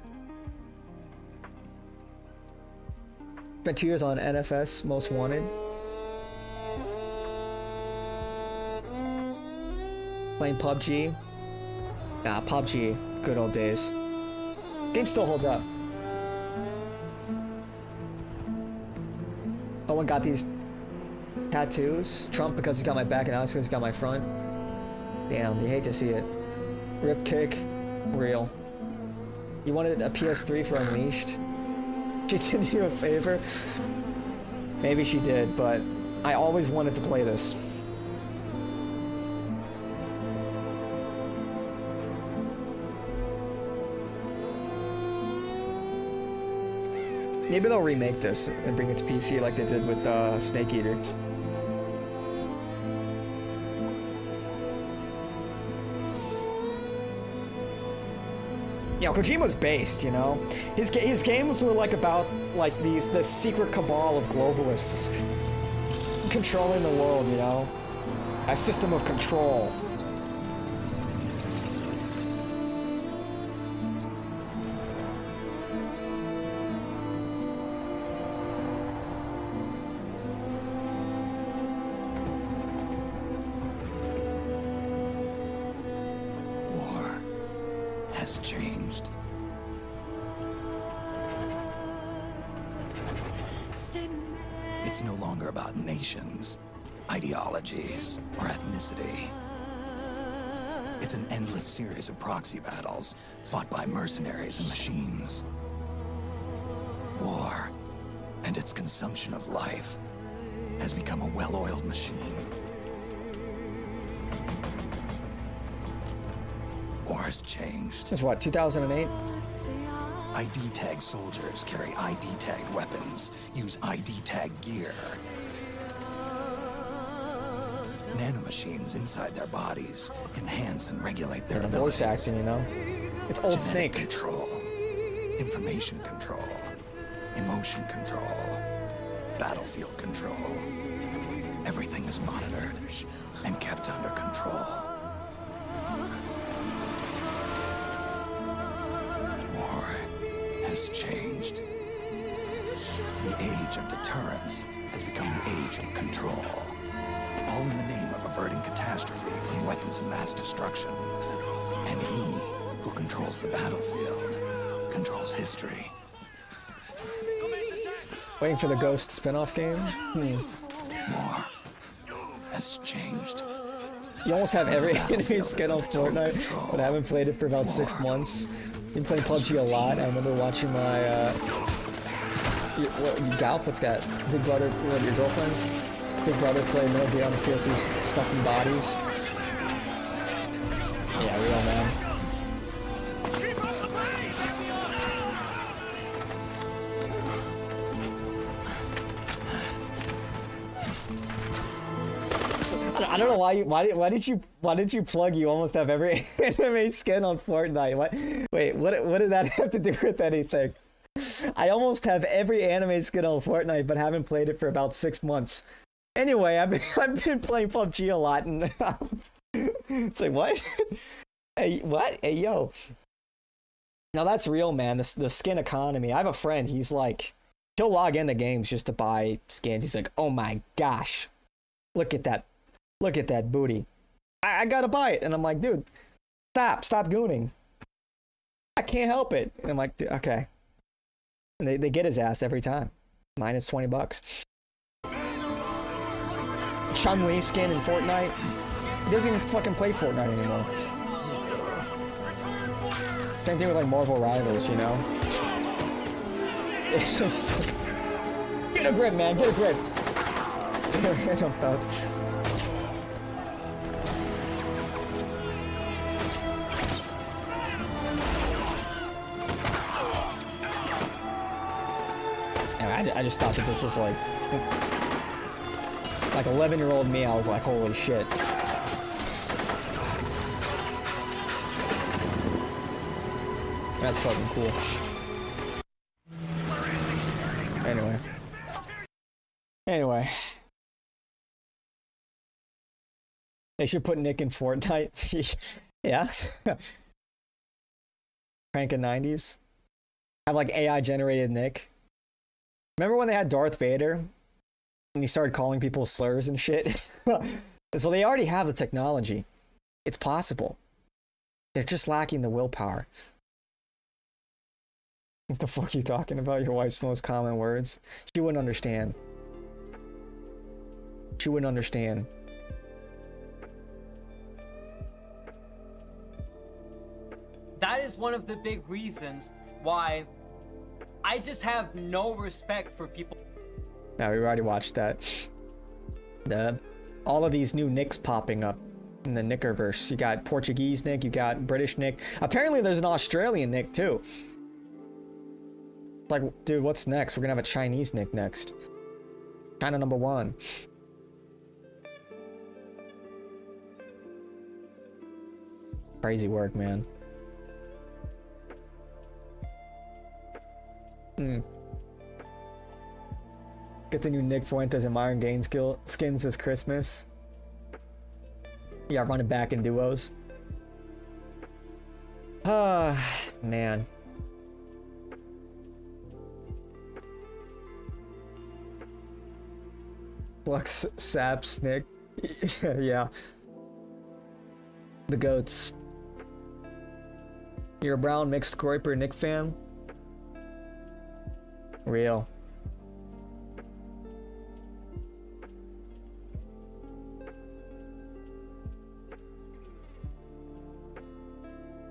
S1: Spent 2 years on NFS Most Wanted. Playing PUBG. Nah, PUBG. Good old days. Game still holds up. Owen got these tattoos. Trump because he's got my back and Alex because he's got my front. Damn, you hate to see it. Rip kick. Real. You wanted a PS3 for Unleashed? She did you a favor? Maybe she did, but I always wanted to play this. Maybe they'll remake this and bring it to PC like they did with Snake Eater. You know, Kojima's based, you know? His games were like about like this secret cabal of globalists controlling the world, you know? A system of control.
S16: Has changed. It's no longer about nations, ideologies, or ethnicity. It's an endless series of proxy battles fought by mercenaries and machines. War and its consumption of life has become a well-oiled machine. War has changed.
S1: Since what, 2008?
S16: ID tag soldiers carry ID tag weapons, use ID tag gear. Nanomachines inside their bodies enhance and regulate their
S1: voice acting, you know? It's old Snake.
S16: Control, information control, emotion control, battlefield control. Everything is monitored and kept under control. War has changed. The age of deterrence has become the age of control. All in the name of averting catastrophe from weapons of mass destruction. And he who controls the battlefield controls history.
S1: Waiting for the Ghost spin-off game?
S16: War has changed.
S1: You almost have every enemy skin on Fortnite, but I haven't played it for about 6 months. Been playing PUBG a lot. I remember watching my Galf, what's that? Big brother, one of your girlfriends? Big brother play Metal Gear on his PS3, stuffing bodies. Yeah, real man. I don't know why did you plug you almost have every anime skin on Fortnite? What did that have to do with anything? I almost have every anime skin on Fortnite, but haven't played it for about 6 months. Anyway, I've been playing PUBG a lot, and it's like, what? Hey, what? Hey, yo. Now that's real, man. The skin economy. I have a friend. He's like, he'll log into games just to buy skins. He's like, oh my gosh, look at that booty. I gotta buy it. And I'm like, dude, stop gooning. I can't help it. And I'm like, okay. And they get his ass every time. Minus $20. Chun-Li skin in Fortnite. He doesn't even fucking play Fortnite anymore. Same thing with like Marvel Rivals, you know? It's just fucking... Get a grip, man. Get a grip. Random thoughts. I just thought that this was like 11-year-old me. I was like, holy shit. That's fucking cool. Anyway. They should put Nick in Fortnite. Yeah. Prank in 90s. Have like AI generated Nick. Remember when they had Darth Vader? And he started calling people slurs and shit? So they already have the technology. It's possible. They're just lacking the willpower. What the fuck are you talking about? Your wife's most common words? She wouldn't understand. She wouldn't understand.
S2: That is one of the big reasons why I just have no respect for people.
S1: Yeah, we already watched that. All of these new Nicks popping up in the Nickerverse. You got Portuguese Nick, you got British Nick. Apparently there's an Australian Nick too. It's like, dude, what's next? We're gonna have a Chinese Nick next. China #1. Crazy work, man. Get the new Nick Fuentes and Myron Gaines skins this Christmas. Yeah, run it back in duos. Ah, man. Flux Saps Nick. Yeah. The goats. You're a brown mixed Groiper Nick fan? Real.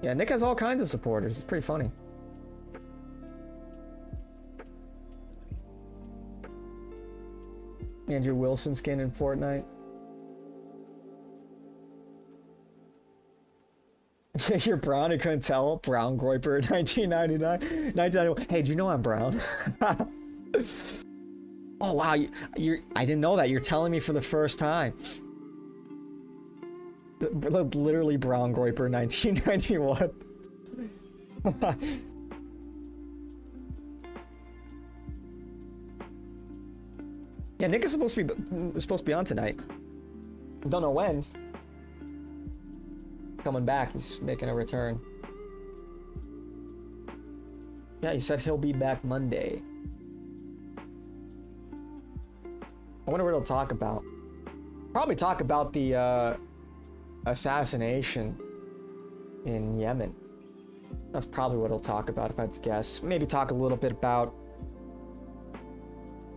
S1: Yeah, Nick has all kinds of supporters. It's pretty funny. Andrew Wilson skin in Fortnite. You're brown, I couldn't tell. Brown Groiper, 1999. 1991. Hey, do you know I'm brown? Oh, wow. I didn't know that. You're telling me for the first time. Literally brown Groiper, 1991. Yeah, Nick is supposed to be on tonight. Don't know when. Coming back, he's making a return. Yeah, he said he'll be back Monday. I wonder what he'll talk about. Probably talk about the assassination in Yemen. That's probably what he'll talk about if I had to guess. Maybe talk a little bit about...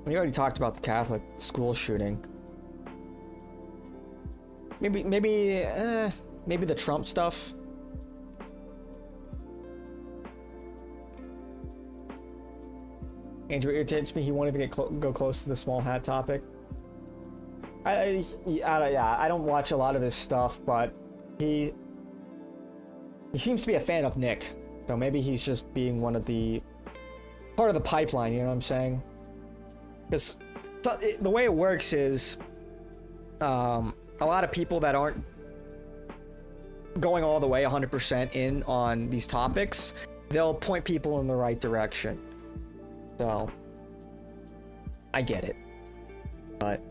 S1: We already talked about the Catholic school shooting. Maybe the Trump stuff. Andrew irritates me. He wanted to go close to the small hat topic. I don't watch a lot of his stuff, but he seems to be a fan of Nick. So maybe he's just being one of the part of the pipeline. You know what I'm saying? Because the way it works is a lot of people that aren't going all the way 100% in on these topics, they'll point people in the right direction. So I get it. But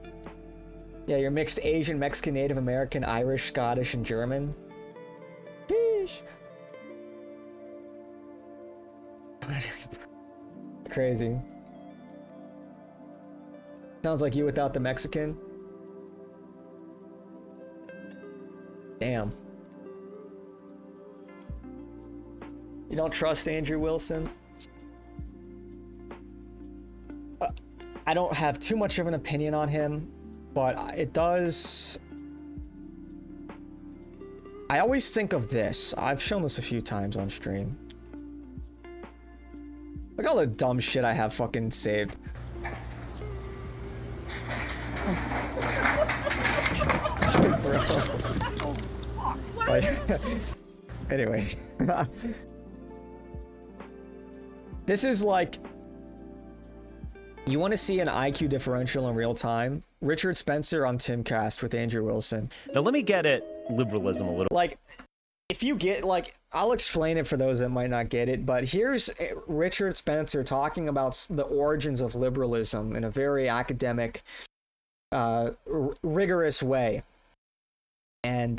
S1: yeah, you're mixed Asian, Mexican, Native American, Irish, Scottish, and German. Sheesh. Crazy. Sounds like you without the Mexican. Damn. You don't trust Andrew Wilson? I don't have too much of an opinion on him, but it does... I always think of this. I've shown this a few times on stream. Look at all the dumb shit I have fucking saved. Like, anyway. This is like... You want to see an IQ differential in real time? Richard Spencer on Timcast with Andrew Wilson.
S17: Now let me get at liberalism a little.
S1: Like, if you get, like, I'll explain it for those that might not get it, but here's Richard Spencer talking about the origins of liberalism in a very academic, rigorous way. And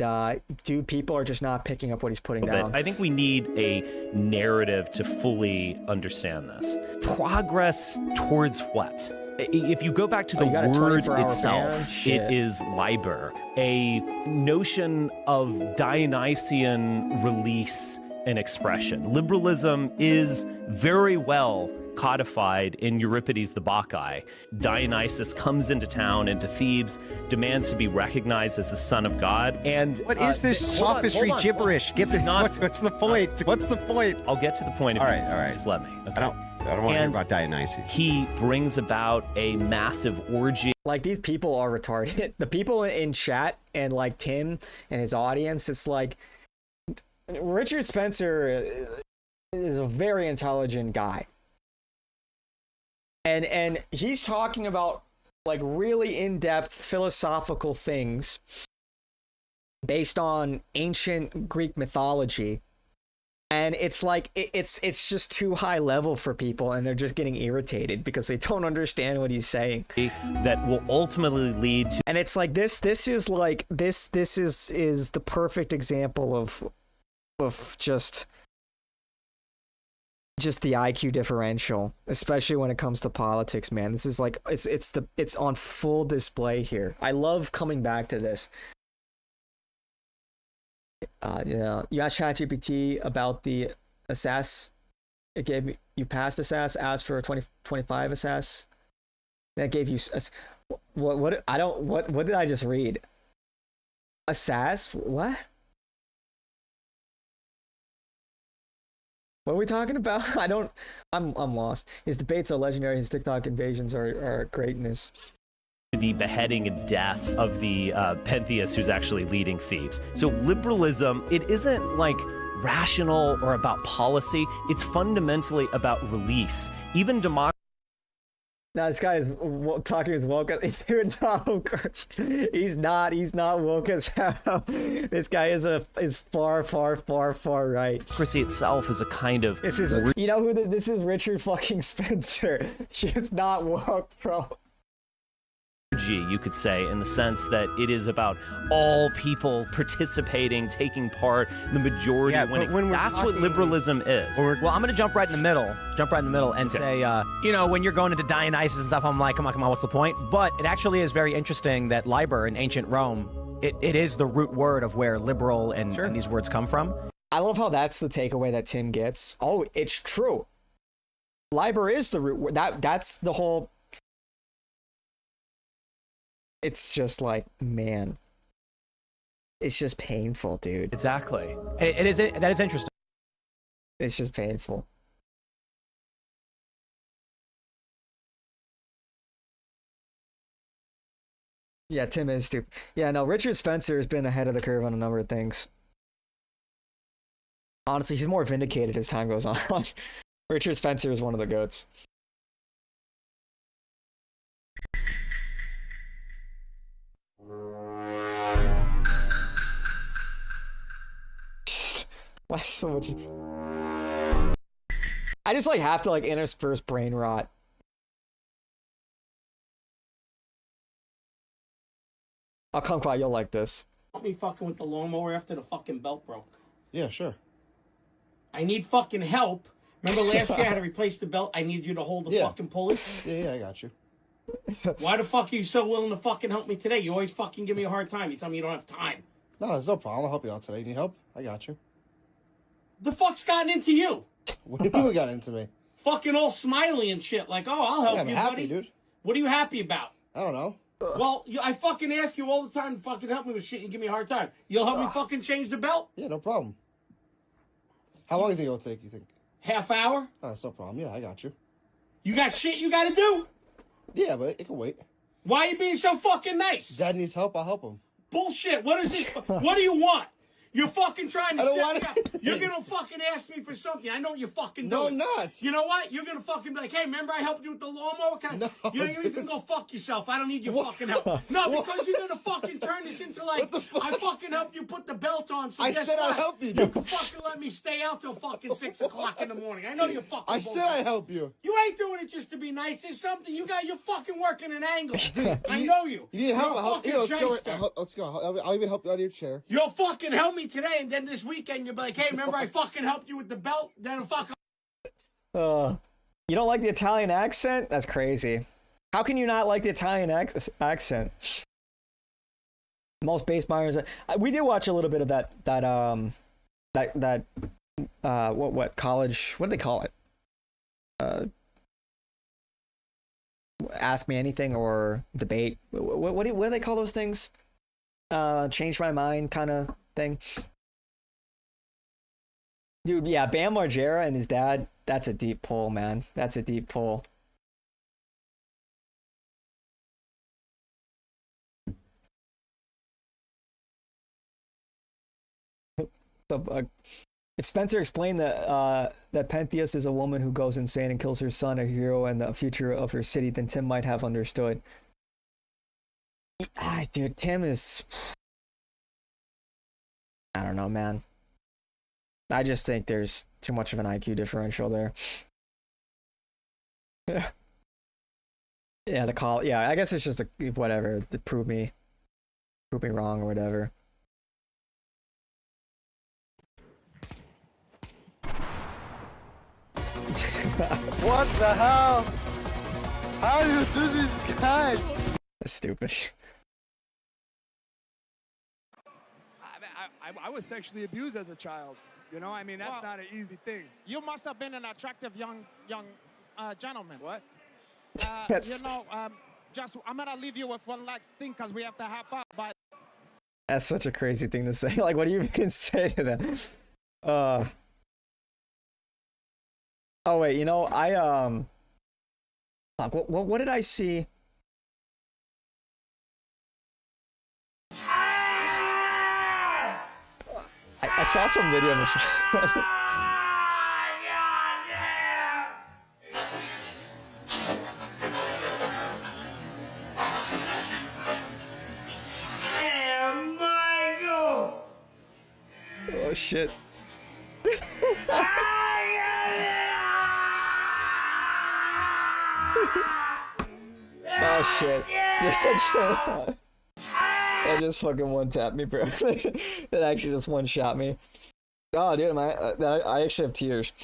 S1: dude, people are just not picking up what he's putting down.
S17: I think we need a narrative to fully understand this. Progress towards what? If you go back to the word itself, it is liber, a notion of Dionysian release and expression. Liberalism is very well codified in Euripides the Bacchae. Dionysus comes into town, into Thebes, demands to be recognized as the son of God. And
S18: what is this sophistry gibberish? What's the point? What's the point?
S17: I'll get to the point.
S18: All right.
S17: Just let me. Okay.
S18: I don't want to hear about Dionysus.
S17: He brings about a massive orgy.
S1: Like, these people are retarded. The people in chat and like Tim and his audience, it's like Richard Spencer is a very intelligent guy. And he's talking about like really in-depth philosophical things based on ancient Greek mythology. And it's like it's just too high level for people, and they're just getting irritated because they don't understand what he's saying.
S17: That will ultimately lead to,
S1: and it's like this is like this is the perfect example of just the IQ differential, especially when it comes to politics, man. This is like it's on full display here. I love coming back to this. You asked ChatGPT about the Assass. It gave me, you passed Assass, asked for a 2025 Assass. That gave you what did I just read? Assass? What? What are we talking about? I'm lost. His debates are legendary. His TikTok invasions are greatness.
S17: The beheading and death of the Pentheus who's actually leading Thebes. So liberalism, it isn't like rational or about policy. It's fundamentally about release. Even democracy.
S1: Now this guy is talking as woke as he's not woke as hell. This guy is far right.
S17: Democracy itself is a kind of
S1: this is Richard fucking Spencer. He's not woke, bro.
S17: You could say, in the sense that it is about all people participating, taking part, the majority winning. That's what liberalism is.
S18: Well, I'm going to jump right in the middle and say, when you're going into Dionysus and stuff, I'm like, come on, what's the point? But it actually is very interesting that liber in ancient Rome, it is the root word of where liberal and these words come from.
S1: I love how that's the takeaway that Tim gets. Oh, it's true. Liber is the root word. That's the whole... It's just like, man, it's just painful, dude.
S17: Exactly.
S18: That is interesting.
S1: It's just painful. Yeah, Tim is stupid. Yeah, no, Richard Spencer has been ahead of the curve on a number of things. Honestly, he's more vindicated as time goes on. Richard Spencer is one of the goats. Why so much? I just have to intersperse brain rot. Oh, come quiet, you'll like this.
S19: Want me fucking with the lawnmower after the fucking belt broke?
S20: Yeah, sure.
S19: I need fucking help. Remember last year I had to replace the belt? I need you to hold the fucking pulley.
S20: Yeah, I got you.
S19: Why the fuck are you so willing to fucking help me today? You always fucking give me a hard time. You tell me you don't have time.
S20: No, there's no problem. I'll help you out today. Need help? I got you.
S19: The fuck's gotten into you?
S20: What do you mean what got into me?
S19: Fucking all smiley and shit. Like, oh, I'll help
S20: I'm
S19: you,
S20: happy,
S19: buddy.
S20: Dude.
S19: What are you happy about?
S20: I don't know.
S19: Well, I fucking ask you all the time to fucking help me with shit and give me a hard time. You'll help me fucking change the belt?
S20: Yeah, no problem. How long do you think it'll take, you think?
S19: Half hour?
S20: Oh, that's no problem. Yeah, I got you.
S19: You got shit you gotta do?
S20: Yeah, but it can wait.
S19: Why are you being so fucking nice?
S20: Dad needs help. I'll help him.
S19: Bullshit. What is this? What do you want? You're fucking trying to
S20: I don't
S19: set
S20: want
S19: me up.
S20: anything.
S19: You're gonna fucking ask me for something. I know what you're fucking
S20: No,
S19: doing.
S20: I'm not.
S19: You know what? You're gonna fucking be like, hey, remember I helped you with the lawnmower?
S20: No.
S19: You can go fuck yourself. I don't need your fucking help. No, because you're gonna fucking turn this into like, I fucking helped you put the belt on, so
S20: I
S19: guess
S20: said
S19: what?
S20: I'd help you.
S19: You can fucking let me stay out till fucking 6 o'clock in the morning. I know you're fucking
S20: I said I'd help you.
S19: You ain't doing it just to be nice. There's something you're fucking working an angle. I know you.
S20: You need help.
S19: You're a
S20: Here,
S19: fucking shyster.
S20: let's go. I'll even help you out of your chair.
S19: You'll fucking help me today, and then this weekend you'll be like, hey, remember I fucking helped you with the belt? Then fuck.
S1: You don't like the Italian accent? That's crazy. How can you not like the Italian accent? Most base buyers. We did watch a little bit of that what college? What do they call it? Ask Me Anything or debate. What do they call those things? Change my mind kind of thing. Dude, yeah, Bam Margera and his dad, that's a deep pull, man. That's a deep pull. If Spencer explained that Pentheus is a woman who goes insane and kills her son, her hero, and the future of her city, then Tim might have understood. Dude, Tim is... I don't know, man. I just think there's too much of an IQ differential there. Yeah, yeah, I guess it's just whatever to prove me wrong or whatever.
S21: What the hell? How do you do this, guys?
S1: That's stupid.
S22: I was sexually abused as a child. You know, I mean, that's not an easy thing.
S23: You must have been an attractive young gentleman.
S22: What?
S23: You know, just I'm gonna leave you with one last thing because we have to hop up. But
S1: that's such a crazy thing to say. Like, what do you even say to that? Oh wait, you know, what did I see? I saw some video of oh shit. Oh shit. That just fucking one-tapped me, bro. That actually just one-shot me. Oh, dude, I actually have tears.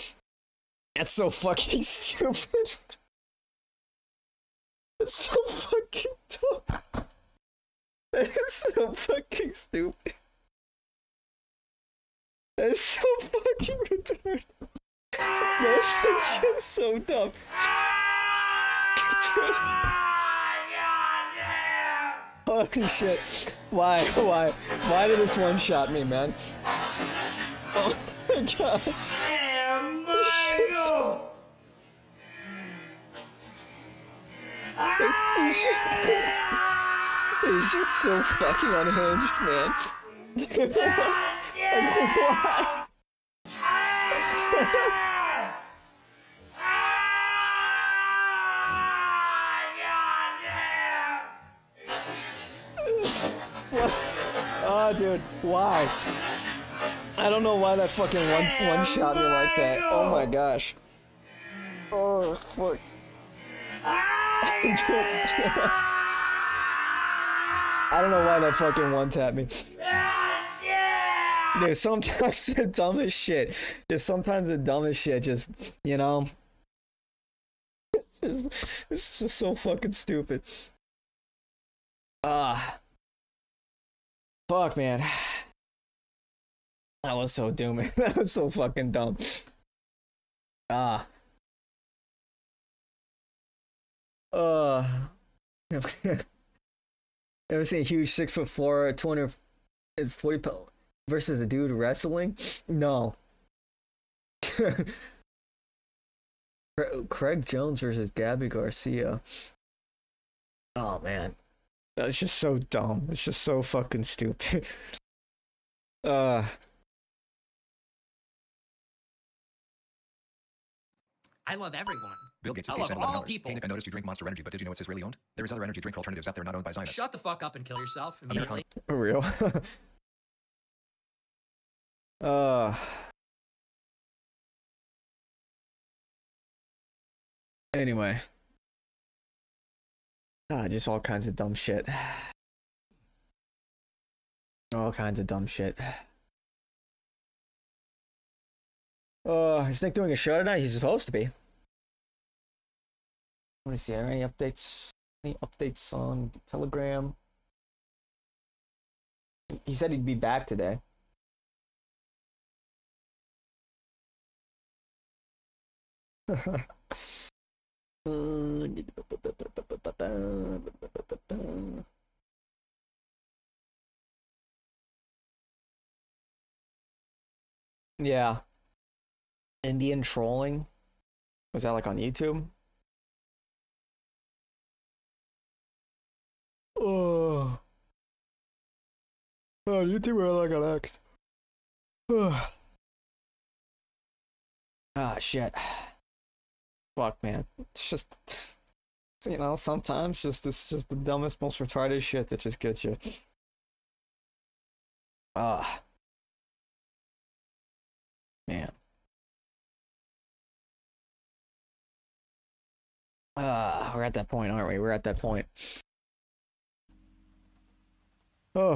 S1: That's so fucking stupid. That's so fucking dumb. That is so fucking stupid. That is so fucking retarded. That's just so dumb. Holy shit. Why did this one shot me, man? Oh my god. It's just so fucking unhinged, man. Like, why? What? Oh, dude, why? I don't know why that fucking one shot me like that. Oh my gosh. Oh fuck. I don't know why that fucking one tapped me. Dude, sometimes the dumbest shit. There's sometimes the dumbest shit just, you know. It's just so fucking stupid. Fuck, man. That was so dooming. That was so fucking dumb. Ever seen a huge 6'4", 240 pound versus a dude wrestling? No. Craig Jones versus Gabby Garcia. Oh man, that's just so dumb. It's just so fucking stupid.
S3: I love everyone.
S14: Bill Gates
S3: I
S14: is
S3: love all people.
S14: Hey Nick, I noticed you drink Monster Energy, but did you know it's Israeli owned? There is other energy drink alternatives out there not owned by Zionists.
S3: Shut the fuck up and kill yourself immediately.
S1: For real. Anyway. Just all kinds of dumb shit. All kinds of dumb shit. Is Nick doing a show tonight? He's supposed to be. Let me see. Are there any updates? Any updates on Telegram? He said he'd be back today. Yeah. Indian trolling? Was that like on YouTube? Oh, YouTube where I got axed. Shit. Fuck, man. It's just, you know, sometimes it's just the dumbest, most retarded shit that just gets you. Man. We're at that point, aren't we? We're at that point. Oh.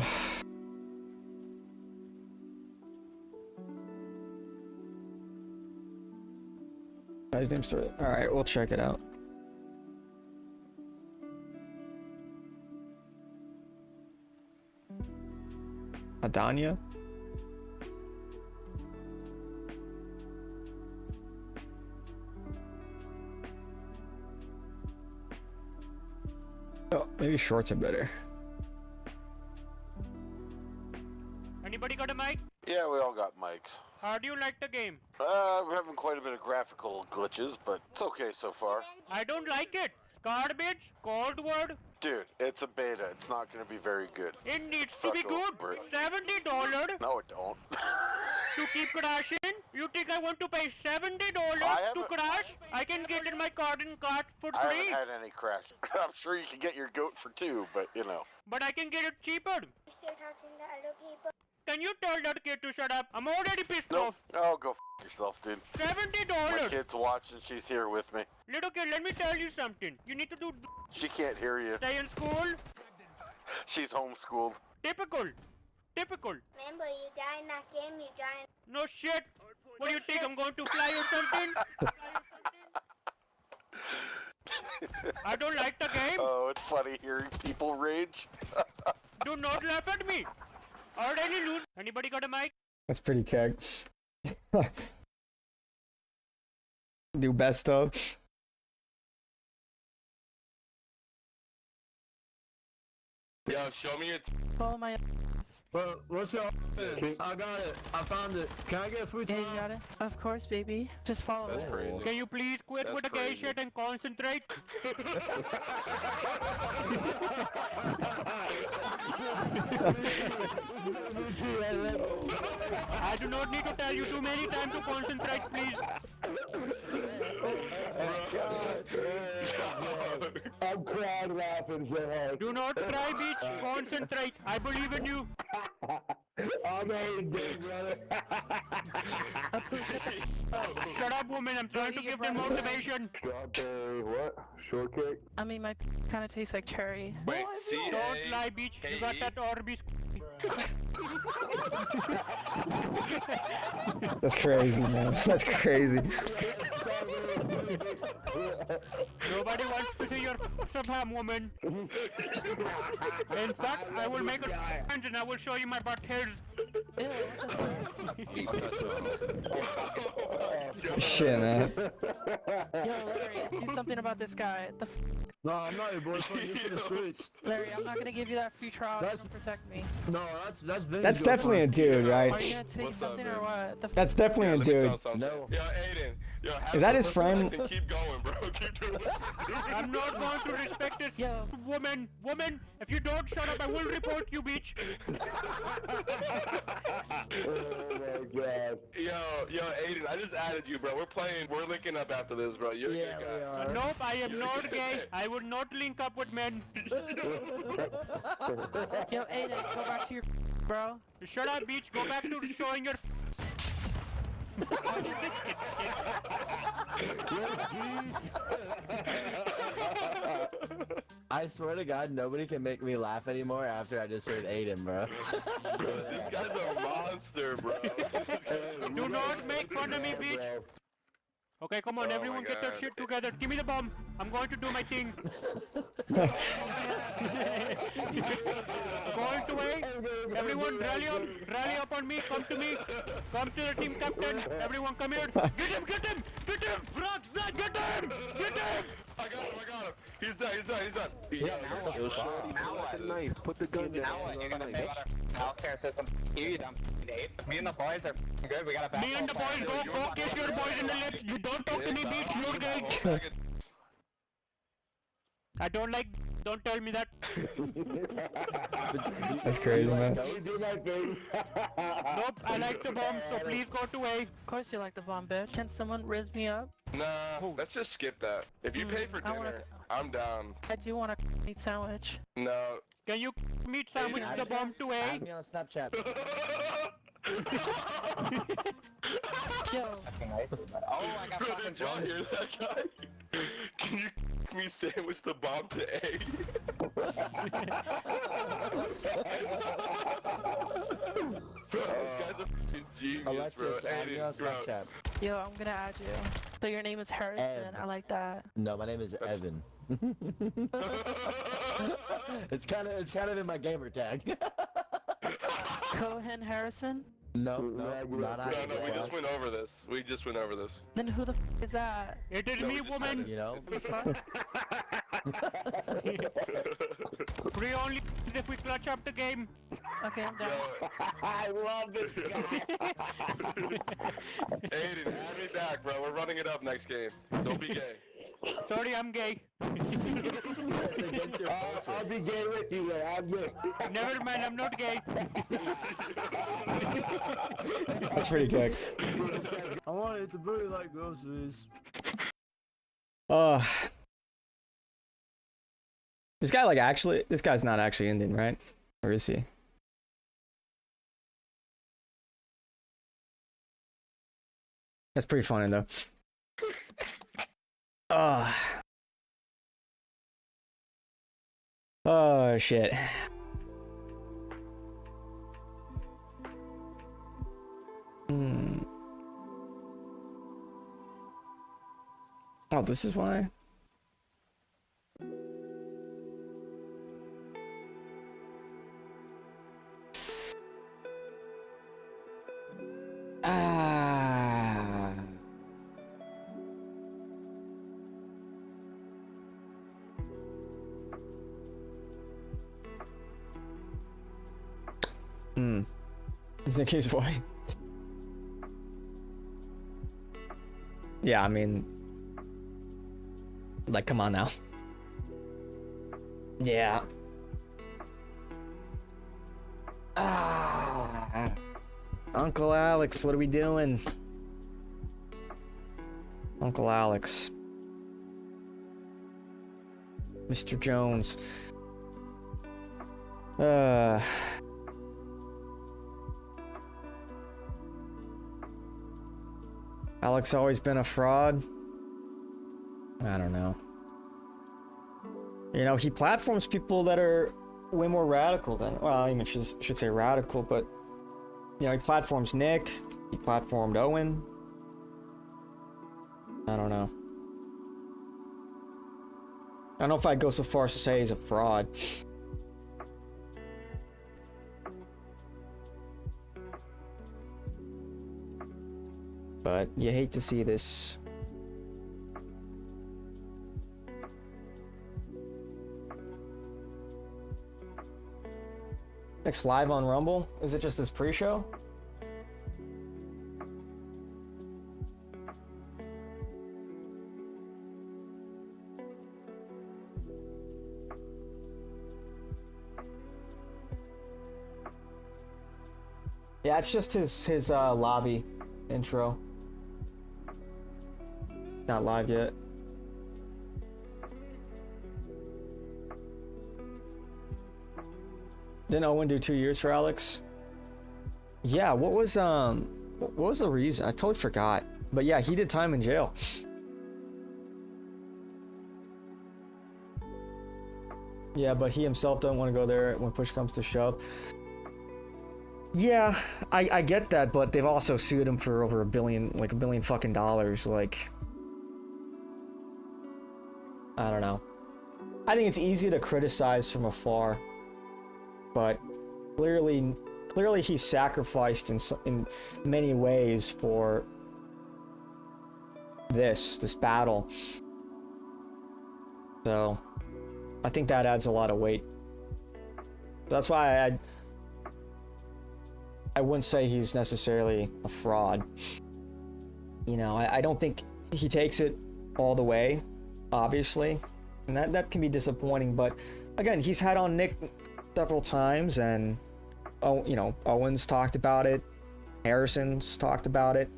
S1: Guy's name's alright, we'll check it out. Adanya? Oh, maybe shorts are better.
S4: Anybody got a mic?
S5: Yeah, we all got mics.
S4: How do you like the game?
S5: We're having quite a bit of graphical glitches, but it's okay so far.
S4: I don't like it. Garbage, cold word.
S5: Dude, it's a beta. It's not going to be very good.
S4: It needs to be good. $70.
S5: No, it don't.
S4: To keep crashing? You think I want to pay $70 to crash? I can get in my card for free.
S5: I haven't had any crash. I'm sure you can get your goat for $2, but you know.
S4: But I can get it cheaper. Can you tell that kid to shut up? I'm already pissed off.
S5: Oh, go f yourself, dude.
S4: $70.
S5: My kid's watching. She's here with me.
S4: Little kid, let me tell you something. You need to do.
S5: She can't hear you.
S4: Stay in school.
S5: She's homeschooled.
S4: Typical. Typical.
S8: Remember, you die in that game, you die in...
S4: No shit. What do you think? I'm going to fly or something? I don't like the game.
S5: Oh, it's funny hearing people rage.
S4: Do not laugh at me. Already lose. Anybody got a mic?
S1: That's pretty keg. Do best of.
S10: Yo, show me your.
S24: Follow my.
S25: Well, what's your? I got it. I found it. Can I get a free trial?
S24: Yeah, you got it. Of course, baby. Just follow me.
S10: That's crazy.
S4: Can you please quit with the gay shit and concentrate? I do not need to tell you too many times to concentrate, please.
S25: I'm crying laughing so hard.
S4: Do not cry, bitch. Concentrate. I believe in you.
S25: I'm good, brother.
S4: Shut up, woman. I'm trying to give them motivation.
S25: Strawberry what? Shortcake?
S24: I mean, my kind of tastes like cherry.
S10: Wait,
S4: Don't lie, bitch. You got that Orbeez.
S1: That's crazy, man. That's crazy.
S4: Nobody wants to see your of ham, woman. In fact, I will make a and I will show you my butt hairs.
S1: Shit, man.
S24: Yo, Larry, do something about this guy.
S25: No, I'm not your boyfriend. You're for the streets.
S24: Larry, I'm not gonna give you that free trial. That's to protect me.
S25: No, that's
S1: That's definitely a dude, right?
S24: Are you gonna take something or what?
S1: That's definitely a dude.
S10: No. Yo, Aiden,
S1: Is that his friend?
S10: Keep going, bro. Keep doing what you're doing.
S4: I'm not going to respect this woman. Woman, if you don't shut up, I will report you, bitch.
S25: Oh my god.
S10: Yo, Aiden, I just added you, bro. We're linking up after this, bro. You're a good guy.
S4: Nope, I am not gay. I would not link up with men.
S24: Yo, Aiden, go back to your bro.
S4: Shut up, bitch. Go back to showing your.
S25: I swear to God, nobody can make me laugh anymore after I just heard Aiden, bro.
S10: This guy's a monster, bro.
S4: Do not make fun of me, bitch. Okay, come on, everyone get their shit together. Give me the bomb. I'm going to do my thing. Going to wait. Everyone rally up on me. Come to me. Come to the team captain. Everyone come here. Get him. Frogs, get him.
S10: I got him. He's done.
S25: Yeah, now what? Put the gun down.
S6: Now what? You're gonna pay our healthcare system. You dumb Dave. Me and the boys are good. We got a back.
S4: Me and the boys go kiss your boys in the lips. You don't talk to me, bitch. You're gay. I don't like. Don't tell me that.
S1: That's crazy, man.
S4: Nope, I like the bomb, so please go to A.
S24: Of course you like the bomb, bitch. Can someone riz me up?
S10: Nah, let's just skip that. If you pay for dinner, I'm down.
S24: I do want a meat sandwich.
S10: No.
S4: Can you meat sandwich the bomb to A?
S25: Add me on Snapchat.
S24: Yo.
S6: Oh, I got fucking
S10: Did y'all hear that guy? Can you me sandwich the bomb to A? Bro, this guy's a fucking genius,
S25: Alexis,
S10: bro.
S25: add me on Snapchat.
S24: Yo, I'm gonna add you. So your name is Harrison. I like that.
S25: No, my name is Evan. it's kind of in my gamer tag.
S24: Cohen Harrison?
S25: No, not I.
S10: No, we just went over this.
S24: Then who the f is that?
S4: It is me, woman.
S25: You know?
S24: The fuck?
S4: Free only if we clutch up the game.
S24: Okay, I'm down.
S25: I love this guy.
S10: Aiden, add me back, bro. We're running it up next game. Don't be gay.
S4: Sorry, I'm gay.
S25: I'll be gay with you, man. I'm gay.
S4: Never mind, I'm not gay.
S1: That's pretty quick.
S25: I want it to be like groceries.
S1: This guy this guy's not actually Indian, right? Or is he? That's pretty funny though. Oh shit. Oh, this is why. You think he's white? Yeah, I mean, like, come on now. Yeah. Uncle Alex, what are we doing? Uncle Alex. Mr. Jones. Alex always been a fraud? I don't know. You know, he platforms people that are way more radical than, well, I even should say radical, but, you know, he platforms Nick, he platformed Owen. I don't know. I don't know if I'd go so far as to say he's a fraud. But you hate to see this. Next live on Rumble? Is it just his pre-show? Yeah, it's just his lobby intro. Not live yet. Didn't Owen do 2 years for Alex? Yeah, what was the reason? I totally forgot. But yeah, he did time in jail. Yeah, but he himself doesn't want to go there when push comes to shove. Yeah, I get that, but they've also sued him for over $1 billion, like $1 billion fucking dollars. Like, I don't know. I think it's easy to criticize from afar, but clearly he sacrificed in many ways for this battle. So I think that adds a lot of weight. That's why I wouldn't say he's necessarily a fraud. You know, I don't think he takes it all the way, obviously, and that can be disappointing. But again, he's had on Nick several times, and you know, Owens talked about it, Harrison's talked about it.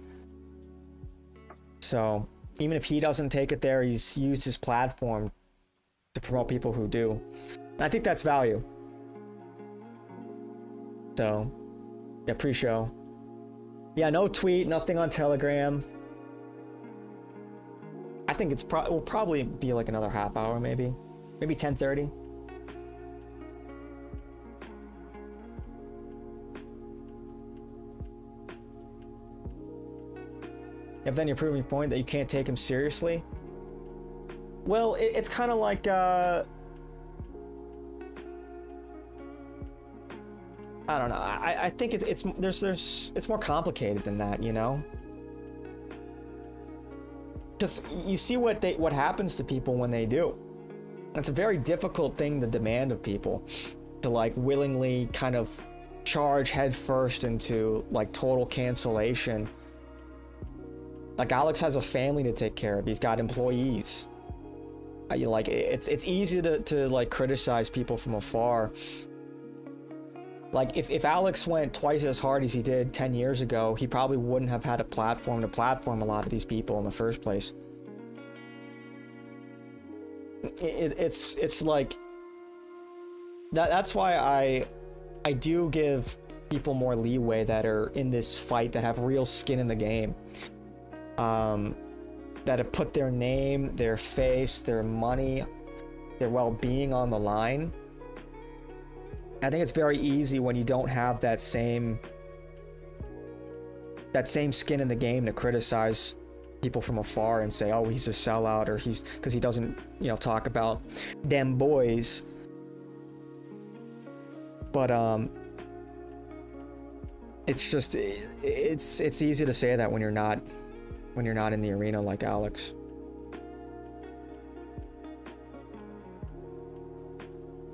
S1: So even if he doesn't take it there, he's used his platform to promote people who do. And I think that's value. So yeah, pre-show. Yeah, no tweet, nothing on Telegram. I think it's will probably be like another half hour, maybe 10:30. If then you're proving your point that you can't take him seriously. Well, it's kind of like I don't know. I think it's more complicated than that, you know. Because you see what happens to people when they do. It's a very difficult thing to demand of people, to like willingly kind of charge headfirst into like total cancellation. Like Alex has a family to take care of. He's got employees. Like it's easy to like criticize people from afar. Like if Alex went twice as hard as he did 10 years ago, he probably wouldn't have had a platform to platform a lot of these people in the first place. It's like that's why I do give people more leeway that are in this fight, that have real skin in the game, that have put their name, their face, their money, their well-being on the line. I think it's very easy when you don't have that same skin in the game to criticize people from afar and say, oh, he's a sellout, or he's because he doesn't, you know, talk about them boys. But it's just it's easy to say that when you're not in the arena like Alex.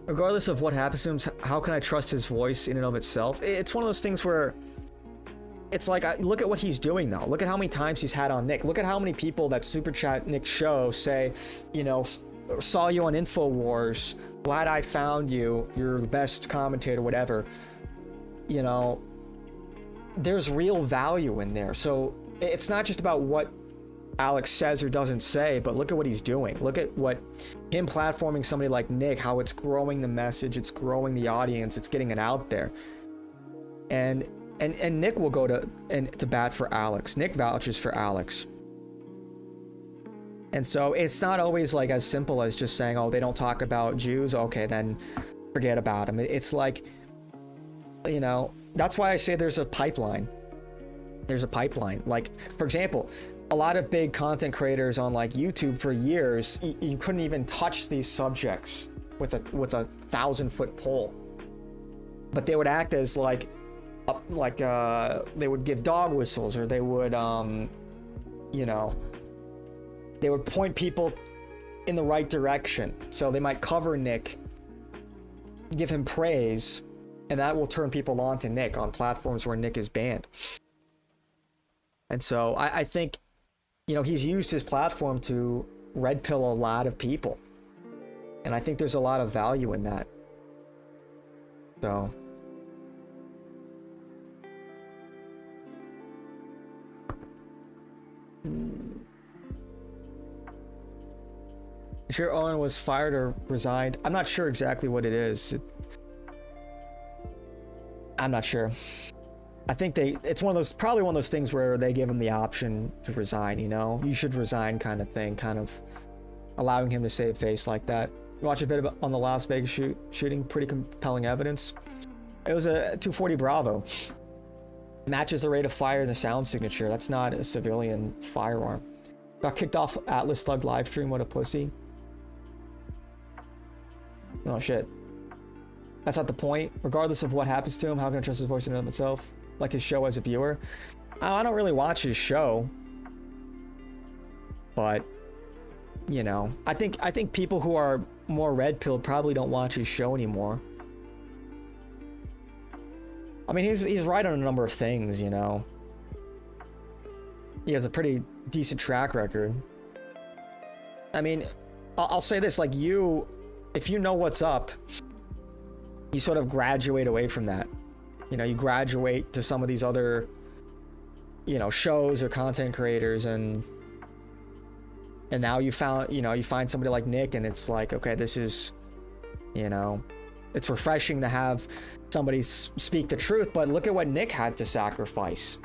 S1: Regardless of what happens to him, how can I trust his voice in and of itself? It's one of those things where it's like, look at what he's doing though. Look at how many times he's had on Nick. Look at how many people that super chat Nick's show say, you know, saw you on InfoWars, glad I found you, you're the best commentator, whatever. You know, there's real value in there. So it's not just about what Alex says or doesn't say, but look at what he's doing. Look at what him platforming somebody like Nick, how it's growing the message, it's growing the audience, it's getting it out there. And Nick will go to bat for Alex. Nick vouches for Alex. And so it's not always like as simple as just saying, oh, they don't talk about Jews, okay, then forget about them. It's like, you know, that's why I say there's a pipeline. There's a pipeline. Like, for example, a lot of big content creators on like YouTube for years, you couldn't even touch these subjects with a 1,000-foot pole. But they would act as like they would give dog whistles, or they would you know, they would point people in the right direction. So they might cover Nick, give him praise, and that will turn people on to Nick on platforms where Nick is banned. And so I think, you know, he's used his platform to red pill a lot of people. And I think there's a lot of value in that. So Sure, Owen was fired or resigned. I'm not sure exactly what it is. I'm not sure. I think it's probably one of those things where they give him the option to resign, you know? You should resign kind of thing, kind of allowing him to save face like that. Watch a bit on the Las Vegas shooting, pretty compelling evidence. It was a 240 Bravo. Matches the rate of fire and the sound signature. That's not a civilian firearm. Got kicked off Atlas Thug livestream, what a pussy. Oh shit. That's not the point. Regardless of what happens to him, how can I trust his voice in and of itself? Like his show as a viewer? I don't really watch his show. But, you know, I think people who are more red-pilled probably don't watch his show anymore. I mean, he's right on a number of things, you know. He has a pretty decent track record. I mean, I'll say this, like if you know what's up, you sort of graduate away from that. You know, you graduate to some of these other, you know, shows or content creators, and now you find somebody like Nick, and it's like, okay, this is, you know, it's refreshing to have somebody speak the truth, but look at what Nick had to sacrifice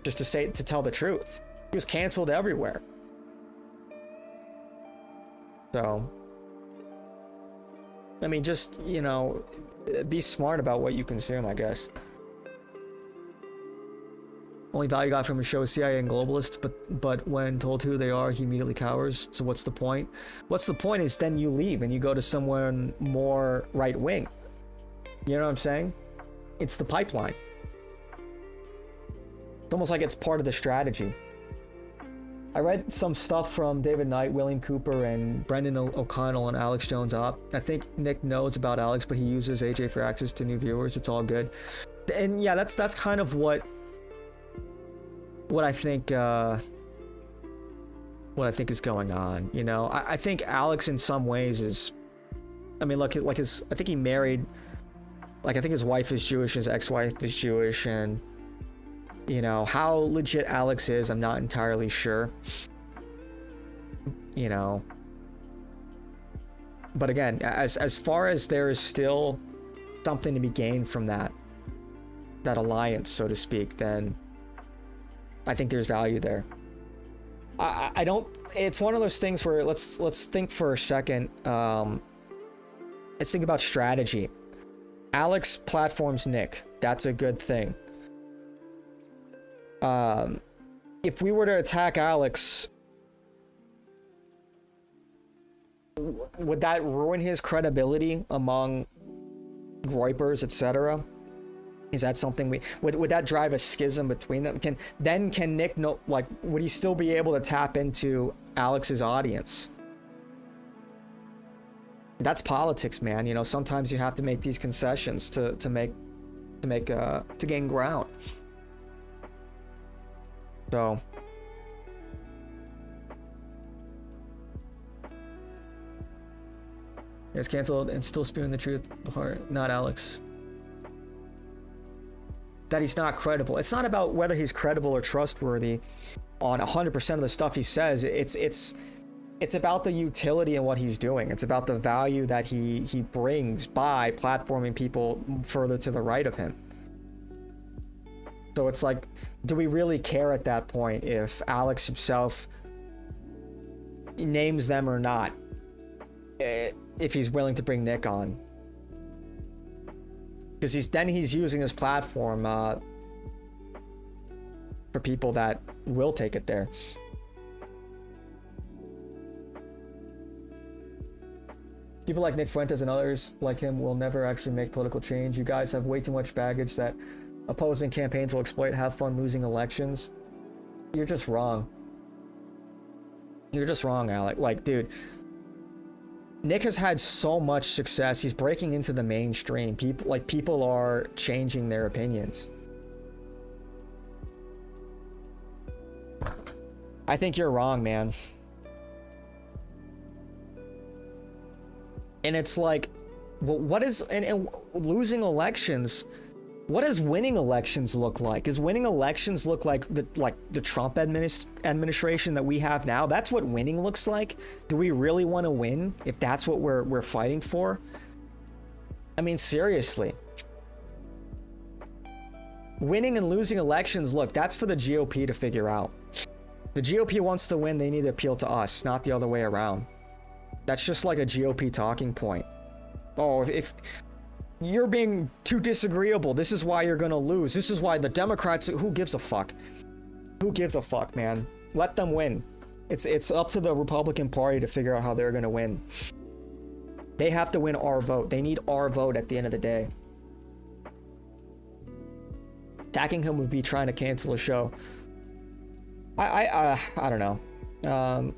S1: just to tell the truth. He was canceled everywhere. So, I mean, just, you know, be smart about what you consume, I guess. Only value got from his show is CIA and globalists, but when told who they are, he immediately cowers. So what's the point? What's the point is then you leave and you go to somewhere more right-wing. You know what I'm saying? It's the pipeline. It's almost like it's part of the strategy. I read some stuff from David Knight, William Cooper, and Brendan O'Connell and Alex Jones op. I think Nick knows about Alex, but he uses AJ for access to new viewers. It's all good. And yeah, that's kind of what I think is going on. You know, I think Alex in some ways is, I mean, look, like I think he married, like, I think his wife is Jewish, his ex-wife is Jewish, and you know, how legit Alex is, I'm not entirely sure. You know. But again, as far as there is still something to be gained from that alliance, so to speak, then I think there's value there. I don't, it's one of those things where let's think for a second. Let's think about strategy. Alex platforms Nick. That's a good thing. If we were to attack Alex, would that ruin his credibility among groypers, etc.? Is that something would that drive a schism between them? Can Nick know, like, would he still be able to tap into Alex's audience? That's politics, man. You know, sometimes you have to make these concessions to gain ground. So, it's canceled and still spewing the truth. Not Alex. That he's not credible. It's not about whether he's credible or trustworthy on 100% of the stuff he says. It's about the utility in what he's doing. It's about the value that he brings by platforming people further to the right of him. So it's like, do we really care at that point if Alex himself names them or not? If he's willing to bring Nick on. Because he's using his platform for people that will take it there. People like Nick Fuentes and others like him will never actually make political change. You guys have way too much baggage that opposing campaigns will exploit. Have fun losing elections. You're just wrong. You're just wrong, Alec. Like, dude, Nick has had so much success. He's breaking into the mainstream. People are changing their opinions. I think you're wrong, man. And it's like, what is, and losing elections, What does winning elections look like? Does winning elections look like the Trump administration that we have now? That's what winning looks like? Do we really want to win if that's what we're fighting for? I mean, seriously. Winning and losing elections, look, that's for the GOP to figure out. The GOP wants to win, they need to appeal to us, not the other way around. That's just like a GOP talking point. Oh, if you're being too disagreeable, this is why you're gonna lose. This is why the Democrats, who gives a fuck? Who gives a fuck, man? Let them win. It's up to the Republican Party to figure out how they're gonna win. They have to win our vote. They need our vote at the end of the day. Attacking him would be trying to cancel a show. I don't know.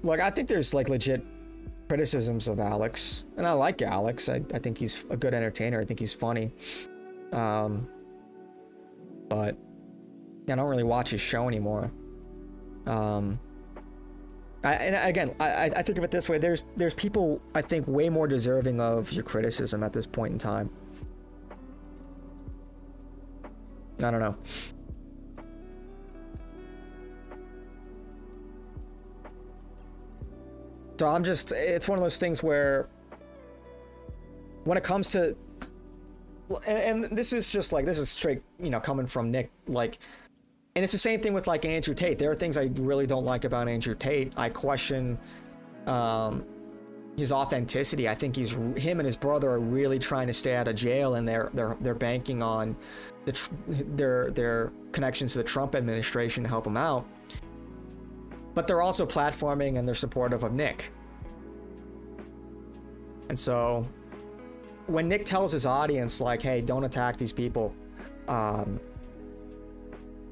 S1: Like, I think there's like legit criticisms of Alex, and I like Alex. I think he's a good entertainer. I think he's funny. But I don't really watch his show anymore. And again, I think of it this way. There's people I think way more deserving of your criticism at this point in time. I don't know. So it's one of those things where when it comes to, and this is just like, this is straight, coming from Nick, like, and it's the same thing with like Andrew Tate. There are things I really don't like about Andrew Tate. I question his authenticity. I think him and his brother are really trying to stay out of jail, and they're banking on their connections to the Trump administration to help him out. But they're also platforming and they're supportive of Nick. And so when Nick tells his audience, like, hey, don't attack these people for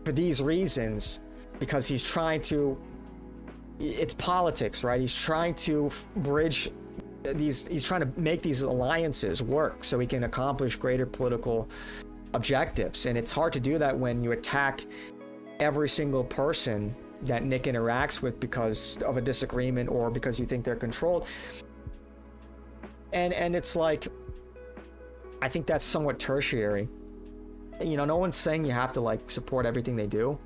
S1: these reasons, because he's trying to, it's politics, right? He's trying to bridge he's trying to make these alliances work so he can accomplish greater political objectives. And it's hard to do that when you attack every single person that Nick interacts with because of a disagreement or because you think they're controlled. And it's like, I think that's somewhat tertiary. No one's saying you have to like support everything they do,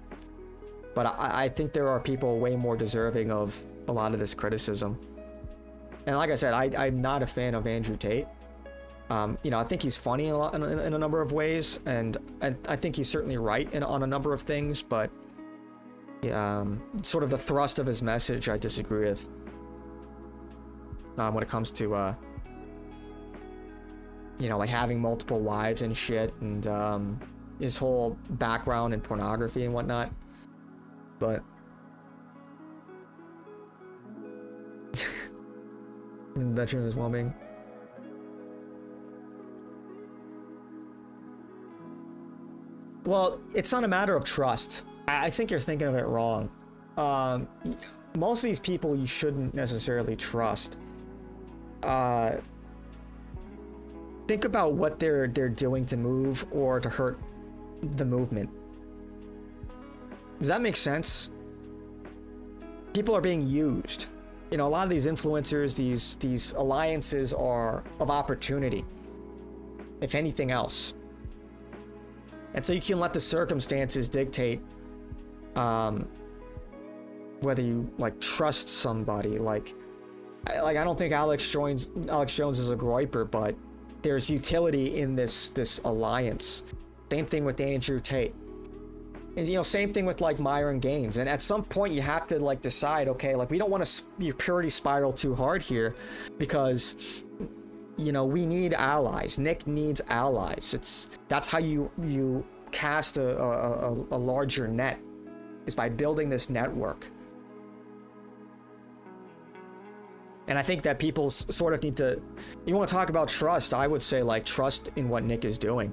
S1: but I think there are people way more deserving of a lot of this criticism. And like I said, I'm not a fan of Andrew Tate. I think he's funny in a number of ways, and I think he's certainly right on a number of things, but sort of the thrust of his message I disagree with when it comes to like having multiple wives and shit, and his whole background in pornography and whatnot. But veteran as well-being. Well, it's not a matter of trust. I think you're thinking of it wrong. Most of these people you shouldn't necessarily trust. Think about what they're doing to move or to hurt the movement. Does that make sense? People are being used. A lot of these influencers, these alliances are of opportunity, if anything else. And so you can let the circumstances dictate whether you like trust somebody. Like I don't think Alex Jones is a groiper, but there's utility in this alliance. Same thing with Andrew Tate. And same thing with like Myron Gaines. And at some point you have to like decide, okay, like we don't want to purity spiral too hard here, because we need allies. Nick needs allies. That's how you cast a larger net, is by building this network. And I think that people sort of need to, you want to talk about trust, I would say like trust in what Nick is doing,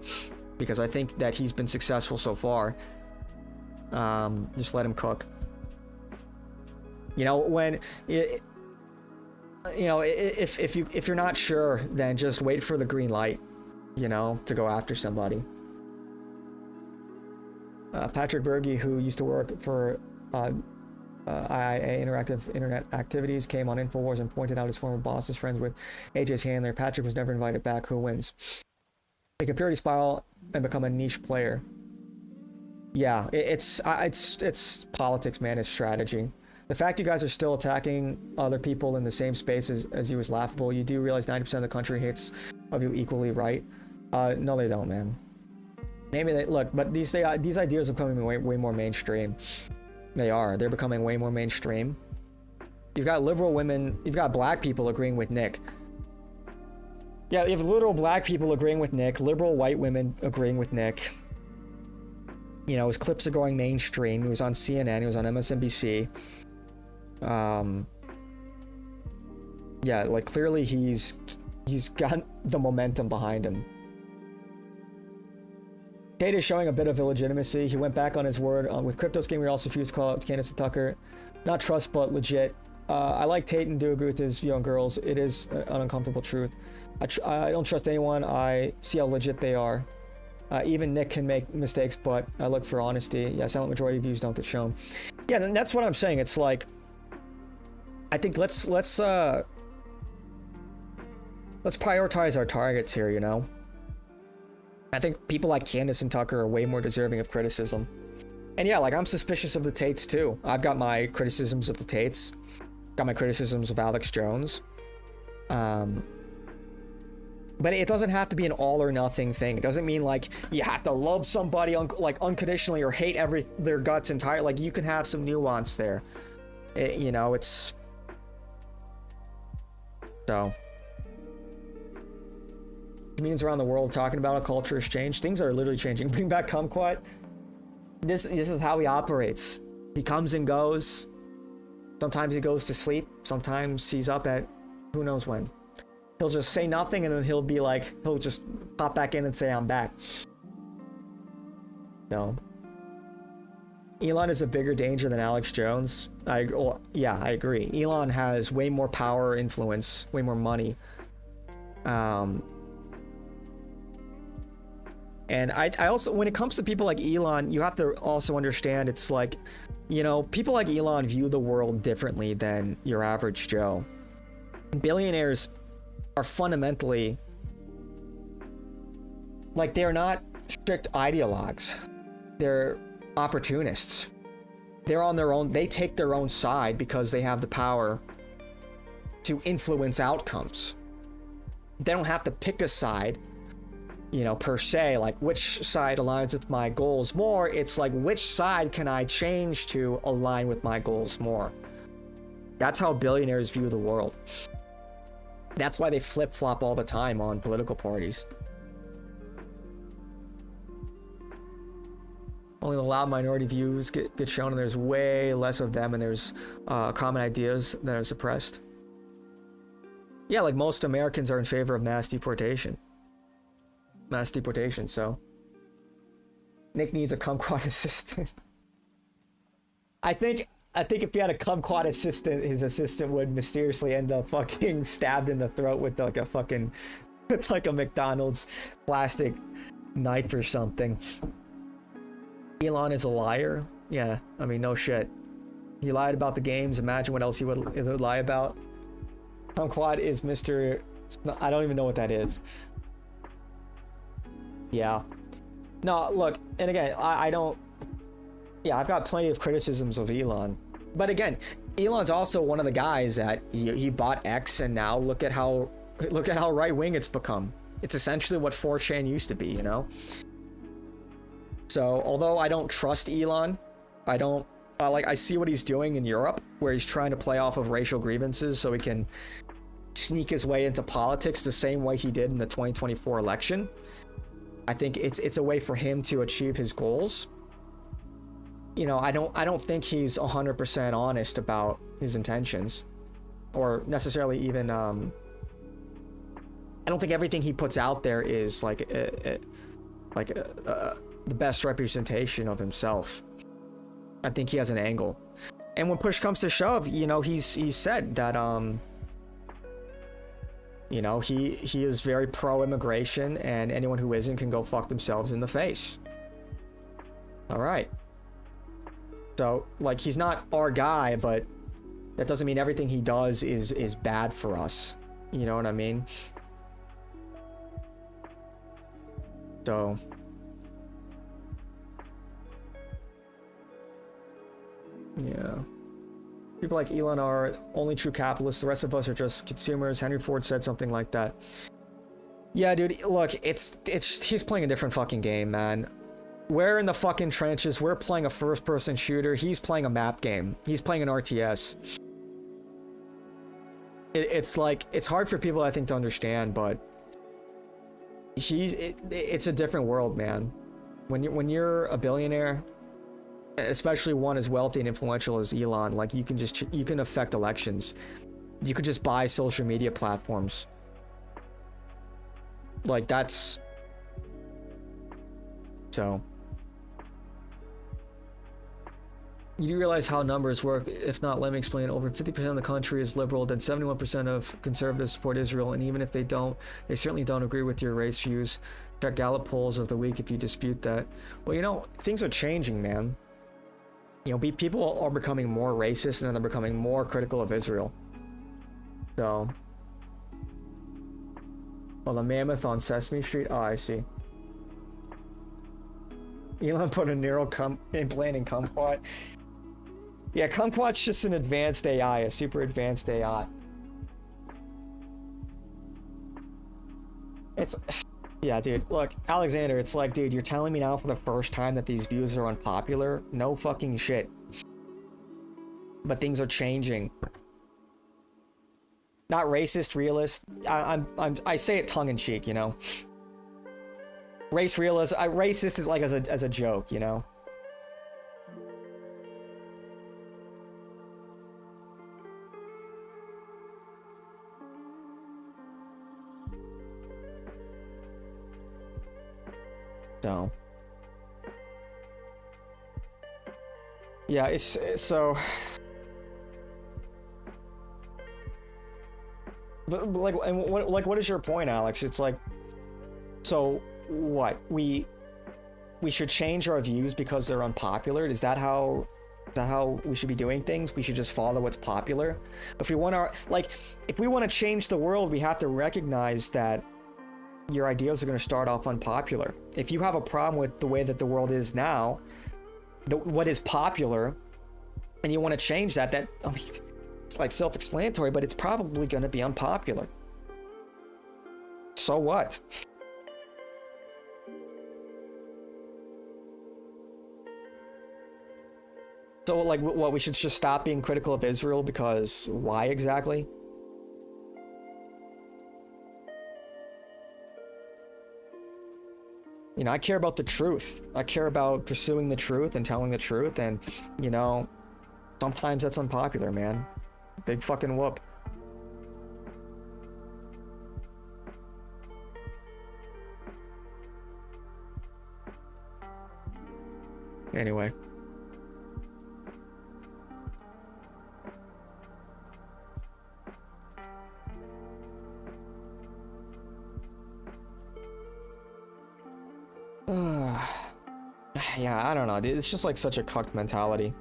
S1: because I think that he's been successful so far. Just let him cook. When if you're not sure, then just wait for the green light, to go after somebody. Patrick Berge, who used to work for IIA Interactive Internet Activities, came on InfoWars and pointed out his former boss is friends with AJ's handler. Patrick was never invited back. Who wins? Make a purity spiral and become a niche player. Yeah, it's politics, man. It's strategy. The fact you guys are still attacking other people in the same space as you is laughable. You do realize 90% of the country hates of you equally, right? No, they don't, man. Maybe they look, but these ideas are becoming way more mainstream. They are. They're becoming way more mainstream. You've got liberal women. You've got black people agreeing with Nick. Yeah, you have literal black people agreeing with Nick. Liberal white women agreeing with Nick. You know, his clips are going mainstream. He was on CNN. He was on MSNBC. Yeah, like clearly he's got the momentum behind him. Tate is showing a bit of illegitimacy. He went back on his word with crypto scheme. We also refused to call out Candace and Tucker. Not trust, but legit. I like Tate and do agree with his view on girls. It is an uncomfortable truth. I don't trust anyone. I see how legit they are. Even Nick can make mistakes, but I look for honesty. Yeah, silent majority of views don't get shown. Yeah, and that's what I'm saying. It's like, I think let's prioritize our targets here, you know? I think people like Candace and Tucker are way more deserving of criticism. And yeah, like I'm suspicious of the Tates too. I've got my criticisms of the Tates. Got my criticisms of Alex Jones. But it doesn't have to be an all or nothing thing. It doesn't mean like you have to love somebody unconditionally or hate their guts entirely. Like you can have some nuance there. You know, it's... So... Comedians around the world talking about a culture has changed. Things are literally changing. Bring back Kumquat. This is how he operates. He comes and goes. Sometimes he goes to sleep. Sometimes he's up at who knows when. He'll just say nothing and then he'll be like, he'll just pop back in and say, I'm back. No. Elon is a bigger danger than Alex Jones. Yeah, I agree. Elon has way more power, influence, way more money. And I also, when it comes to people like Elon, you have to also understand it's like, you know, people like Elon view the world differently than your average Joe. Billionaires are fundamentally, like, they're not strict ideologues. They're opportunists. They're on their own, they take their own side because they have the power to influence outcomes. They don't have to pick a side, you know, per se, like which side aligns with my goals more. It's like, which side can I change to align with my goals more? That's how billionaires view the world. That's why they flip-flop all the time on political parties. Only the loud minority views get shown, and there's way less of them, and there's common ideas that are suppressed. Yeah, like most Americans are in favor of mass deportation. So Nick needs a kumquat assistant. I think if he had a kumquat assistant, his assistant would mysteriously end up fucking stabbed in the throat with like a fucking, it's like a McDonald's plastic knife or something. Elon is a liar. Yeah, I mean, no shit. He lied about the games. Imagine what else he would lie about. Kumquat is Mr. I don't even know what that is. Yeah. No, look, and again, I don't... Yeah, I've got plenty of criticisms of Elon. But again, Elon's also one of the guys that he bought X, and now look at how right-wing it's become. It's essentially what 4chan used to be, you know? So, although I don't trust Elon, I see what he's doing in Europe, where he's trying to play off of racial grievances so he can sneak his way into politics the same way he did in the 2024 election. I think it's a way for him to achieve his goals. You know, I don't think he's 100% honest about his intentions, or necessarily even I don't think everything he puts out there is like the best representation of himself. I think he has an angle, and when push comes to shove, you know, he's said that you know, he is very pro-immigration, and anyone who isn't can go fuck themselves in the face. All right. So, like, he's not our guy, but that doesn't mean everything he does is bad for us. You know what I mean? So yeah. People like Elon are only true capitalists. The rest of us are just consumers. Henry Ford said something like that. Yeah, dude, look, he's playing a different fucking game, man. We're in the fucking trenches. We're playing a first-person shooter. He's playing a map game. He's playing an RTS. It's like, it's hard for people, I think, to understand, but it's a different world, man. When you're a billionaire, especially one as wealthy and influential as Elon, like you can affect elections. You could just buy social media platforms. Like that's so. You do realize how numbers work. If not, let me explain. Over 50% of the country is liberal, then 71% of conservatives support Israel, and even if they don't, they certainly don't agree with your race views. Check Gallup polls of the week if you dispute that. Well, you know, things are changing, man. You know, people are becoming more racist and they're becoming more critical of Israel. So, well, the mammoth on Sesame Street. Oh, I see. Elon put a neural implant in kumquat. Yeah, kumquat's just an advanced AI, a super advanced AI. It's, yeah, dude. Look, Alexander, it's like, dude, you're telling me now for the first time that these views are unpopular? No fucking shit. But things are changing. Not racist, realist. I say it tongue in cheek, you know. Racist is like as a joke, you know. So yeah, it's so. But like, and what is your point, Alex? It's like, so what? We should change our views because they're unpopular? Is that how we should be doing things? We should just follow what's popular? If we want if we want to change the world, we have to recognize that your ideas are going to start off unpopular. If you have a problem with the way that the world is now, what is popular, and you want to change that, I mean, it's like self-explanatory, but it's probably going to be unpopular. So what? So like, what, we should just stop being critical of Israel because why exactly? You know, I care about the truth. I care about pursuing the truth and telling the truth, and, you know, sometimes that's unpopular, man. Big fucking whoop. Anyway. Yeah, I don't know, dude. It's just like such a cucked mentality.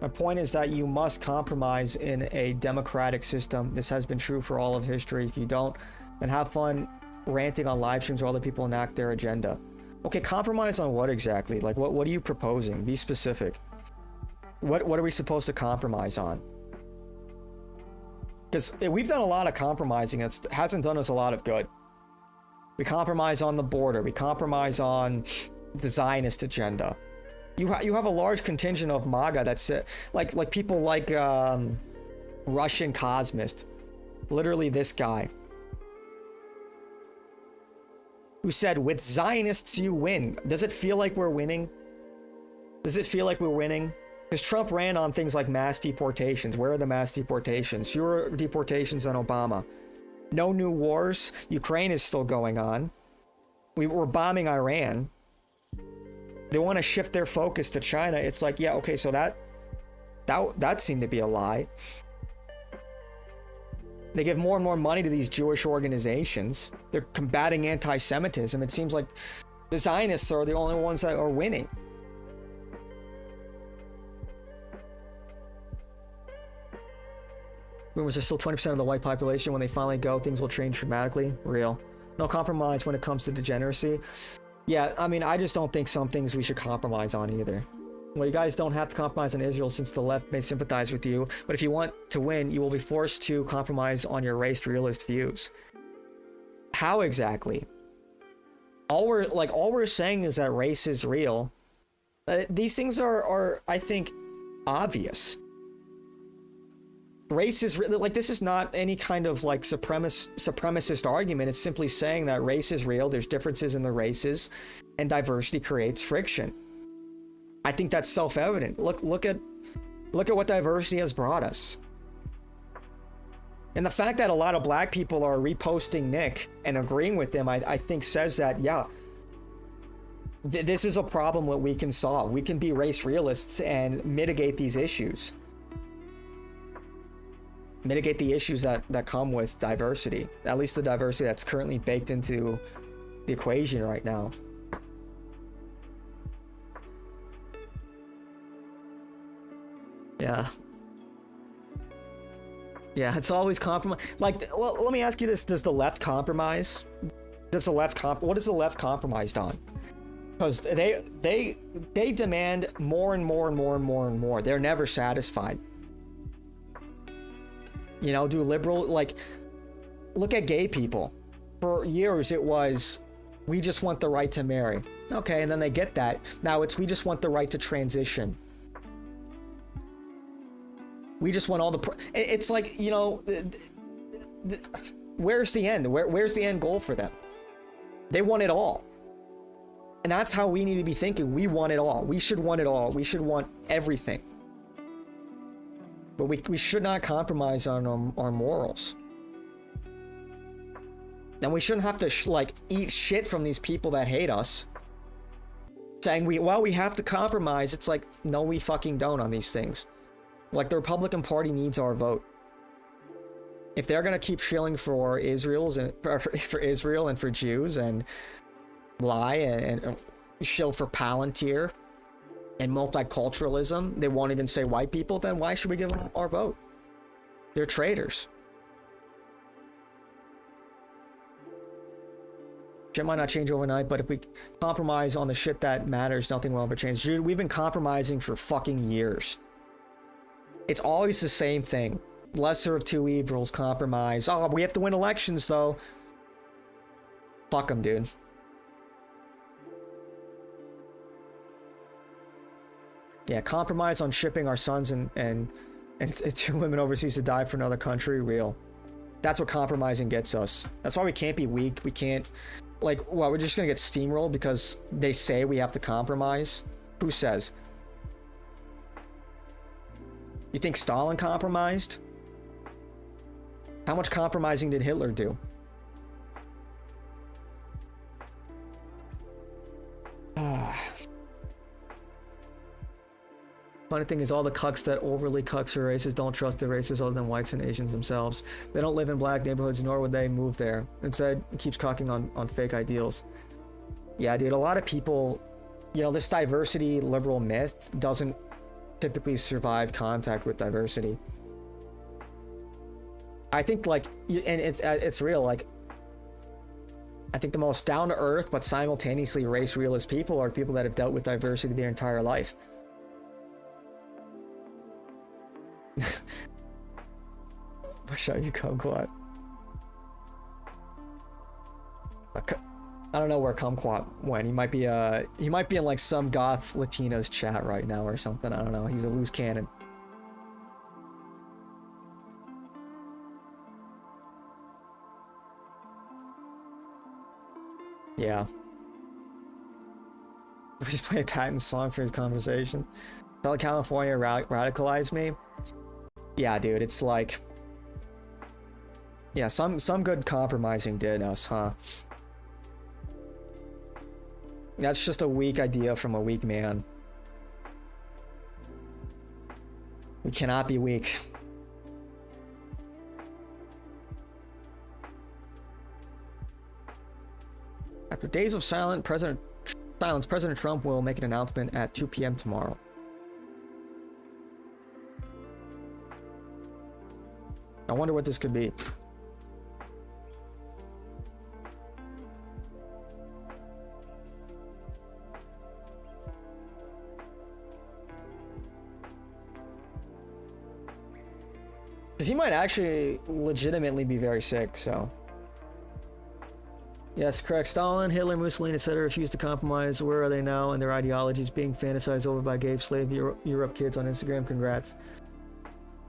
S1: My point is that you must compromise in a democratic system. This has been true for all of history. If you don't, then have fun ranting on live streams while other people enact their agenda. Okay, compromise on what exactly? Like, what are you proposing? Be specific. What are we supposed to compromise on? Because we've done a lot of compromising that hasn't done us a lot of good. We compromise on the border. We compromise on the Zionist agenda. You have a large contingent of MAGA that's like people like Russian Cosmist. Literally this guy. Who said, with Zionists you win. Does it feel like we're winning? Does it feel like we're winning? Because Trump ran on things like mass deportations. Where are the mass deportations? Fewer deportations than Obama. No new wars. Ukraine is still going on. We were bombing Iran. They want to shift their focus to China. It's like, yeah, okay, so that seemed to be a lie. They give more and more money to these Jewish organizations. They're combating anti-Semitism. It seems like the Zionists are the only ones that are winning. Boomers are still 20% of the white population. When they finally go, things will change dramatically. Real. No compromise when it comes to degeneracy. Yeah, I mean, I just don't think some things we should compromise on either. Well, you guys don't have to compromise on Israel since the left may sympathize with you, but if you want to win, you will be forced to compromise on your race realist views. How exactly? All we're saying is that race is real. These things are I think, obvious. Race is like, this is not any kind of like supremacist argument. It's simply saying that race is real. There's differences in the races, and diversity creates friction. I think that's self-evident. Look at what diversity has brought us. And the fact that a lot of black people are reposting Nick and agreeing with him, I think says that, yeah, this is a problem that we can solve. We can be race realists and mitigate these issues. Mitigate the issues that come with diversity. At least the diversity that's currently baked into the equation right now. Yeah. Yeah, it's always compromise. Like, well, let me ask you this: does the left compromise? What is the left compromised on? Because they demand more and more and more and more and more. They're never satisfied. You know, do liberal, like, look at gay people. For years it was, we just want the right to marry. Okay, and then they get that. Now it's, we just want the right to transition. We just want all the... It's like, you know, where's the end? Where's the end goal for them? They want it all. And that's how we need to be thinking. We want it all. We should want it all. We should want everything. But we should not compromise on our morals. And we shouldn't have to like eat shit from these people that hate us. Saying we have to compromise. It's like, no, we fucking don't on these things. Like, the Republican Party needs our vote. If they're gonna keep shilling for Israel and for Jews and lie and shill for Palantir and multiculturalism, they won't even say white people, then why should we give them our vote? They're traitors. Shit might not change overnight, but if we compromise on the shit that matters, nothing will ever change. Dude, we've been compromising for fucking years. It's always the same thing. Lesser of two evils, compromise. Oh, we have to win elections, though. Fuck them, dude. Yeah, compromise on shipping our sons and two women overseas to die for another country, real. That's what compromising gets us. That's why we can't be weak. We can't, like, well, we're just gonna get steamrolled because they say we have to compromise. Who says? You think Stalin compromised? How much compromising did Hitler do? Funny thing is, all the cucks that overly cucks for races don't trust the races other than whites and Asians themselves. They don't live in black neighborhoods, nor would they move there. Instead, it keeps cucking on fake ideals. Yeah, dude, a lot of people, you know, this diversity liberal myth doesn't typically survive contact with diversity. I think, like, and it's real, like, I think the most down-to-earth but simultaneously race realist people are people that have dealt with diversity their entire life. Wish I you kumquat. I don't know where kumquat went. He might be in like some goth Latina's chat right now or something. I don't know. He's a loose cannon. Yeah. Please play Patton's song for his conversation. Southern California radicalized me. Yeah, dude, it's like, yeah, some good compromising did us, huh? That's just a weak idea from a weak man. We cannot be weak. After days of silence, President Trump will make an announcement at 2 p.m. tomorrow. wonder what this could be. Because he might actually legitimately be very sick, so. Yes, correct. Stalin, Hitler, Mussolini, etc. refused to compromise. Where are they now? And their ideologies being fantasized over by gay slave Europe kids on Instagram. Congrats.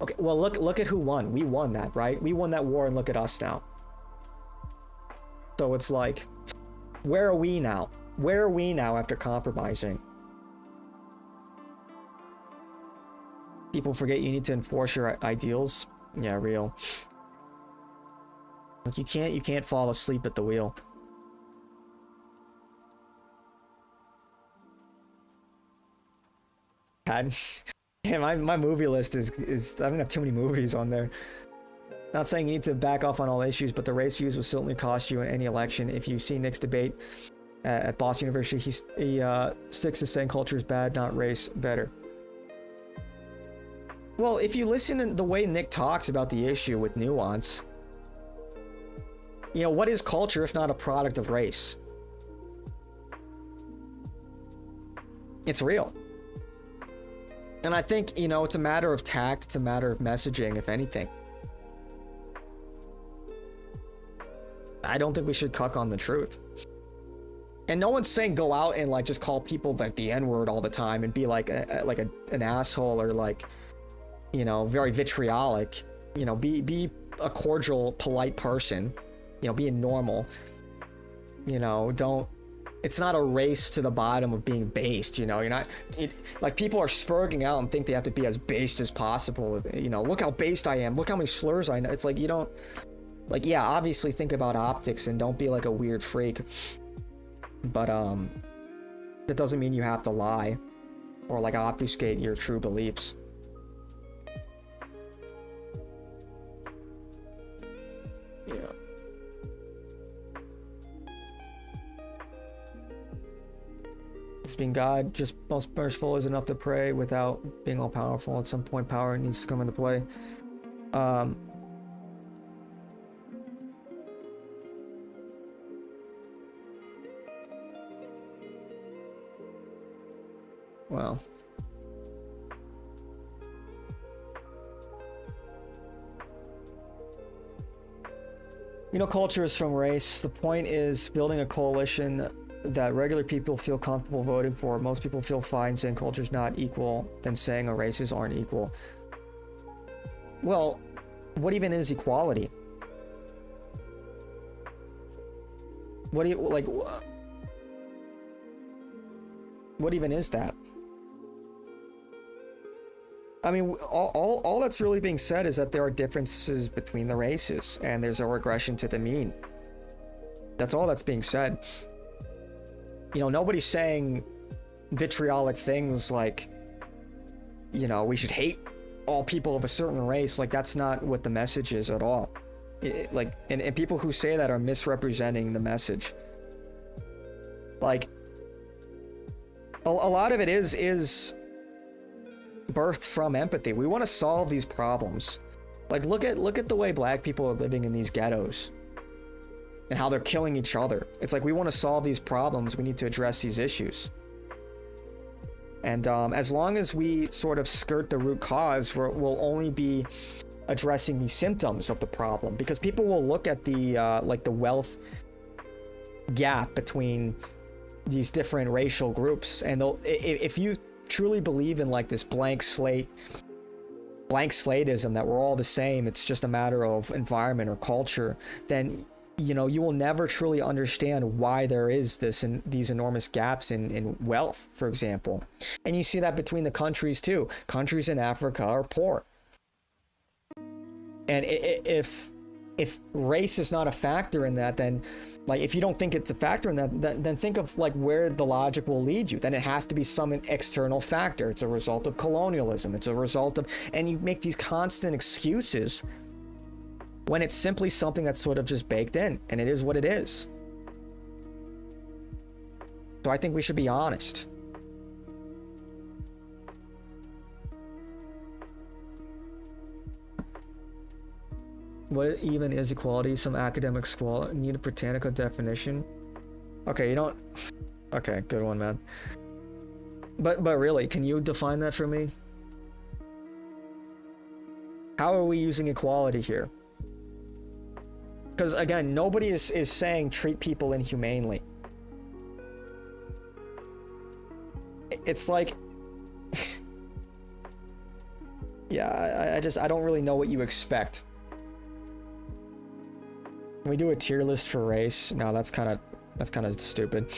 S1: Okay, well, look at who won. We won that, right? We won that war, and look at us now. So it's like, where are we now? Where are we now after compromising? People forget you need to enforce your ideals. Yeah, real. Like you can't fall asleep at the wheel. Yeah, my movie list is I don't have too many movies on there. Not saying you need to back off on all issues, but the race views will certainly cost you in any election. If you see Nick's debate at Boston University, he sticks to saying culture is bad, not race better. Well, if you listen to the way Nick talks about the issue with nuance, you know, what is culture if not a product of race? It's real. And I think, you know, it's a matter of tact, it's a matter of messaging, if anything. I don't think we should cuck on the truth. And no one's saying go out and like just call people like the N-word all the time and be like an asshole or like, you know, very vitriolic. You know, be a cordial, polite person. You know, being normal. You know, don't. It's not a race to the bottom of being based. You know, you're not. Like people are spurging out and think they have to be as based as possible. You know, look how based I am. Look how many slurs I know. It's like you don't. Like, yeah, obviously think about optics and don't be like a weird freak. But that doesn't mean you have to lie or like obfuscate your true beliefs. Yeah. It's being God, just most merciful is enough to pray without being all powerful. At some point, power needs to come into play. Well. You know, culture is from race. The point is building a coalition that regular people feel comfortable voting for. Most people feel fine saying culture's not equal than saying our races aren't equal. Well, what even is equality? What do you, like, what even is that? I mean, all that's really being said is that there are differences between the races, and there's a regression to the mean. That's all that's being said. You know, nobody's saying vitriolic things like, you know, we should hate all people of a certain race. Like, that's not what the message is at all. And people who say that are misrepresenting the message. Like, a lot of it is birthed from empathy. We want to solve these problems. Like, look at the way black people are living in these ghettos and how they're killing each other. It's like we want to solve these problems. We need to address these issues. And as long as we sort of skirt the root cause, we'll only be addressing the symptoms of the problem, because people will look at the like the wealth gap between these different racial groups, and they'll, if you truly believe in like this blank slatism that we're all the same, it's just a matter of environment or culture, then you know you will never truly understand why there is these enormous gaps in wealth, for example. And you see that between the countries too. Countries in Africa are poor, and if race is not a factor in that, then like if you don't think it's a factor in that, then think of like where the logic will lead you. Then it has to be some external factor. It's a result of colonialism. It's a result of, and you make these constant excuses when it's simply something that's sort of just baked in, and it is what it is. So I think we should be honest. What even is equality? Some academic squall. Need a Britannica definition. Okay, you don't. Okay, good one, man. But really, can you define that for me? How are we using equality here? Because again, nobody is saying treat people inhumanely. It's like, yeah, I don't really know what you expect. Can we do a tier list for race? No, that's kind of stupid.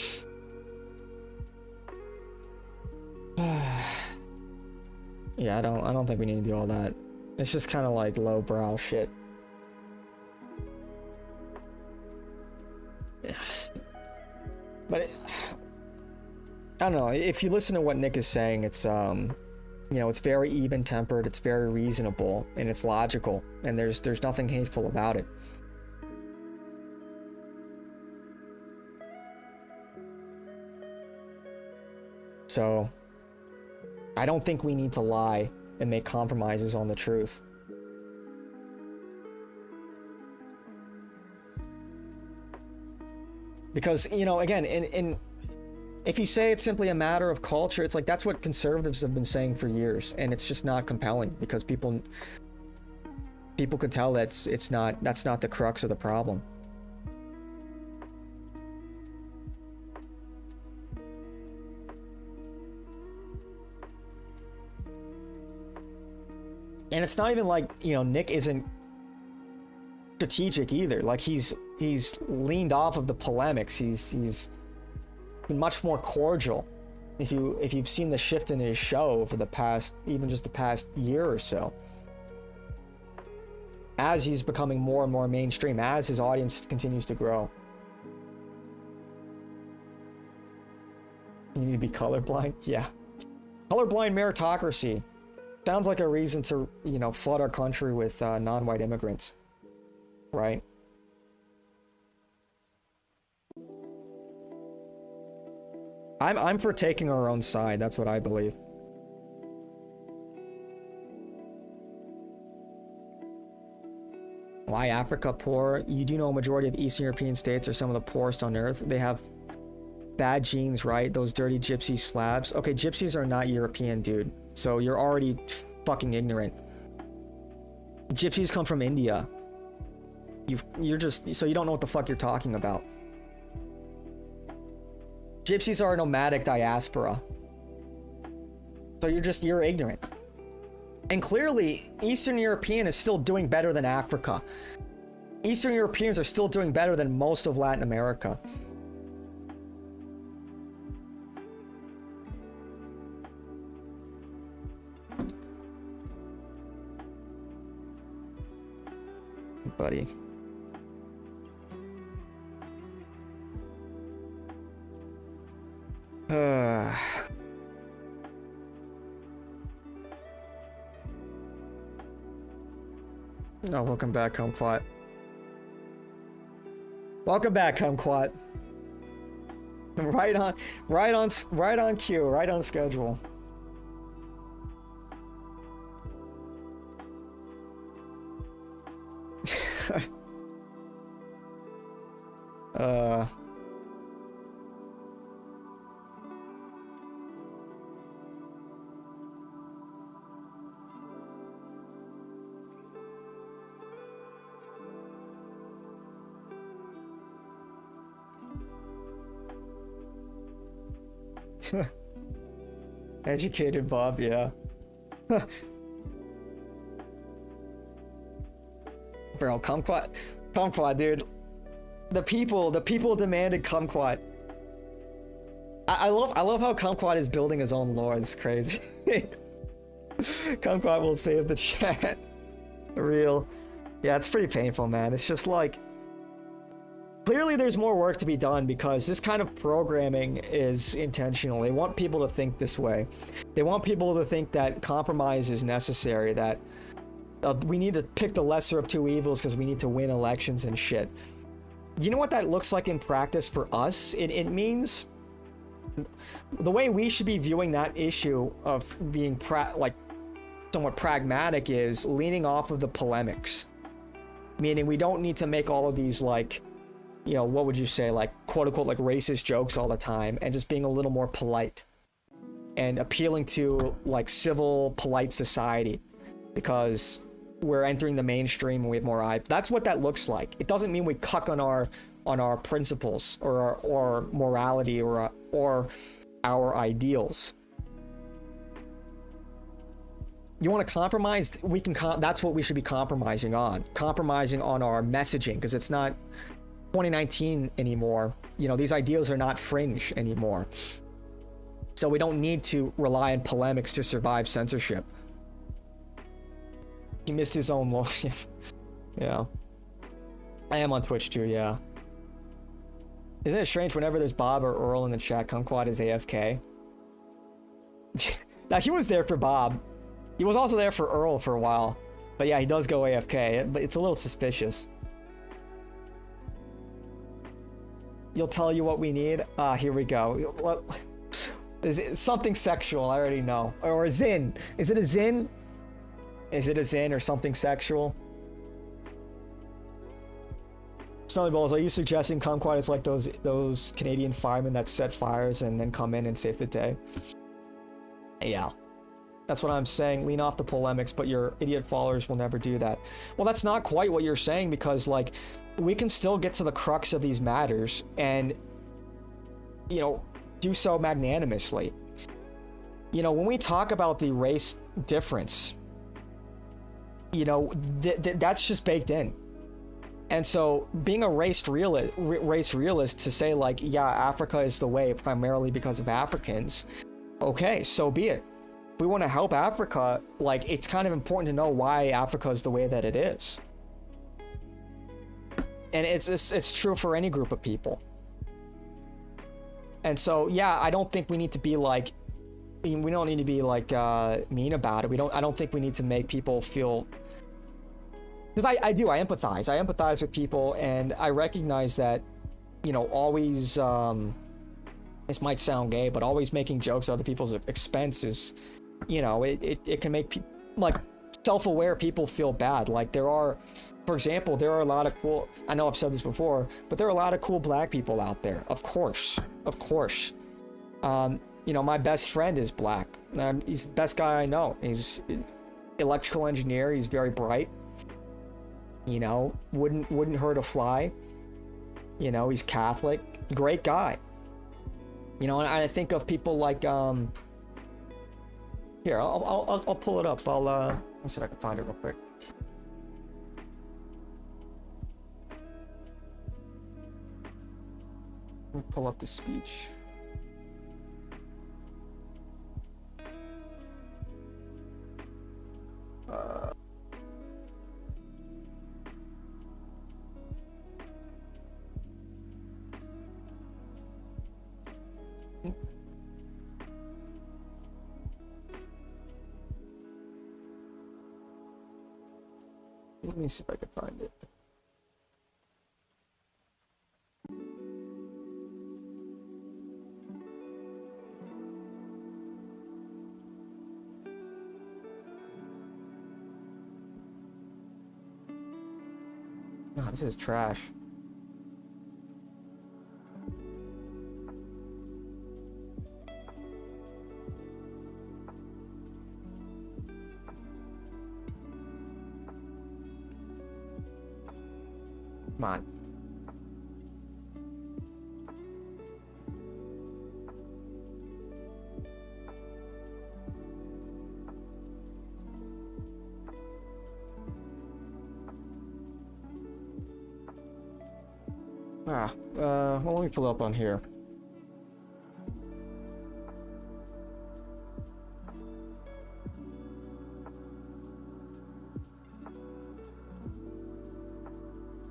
S1: Yeah, I don't think we need to do all that. It's just kind of like lowbrow shit. Yes. But I don't know. If you listen to what Nick is saying, it's you know, it's very even-tempered, it's very reasonable, and it's logical, and there's nothing hateful about it. So I don't think we need to lie and make compromises on the truth. Because, you know, again, if you say it's simply a matter of culture, it's like that's what conservatives have been saying for years, and it's just not compelling because people could tell that's not the crux of the problem. And it's not even like, you know, Nick isn't strategic either. Like he's leaned off of the polemics. He's been much more cordial. If you've seen the shift in his show over the past, even just the past year or so, as he's becoming more and more mainstream, as his audience continues to grow. You need to be colorblind? Yeah. Colorblind meritocracy. Sounds like a reason to, you know, flood our country with non-white immigrants, right? I'm for taking our own side. That's what I believe. Why Africa poor? You do know a majority of Eastern European states are some of the poorest on earth. They have bad genes, right? Those dirty gypsy Slavs. Okay, gypsies are not European, dude. So you're already fucking ignorant. Gypsies come from India. You're just, so you don't know what the fuck you're talking about. Gypsies are a nomadic diaspora. So you're ignorant. And clearly, Eastern European is still doing better than Africa. Eastern Europeans are still doing better than most of Latin America. Buddy. Oh, welcome back, Kumquat. Welcome back, Kumquat. Right on cue, right on schedule. Educated Bob, yeah. Bro, Kumquat, dude. The people demanded Kumquat. I love how Kumquat is building his own lore. It's crazy. Kumquat will save the chat. Real. Yeah, it's pretty painful, man. It's just like, clearly there's more work to be done because this kind of programming is intentional. They want people to think this way. They want people to think that compromise is necessary, that we need to pick the lesser of two evils because we need to win elections and shit. You know what that looks like in practice for us? It means the way we should be viewing that issue of being somewhat pragmatic is leaning off of the polemics. Meaning we don't need to make all of these, like, you know, what would you say, like, quote-unquote, like, racist jokes all the time, and just being a little more polite and appealing to, like, civil, polite society, because we're entering the mainstream and we have more eye. That's what that looks like. It doesn't mean we cuck on our principles or morality or our ideals. You want to compromise? We can. That's what we should be compromising on. Compromising on our messaging, because it's not 2019 anymore. You know, these ideals are not fringe anymore. So we don't need to rely on polemics to survive censorship. He missed his own law. Yeah. I am on Twitch too, yeah. Isn't it strange whenever there's Bob or Earl in the chat, Kumquat is AFK? Now, he was there for Bob. He was also there for Earl for a while. But yeah, he does go AFK. But it's a little suspicious. You'll tell you what we need? Here we go. What? Is it something sexual? I already know. Or a Zin. Is it a Zin? Is it a Zin or something sexual? Smelly Balls, are you suggesting Kumquat is like those Canadian firemen that set fires and then come in and save the day? Yeah. That's what I'm saying. Lean off the polemics, but your idiot followers will never do that. Well, that's not quite what you're saying, because, like, we can still get to the crux of these matters and, you know, do so magnanimously. You know, when we talk about the race difference, you know, that's just baked in. And so being a race realist to say, like, yeah, Africa is the way primarily because of Africans, okay, so be it. If we want to help Africa, like, it's kind of important to know why Africa is the way that it is. And it's true for any group of people. And so, yeah, I don't think we need to be like, we don't need to be like mean about it. I don't think we need to make people feel, because I empathize with people, and I recognize that, you know, always, this might sound gay, but always making jokes at other people's expense is, you know, it can make like self-aware people feel bad. Like, there are, for example, there are a lot of cool, I know I've said this before, but there are a lot of cool black people out there. Of course. You know, my best friend is black. He's the best guy I know. He's an electrical engineer. He's very bright. You know, wouldn't hurt a fly. You know, he's Catholic. Great guy. You know, and I think of people like, here, I'll pull it up. Let me see if I can find it real quick. Let me pull up the speech. Let me see if I can find it. Oh, this is trash. Come on. Well, let me pull up on here.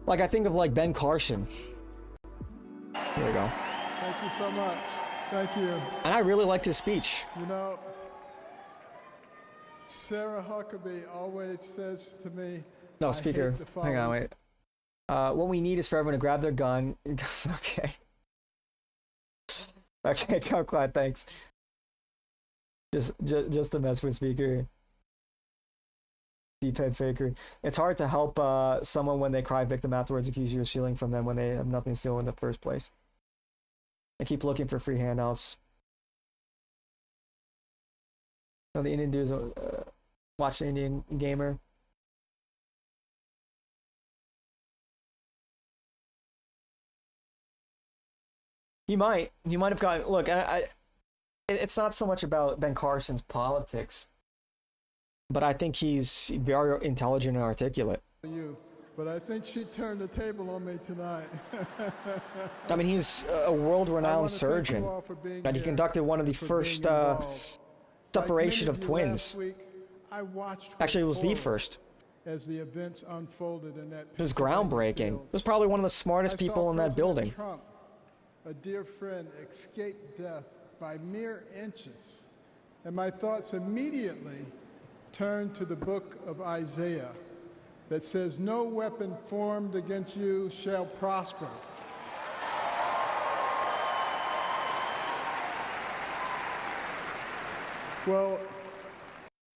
S1: Like, I think of, like, Ben Carson. Here we go.
S21: Thank you so much. Thank you.
S1: And I really liked his speech.
S21: You know, Sarah Huckabee always says to me,
S1: No, speaker. Hang on, wait. What we need is for everyone to grab their gun. Okay. Okay, come quiet, thanks. Just to mess with speaker. Deep head faker. It's hard to help someone when they cry victim afterwards, accuse you of stealing from them when they have nothing to steal in the first place. I keep looking for free handouts. No, the Indian dudes watch the Indian gamer. He might have gotten. Look, it's not so much about Ben Carson's politics, but I think he's very intelligent and articulate.
S21: But I think she turned the table on me tonight.
S1: I mean, he's a world-renowned surgeon, and he conducted one of the first separation of twins. Actually, it was the first.
S21: As the events unfolded in that
S1: it was groundbreaking. It was probably one of the smartest people in that building.
S21: Trump, a dear friend, escaped death by mere inches, and my thoughts immediately turned to the book of Isaiah that says, "No weapon formed against you shall prosper." Well,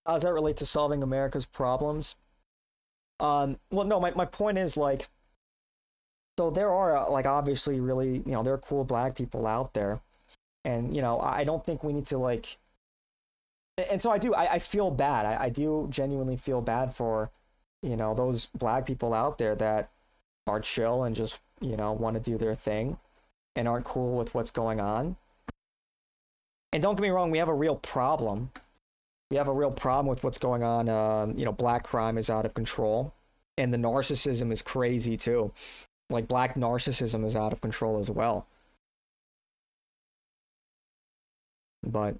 S1: how does that relate to solving America's problems? Well, no, my point is, like, so there are, like, obviously really, you know, there are cool black people out there. And, you know, I don't think we need to, like, and so I feel bad. I do genuinely feel bad for, you know, those black people out there that are chill and just, you know, want to do their thing and aren't cool with what's going on. And don't get me wrong, we have a real problem. We have a real problem with what's going on. You know, black crime is out of control, and the narcissism is crazy too. Like, black narcissism is out of control as well. But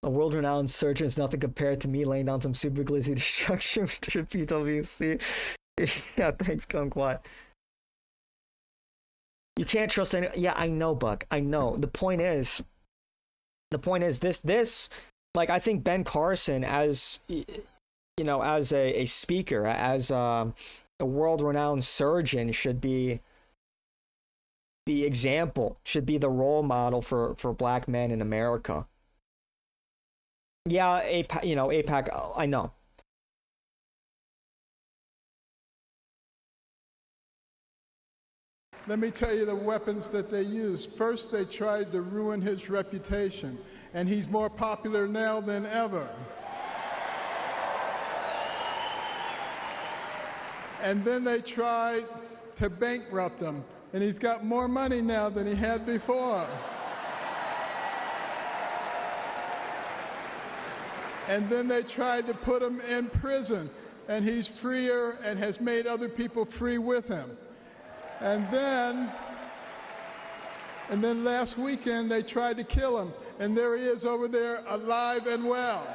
S1: a world-renowned surgeon is nothing compared to me laying down some super glizzy destruction with the PWC. Yeah, thanks, Kumquat. You can't trust any. Yeah, I know, Buck. I know. The point is this. Like, I think Ben Carson, as you know, as a speaker, as a world-renowned surgeon, should be the example, should be the role model for black men in America. Yeah, APAC, I know.
S21: let me tell you the weapons that they used. First, they tried to ruin his reputation, and he's more popular now than ever. And then they tried to bankrupt him, and he's got more money now than he had before. And then they tried to put him in prison, and he's freer and has made other people free with him. And then last weekend they tried to kill him, and there he is over there alive and well.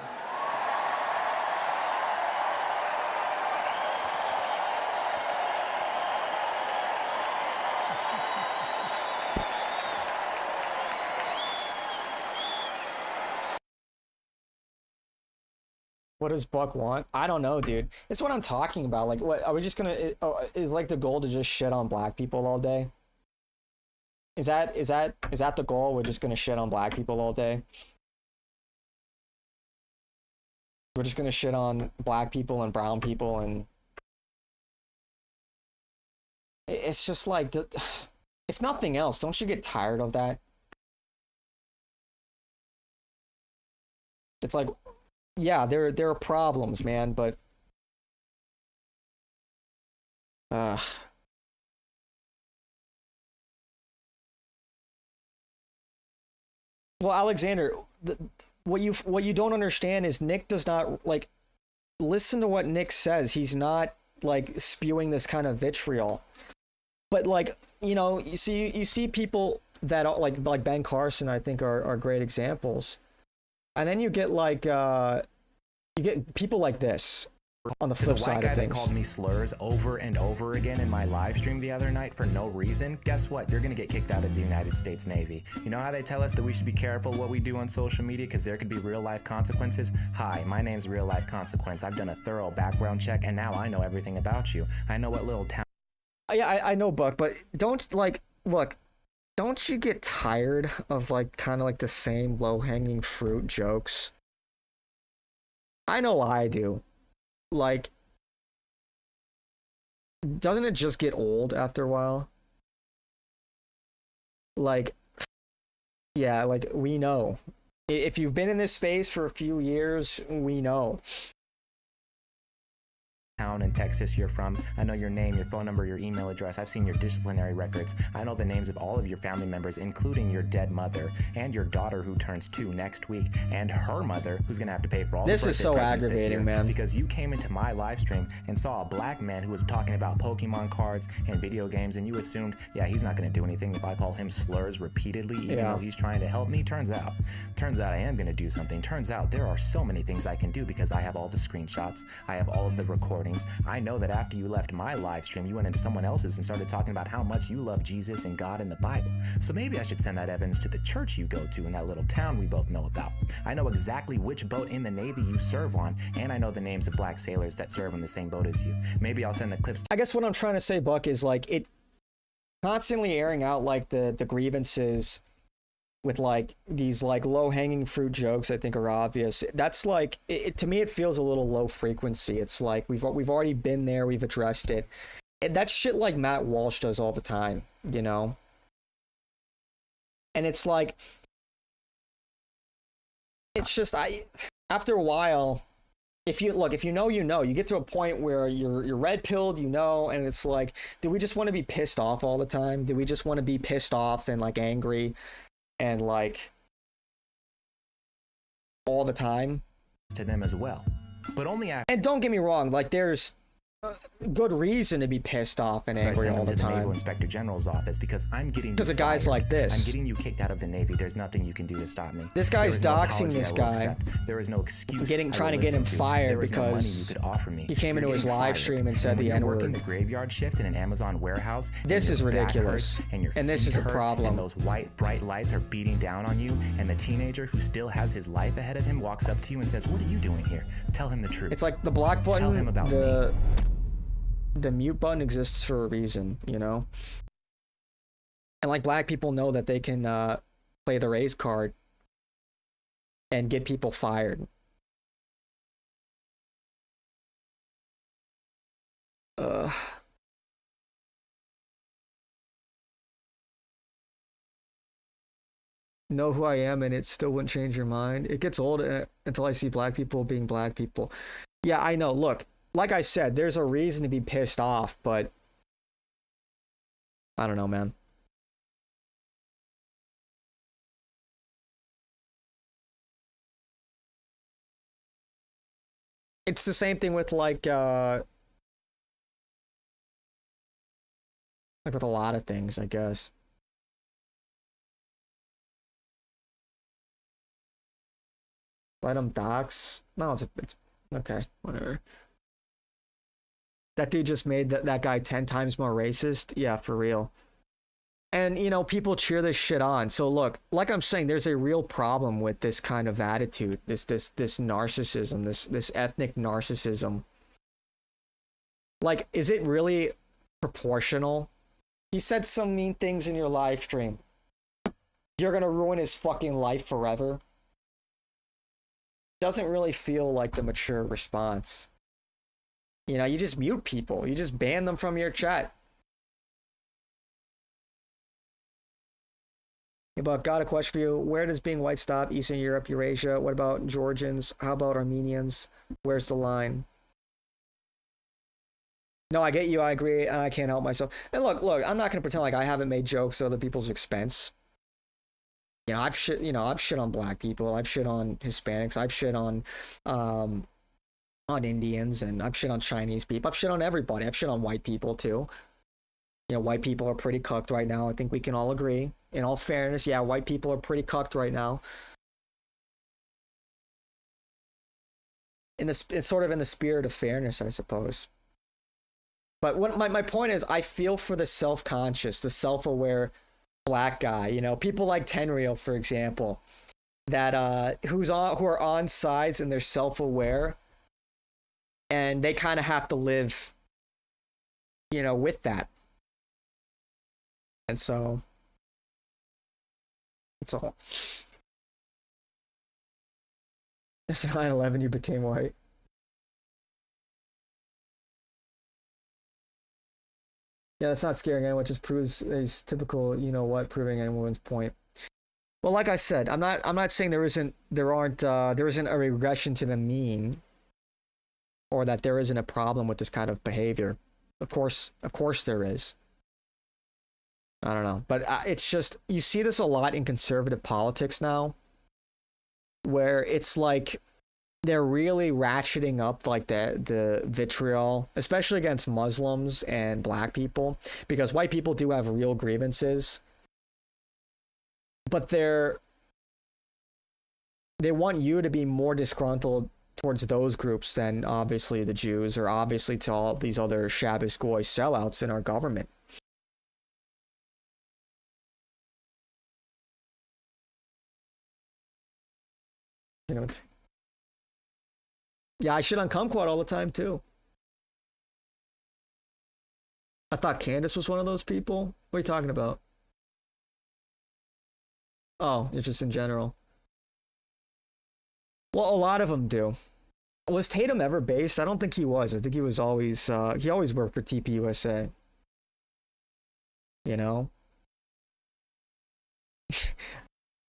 S1: What does Buck want? I don't know, dude. It's what I'm talking about. Like, what are we just gonna? Is like the goal to just shit on black people all day? Is that the goal? We're just gonna shit on black people all day. We're just gonna shit on black people and brown people, and it's just like, if nothing else, don't you get tired of that? It's like, yeah, there are problems, man, but well, Alexander, what you don't understand is Nick does not, like, listen to what Nick says. He's not like spewing this kind of vitriol, but, like, you know, you see people that are like Ben Carson, I think are great examples. And then you get like you get people like this on the flip side of things.
S7: The white guy that called me slurs over and over again in my live stream the other night for no reason, guess what? You're gonna get kicked out of the United States Navy. You know how they tell us that we should be careful what we do on social media because there could be real life consequences? Hi, my name's Real Life Consequence. I've done a thorough background check and now I know everything about you. I know what little town.
S1: Yeah, I know, Buck, but don't, like, look, don't you get tired of, like, kind of like the same low-hanging fruit jokes? I know I do. Like, doesn't it just get old after a while? Like, yeah, like, we know. If you've been in this space for a few years, we know.
S7: Town in Texas you're from. I know your name, your phone number, your email address. I've seen your disciplinary records. I know the names of all of your family members, including your dead mother and your daughter who turns 2 next week, and her mother who's gonna have to pay for all
S1: This
S7: the
S1: is
S7: birthday
S1: so
S7: presents this
S1: aggravating,
S7: year
S1: man.
S7: because you came into my live stream and saw a black man who was talking about Pokemon cards and video games, and you assumed, yeah, he's not gonna do anything if I call him slurs repeatedly, even though he's trying to help me. Turns out I am gonna do something. Turns out there are so many things I can do because I have all the screenshots, I have all of the recordings. I know that after you left my live stream, you went into someone else's and started talking about how much you love Jesus and God and the Bible. So maybe I should send that evidence to the church you go to in that little town we both know about. I know exactly which boat in the Navy you serve on, and I know the names of black sailors that serve on the same boat as you. Maybe I'll send the clips.
S1: I guess what I'm trying to say, Buck, is like it constantly airing out like the grievances with like these like low-hanging fruit jokes I think are obvious. That's like to me it feels a little low frequency. It's like we've already been there, we've addressed it. And that's shit like Matt Walsh does all the time, you know? And it's like it's just after a while, if you know, you get to a point where you're red pilled, you know, and it's like, do we just want to be pissed off all the time? Do we just want to be pissed off and like angry and like all the time?
S7: To them as well, but only after.
S1: And don't get me wrong, like there's good reason to be pissed off and angry all the
S7: to the Naval
S1: time.
S7: Inspector General's office because I'm getting
S1: Because of guys like this.
S7: I'm getting you kicked out of the Navy. There's nothing you can do to stop me.
S1: This guy's
S7: There is no
S1: doxing
S7: apology
S1: this
S7: I will
S1: guy.
S7: accept. There is no excuse.
S1: Trying to get him fired
S7: there is no money
S1: because
S7: you could offer me.
S1: he came
S7: You're
S1: into his
S7: getting
S1: live
S7: fired.
S1: stream and said
S7: when
S1: the
S7: you're
S1: N-word.
S7: working the graveyard shift in an Amazon warehouse.
S1: This
S7: and
S1: is
S7: your back
S1: ridiculous.
S7: hurts and your
S1: And this
S7: feet
S1: is a
S7: hurt,
S1: problem.
S7: And those white bright lights are beating down on you, and the teenager who still has his life ahead of him walks up to you and says, "What are you doing here?" Tell him the truth.
S1: It's like the block button,
S7: Tell him about
S1: the mute button exists for a reason, you know? And like black people know that they can play the raise card and get people fired. Know who I am and it still wouldn't change your mind. It gets old until I see black people being black people. Yeah, I know. Look, like I said, there's a reason to be pissed off, but I don't know, man. It's the same thing with like with a lot of things, I guess. Let him dox? No, it's okay, whatever. That dude just made that guy 10 times more racist. Yeah, for real. And, you know, people cheer this shit on. So look, like I'm saying, there's a real problem with this kind of attitude, this narcissism, this ethnic narcissism. Like, is it really proportional? He said some mean things in your live stream. You're gonna ruin his fucking life forever. Doesn't really feel like the mature response. You know, you just mute people. You just ban them from your chat. But got a question for you. Where does being white stop? Eastern Europe, Eurasia? What about Georgians? How about Armenians? Where's the line? No, I get you. I agree, and I can't help myself. And look, I'm not gonna pretend like I haven't made jokes at other people's expense. You know, I've shit on black people. I've shit on Hispanics. I've shit on Indians, and I've shit on Chinese people. I've shit on everybody. I've shit on white people too. You know, white people are pretty cucked right now. I think we can all agree. In all fairness, yeah, white people are pretty cucked right now. It's sort of in the spirit of fairness, I suppose. But what my point is, I feel for the self-conscious, the self-aware black guy. You know, people like Tenreal, for example, that who are on sides and they're self-aware, and they kind of have to live, you know, with that. And so it's all. After 9/11, you became white. Yeah, that's not scaring anyone. It just proves a typical, you know what, proving anyone's point. Well, like I said, I'm not saying there isn't a regression to the mean, or that there isn't a problem with this kind of behavior. Of course there is. I don't know, but it's just, you see this a lot in conservative politics now, where it's like they're really ratcheting up like the vitriol, especially against Muslims and black people, because white people do have real grievances, but they want you to be more disgruntled towards those groups than obviously the Jews, or obviously to all these other Shabbos goy sellouts in our government. You know, yeah, I shit on Kumquat all the time too. I thought Candace was one of those people. What are you talking about? Oh, it's just in general. Well, a lot of them do. Was Tatum ever based? I don't think he was. I think he was always, he always worked for TPUSA. You know?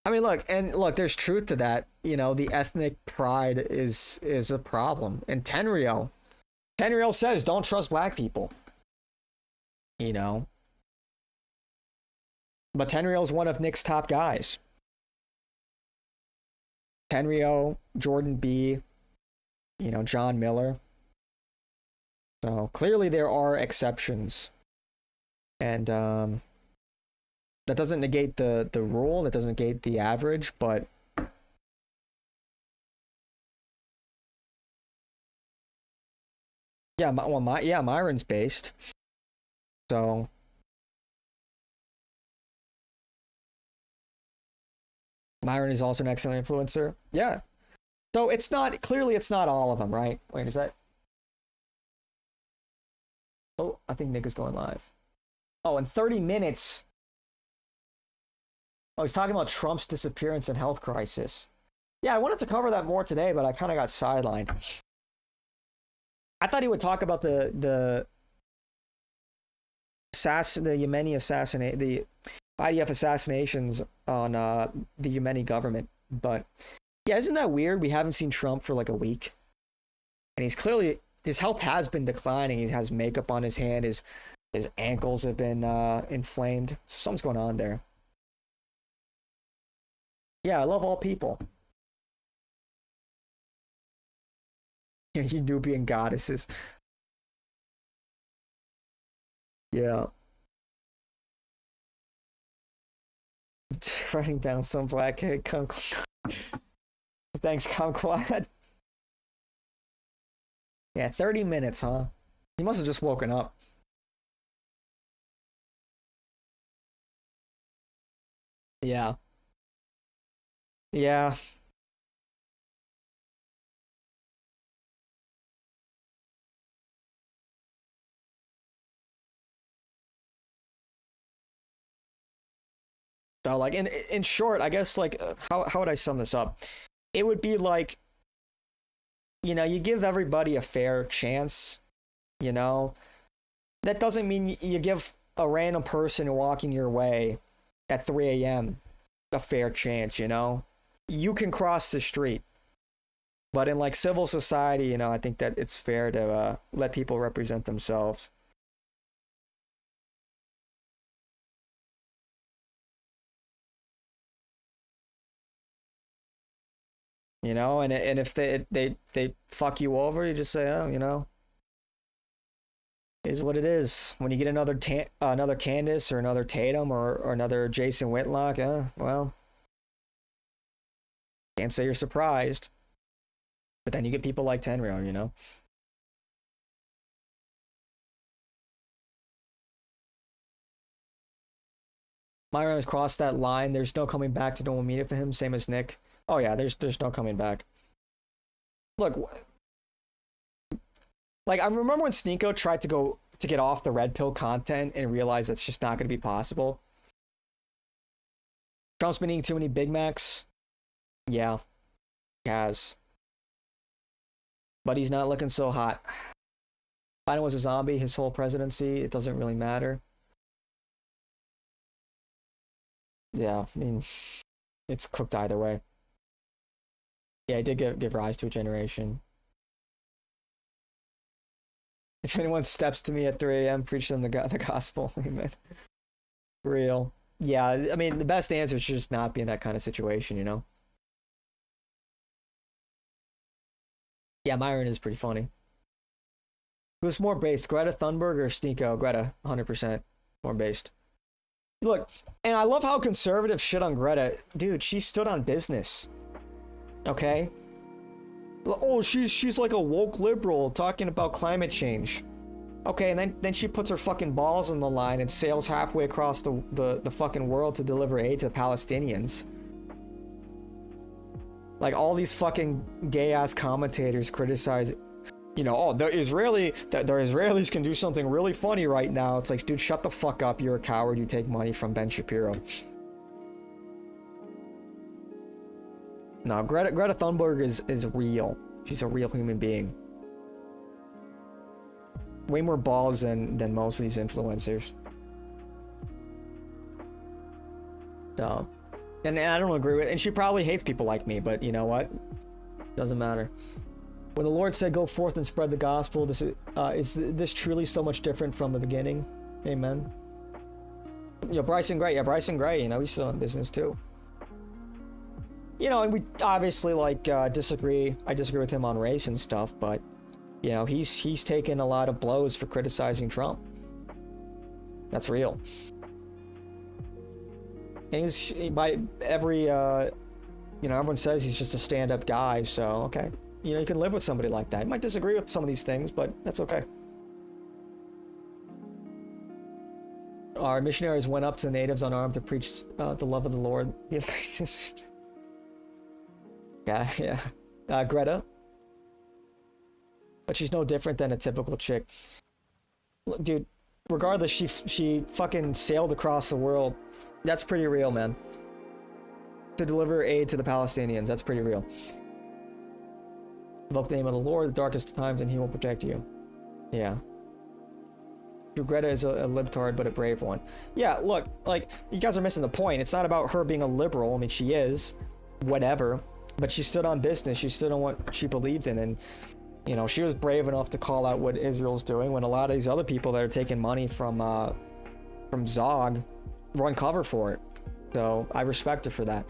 S1: I mean, look, there's truth to that. You know, the ethnic pride is a problem. And Tenryou says, don't trust black people. You know? But Tenryou's one of Nick's top guys. Tenryou, Jordan B., you know, John Miller. So clearly there are exceptions. And that doesn't negate the rule, that doesn't negate the average, but yeah, Myron's based. So Myron is also an excellent influencer. Yeah. So it's not all of them, right? Wait, is that? Oh, I think Nick is going live. Oh, in 30 minutes. Oh, he's talking about Trump's disappearance and health crisis. Yeah, I wanted to cover that more today, but I kind of got sidelined. I thought he would talk about the Yemeni the IDF assassinations on the Yemeni government, but yeah, isn't that weird? We haven't seen Trump for like a week, and his health has been declining. He has makeup on his hand. His ankles have been inflamed. Something's going on there. Yeah, I love all people. You Nubian goddesses. Yeah. Writing down some black kid. Thanks, Kumquat. Yeah, 30 minutes, huh? He must have just woken up. Yeah. Yeah. So, like, in short, I guess, like, how would I sum this up? It would be like, you know, you give everybody a fair chance, you know? That doesn't mean you give a random person walking your way at 3 a.m. a fair chance, you know? You can cross the street. But in, like, civil society, you know, I think that it's fair to let people represent themselves. You know, and if they fuck you over, you just say, oh, you know, is what it is. When you get another Candace or another Tatum or another Jason Whitlock, well, can't say you're surprised. But then you get people like Tenryou, you know. Myron has crossed that line. There's no coming back to normal media for him, same as Nick. Oh yeah, there's no coming back. Look, like I remember when Sneeko tried to get off the red pill content and realized that's just not going to be possible. Trump's been eating too many Big Macs. Yeah, he has. But he's not looking so hot. Biden was a zombie his whole presidency. It doesn't really matter. Yeah, I mean, it's cooked either way. Yeah, he did give rise to a generation. If anyone steps to me at 3 a.m., preach them the gospel. Amen. Real. Yeah, I mean, the best answer is just not be in that kind of situation, you know? Yeah, Myron is pretty funny. Who's more based, Greta Thunberg or Sneeko? Greta, 100% more based. Look, and I love how conservative shit on Greta. Dude, she stood on business. Okay? Oh, she's like a woke liberal talking about climate change. Okay, and then she puts her fucking balls on the line and sails halfway across the fucking world to deliver aid to the Palestinians. Like, all these fucking gay-ass commentators criticize, you know, oh, the Israelis can do something really funny right now. It's like, dude, shut the fuck up. You're a coward. You take money from Ben Shapiro. No, Greta Thunberg is real. She's a real human being. Way more balls than most of these influencers. So, and I don't agree with it. And she probably hates people like me, but you know what? Doesn't matter. When the Lord said, "Go forth and spread the gospel," is this truly so much different from the beginning? Amen. You know, Bryson Gray. Yeah, Bryson Gray. You know, he's still in business too. You know, and we obviously like disagree. I disagree with him on race and stuff, but you know, he's taken a lot of blows for criticizing Trump. That's real. And he's by every you know, everyone says he's just a stand-up guy, so okay. You know, you can live with somebody like that. You might disagree with some of these things, but that's okay. Our missionaries went up to the natives unarmed to preach the love of the Lord. Yeah. Greta. But she's no different than a typical chick. Look, dude, regardless, she fucking sailed across the world. That's pretty real, man. To deliver aid to the Palestinians. That's pretty real. Invoke the name of the Lord the darkest of times and he will protect you. Yeah. Greta is a libtard, but a brave one. Yeah, look, like, you guys are missing the point. It's not about her being a liberal. I mean, she is. Whatever. But she stood on business. She stood on what she believed in. And, you know, she was brave enough to call out what Israel's doing when a lot of these other people that are taking money from Zog run cover for it. So, I respect her for that.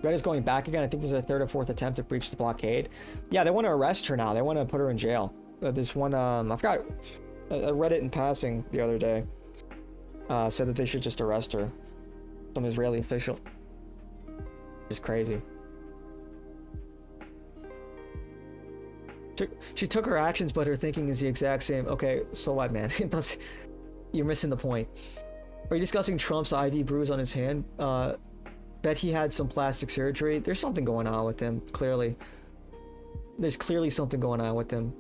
S1: Greta's going back again. I think this is a third or fourth attempt to breach the blockade. Yeah, they want to arrest her now. They want to put her in jail. This one, I forgot. I read it in passing the other day. Said that they should just arrest her. Some Israeli official. It's crazy. She took her actions, but her thinking is the exact same. Okay, so what, man? You're missing the point. Are you discussing Trump's IV bruise on his hand? Bet he had some plastic surgery. There's something going on with him, clearly. There's clearly something going on with him.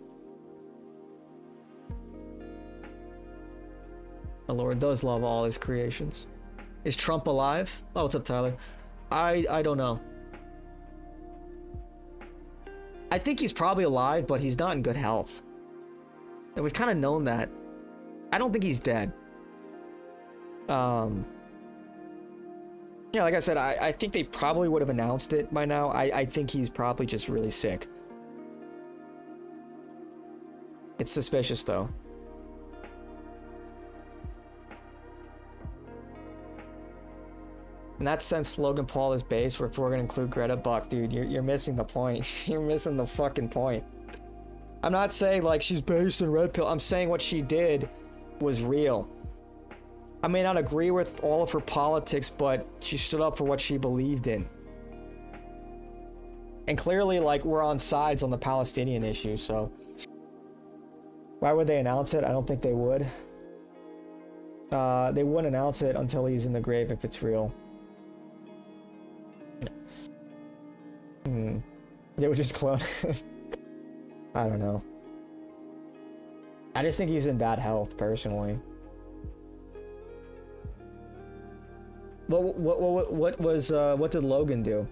S1: The Lord does love all his creations. Is Trump alive? Oh, what's up, Tyler? I don't know. I think he's probably alive, but he's not in good health. And we've kind of known that. I don't think he's dead. Yeah, like I said, I think they probably would have announced it by now. I think he's probably just really sick. It's suspicious, though. In that sense, Logan Paul is base, if we're gonna include Greta Buck, dude, you're missing the point. You're missing the fucking point. I'm not saying, like, she's based in red pill. I'm saying what she did was real. I may not agree with all of her politics, but she stood up for what she believed in. And clearly, like, we're on sides on the Palestinian issue, so... Why would they announce it? I don't think they would. They wouldn't announce it until he's in the grave if it's real. They would just clone him. I don't know. I just think he's in bad health, personally. What did Logan do?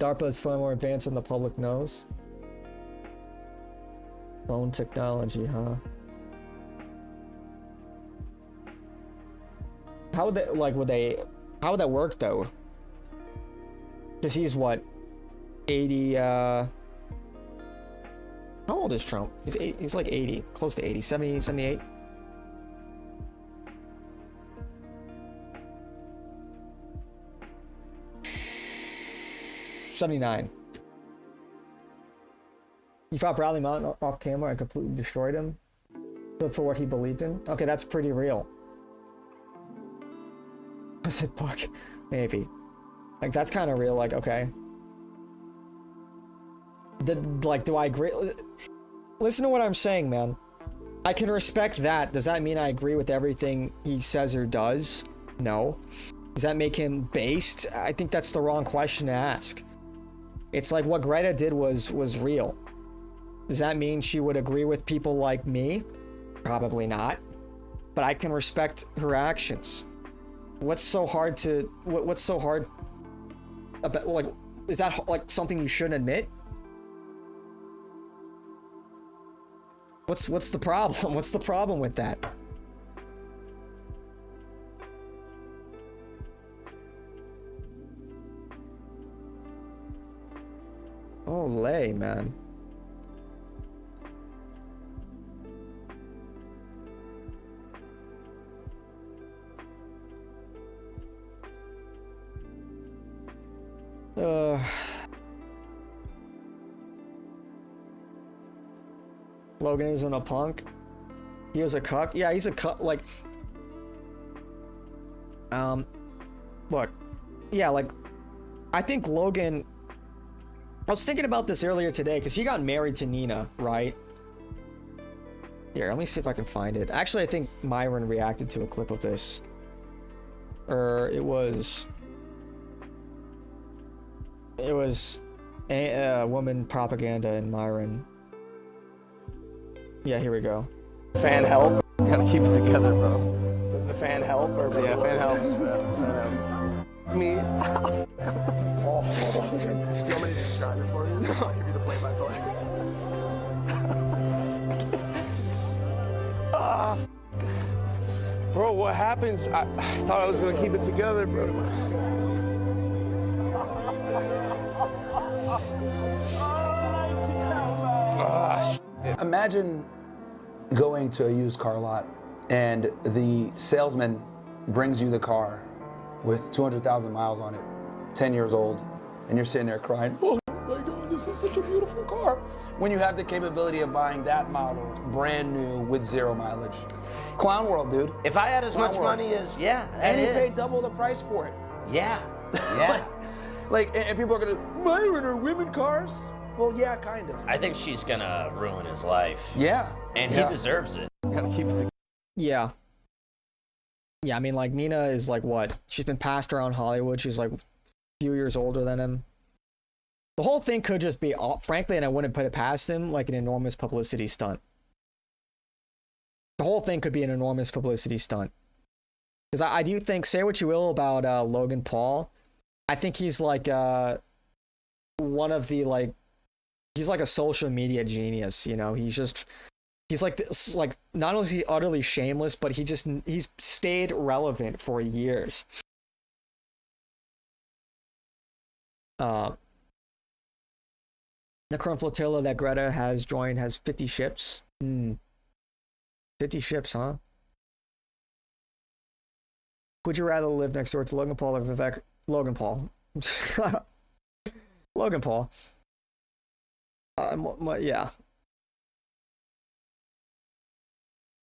S1: DARPA is far more advanced than the public knows. Phone technology, huh? How would how would that work though? Because he's what, 80, how old is Trump? He's like 80, close to 80, 70, 78. $79. You fought Bradley Mountain off camera and completely destroyed him? But for what he believed in? Okay, that's pretty real. I said, fuck, maybe. Like, that's kind of real, like, okay. Do I agree? Listen to what I'm saying, man. I can respect that. Does that mean I agree with everything he says or does? No. Does that make him based? I think that's the wrong question to ask. It's like what Greta did was real. Does that mean she would agree with people like me? Probably not. But I can respect her actions. What's so hard about, like, is that like something you shouldn't admit? What's the problem? What's the problem with that? Olay, man. Logan isn't a punk. He is a cuck. Yeah, he's a cuck. Like, look, yeah, like, I think Logan. I was thinking about this earlier today because he got married to Nina, right? Here, let me see if I can find it. Actually, I think Myron reacted to a clip of this. It was a woman propaganda in Myron. Yeah, here we go.
S20: Fan help? You gotta keep it together, bro. Does the fan help or yeah, fan helps. Me. Oh. Do you want me to describe it for you? I'll give you the play-by-play. Bro, what happens? I thought I was gonna keep it together, bro.
S9: Imagine going to a used car lot and the salesman brings you the car with 200,000 miles on it, 10 years old, and you're sitting there crying, oh my God, this is such a beautiful car. When you have the capability of buying that model, brand new with 0 mileage. Clown world, dude.
S11: If I had as much money as, yeah,
S9: and you paid double the price for it.
S11: Yeah, yeah.
S9: and people are gonna, Myron, are women cars? Well, yeah, kind of.
S11: I think she's gonna ruin his life.
S9: Yeah.
S11: And he deserves it.
S20: Gotta keep it together.
S1: Yeah. Yeah, I mean, like, Nina is like what? She's been passed around Hollywood. She's like a few years older than him. The whole thing could just be, frankly, and I wouldn't put it past him, like an enormous publicity stunt. The whole thing could be an enormous publicity stunt. Because I do think, say what you will about Logan Paul, I think he's like one of the, like, he's like a social media genius, you know? He's like this, like, not only is he utterly shameless, but he's stayed relevant for years. The current flotilla that Greta has joined has 50 ships. 50 ships, huh? Would you rather live next door to Logan Paul or Vivek? Logan Paul. Logan Paul. Yeah.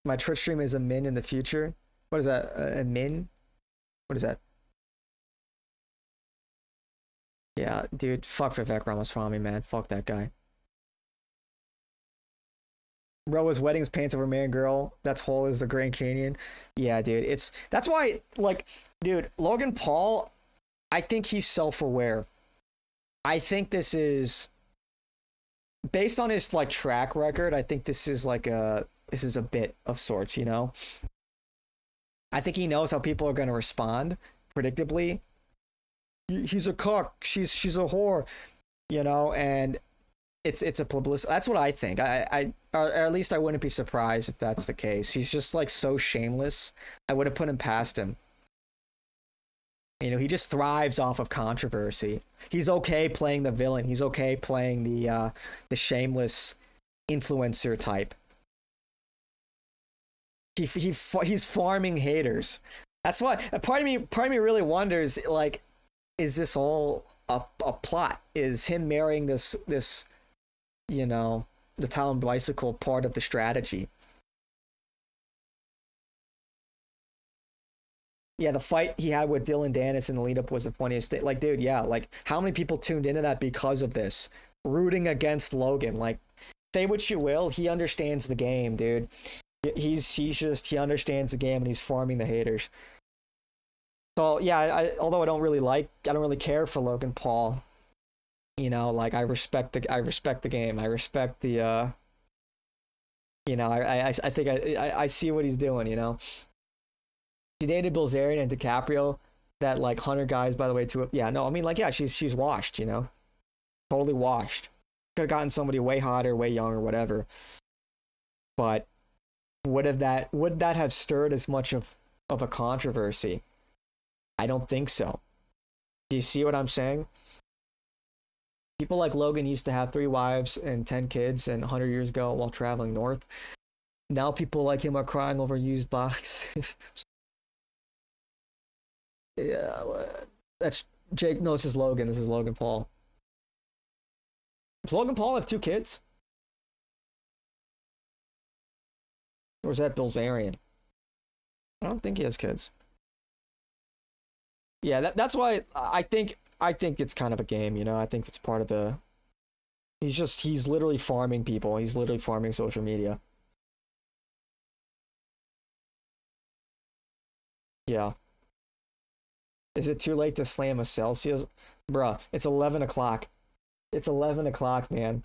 S1: My Twitch stream is a min in the future. What is that? A min? What is that? Yeah, dude, fuck Vivek Ramaswamy, man. Fuck that guy. Roa's weddings paints over man girl. That's whole as the Grand Canyon. Yeah, dude. That's why, like, dude, Logan Paul, I think he's self-aware. I think this is, based on his, like, track record, I think this is like a bit of sorts, you know? I think he knows how people are going to respond, predictably. he's a cuck, she's a whore, you know, and it's a publicity. That's what I think. Or at least I wouldn't be surprised if that's the case. He's just like so shameless. I would have put him past him. You know, he just thrives off of controversy. He's okay playing the villain. He's okay playing the shameless influencer type. He's farming haters. That's why part of me really wonders, like, is this all a plot? Is him marrying this you know, the Talon bicycle part of the strategy? Yeah, the fight he had with Dylan Dennis in the lead up was the funniest thing. Like, dude, yeah, like, how many people tuned into that because of this? Rooting against Logan. Like, say what you will, he understands the game, dude. He understands the game and he's farming the haters. So yeah, although I don't really care for Logan Paul. You know, like, I respect the game. I respect the you know, I think I see what he's doing, you know. She dated Bilzerian and DiCaprio, that like Hunter guys, by the way, too. Yeah, no, I mean, like, yeah, she's washed, you know. Totally washed. Could have gotten somebody way hotter, way younger, whatever. But would that have stirred as much of a controversy? I don't think so. Do you see what I'm saying? People like Logan used to have 3 wives and 10 kids and 100 years ago while traveling north. Now people like him are crying over used boxes. Yeah, that's Jake. No, this is Logan. This is Logan Paul. Does Logan Paul have 2 kids? Or is that Bilzerian? I don't think he has kids. Yeah, that's why I think it's kind of a game, you know. I think it's part of the... He's literally farming people. He's literally farming social media. Yeah. Is it too late to slam a Celsius? Bruh, it's 11 o'clock. It's 11 o'clock, man.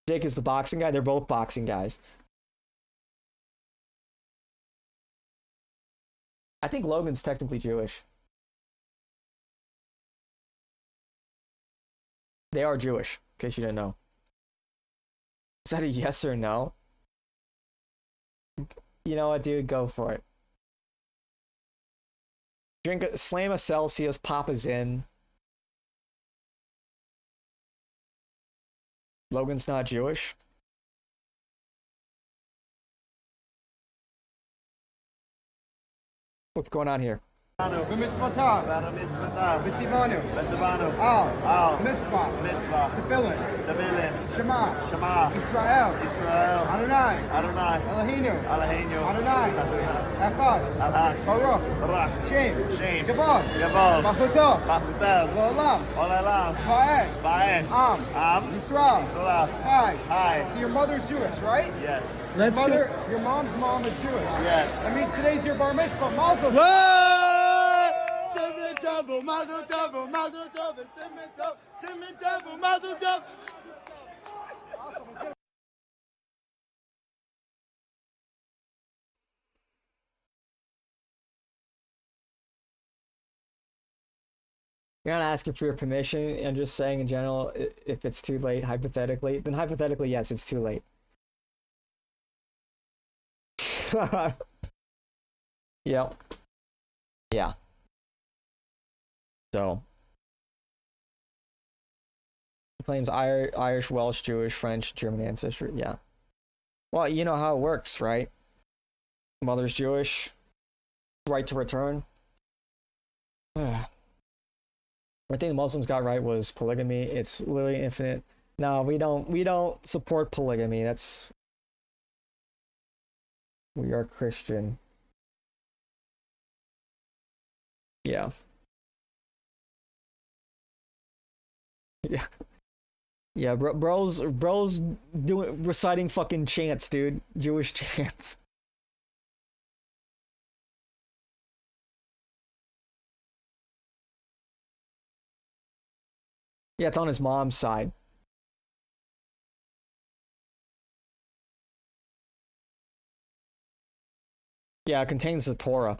S1: Jake is the boxing guy. They're both boxing guys. I think Logan's technically Jewish. They are Jewish, in case you didn't know. Is that a yes or no? You know what, dude? Go for it. Slam a Celsius, pop a Zin. Logan's not Jewish. What's going on here?
S2: B'mitzvotav. B'tzivanu. Al. Mitzvah. Tefillin. Shema. Israel. Adonai. Eloheinu. Adonai. Echad. Baruch. Shem. Gabor. Machuto. L'olam. Va'ed. Am. Yisrael. Hi. So your mother's Jewish, right?
S10: Yes.
S2: Your mom's mom is Jewish.
S10: Yes.
S2: That means today's your bar mitzvah. Mazel tov. Mazel tov, mazel tov.
S1: You're not asking for your permission and just saying in general, if it's too late, hypothetically, then hypothetically, yes, it's too late. Yep. Yeah. So, he claims Irish, Welsh, Jewish, French, German ancestry. Yeah. Well, you know how it works, right? Mother's Jewish, right to return. One thing the Muslims got right was polygamy. It's literally infinite. No, we don't support polygamy. We are Christian. Yeah. Yeah. Yeah, bro's reciting fucking chants, dude. Jewish chants. Yeah, it's on his mom's side. Yeah, it contains the Torah.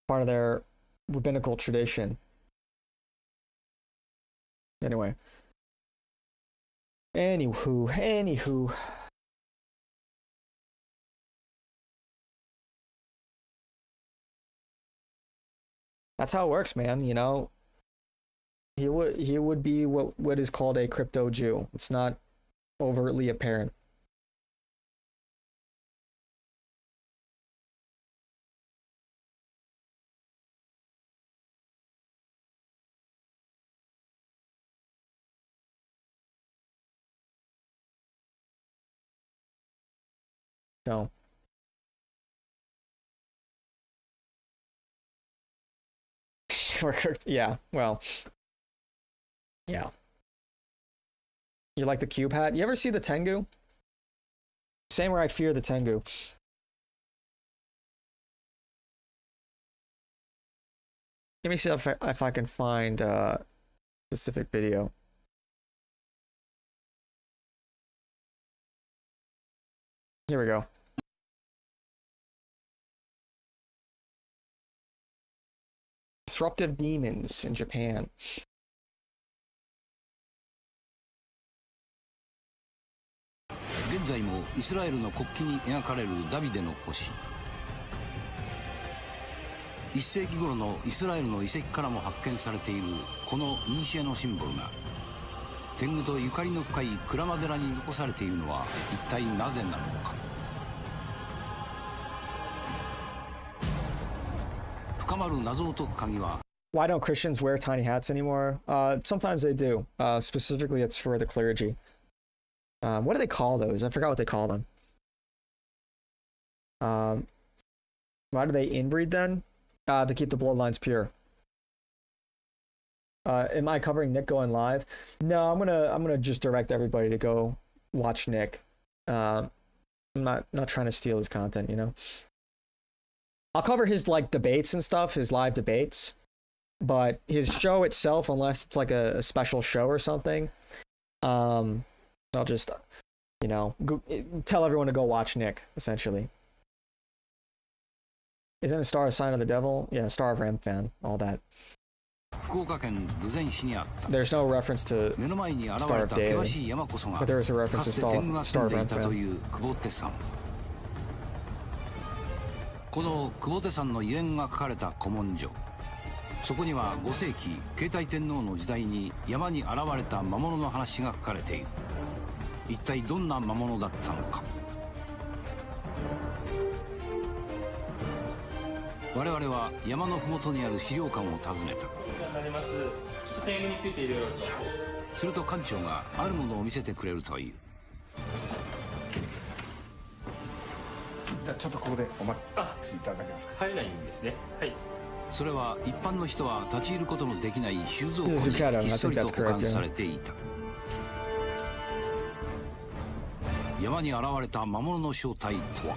S1: Part of their rabbinical tradition. Anyway. Anywho. That's how it works, man, you know. He would be what is called a crypto Jew. It's not overtly apparent. No. Yeah, well. Yeah. You like the cube hat? You ever see the Tengu? Same where I fear the Tengu. Let me see if I can find a specific video. Here we go. Disruptive demons in Japan.1
S12: 世紀頃のイスラエルの遺跡からも発見されているこの古のシンボルが天狗とゆかりの深い鞍馬寺に残されているのは一体なぜなのか。深まる謎を解く鍵は
S1: Why don't Christians wear tiny hats anymore? Sometimes they do. Specifically, it's for the clergy. What do they call those? I forgot what they call them. Why do they inbreed then? To keep the bloodlines pure. Am I covering Nick going live? No, I'm gonna just direct everybody to go watch Nick. I'm not trying to steal his content, you know. I'll cover his like debates and stuff, his live debates, but his show itself, unless it's like a special show or something, I'll just, you know, tell everyone to go watch Nick, essentially. Isn't a star a sign of the devil? Yeah, Star of Ram fan, all that. There's no reference to Star of Daily, but there is a reference to Star of Ram fan.
S12: この久保手山のゆえんが書かれた古文書、そこには5世紀慶太天皇の時代に山に現れた魔物の話が書かれている。一体どんな魔物だったのか。我々は山の麓にある資料館を訪ねた。すると館長があるものを見せてくれるという。
S2: ちょっとここでお待ちいただけますか。
S13: 入れないんですね。はい。
S12: それは一般の人は立ち入ることのできない収蔵庫にひっそりと保管されていた。山に現れた魔物の正体とは。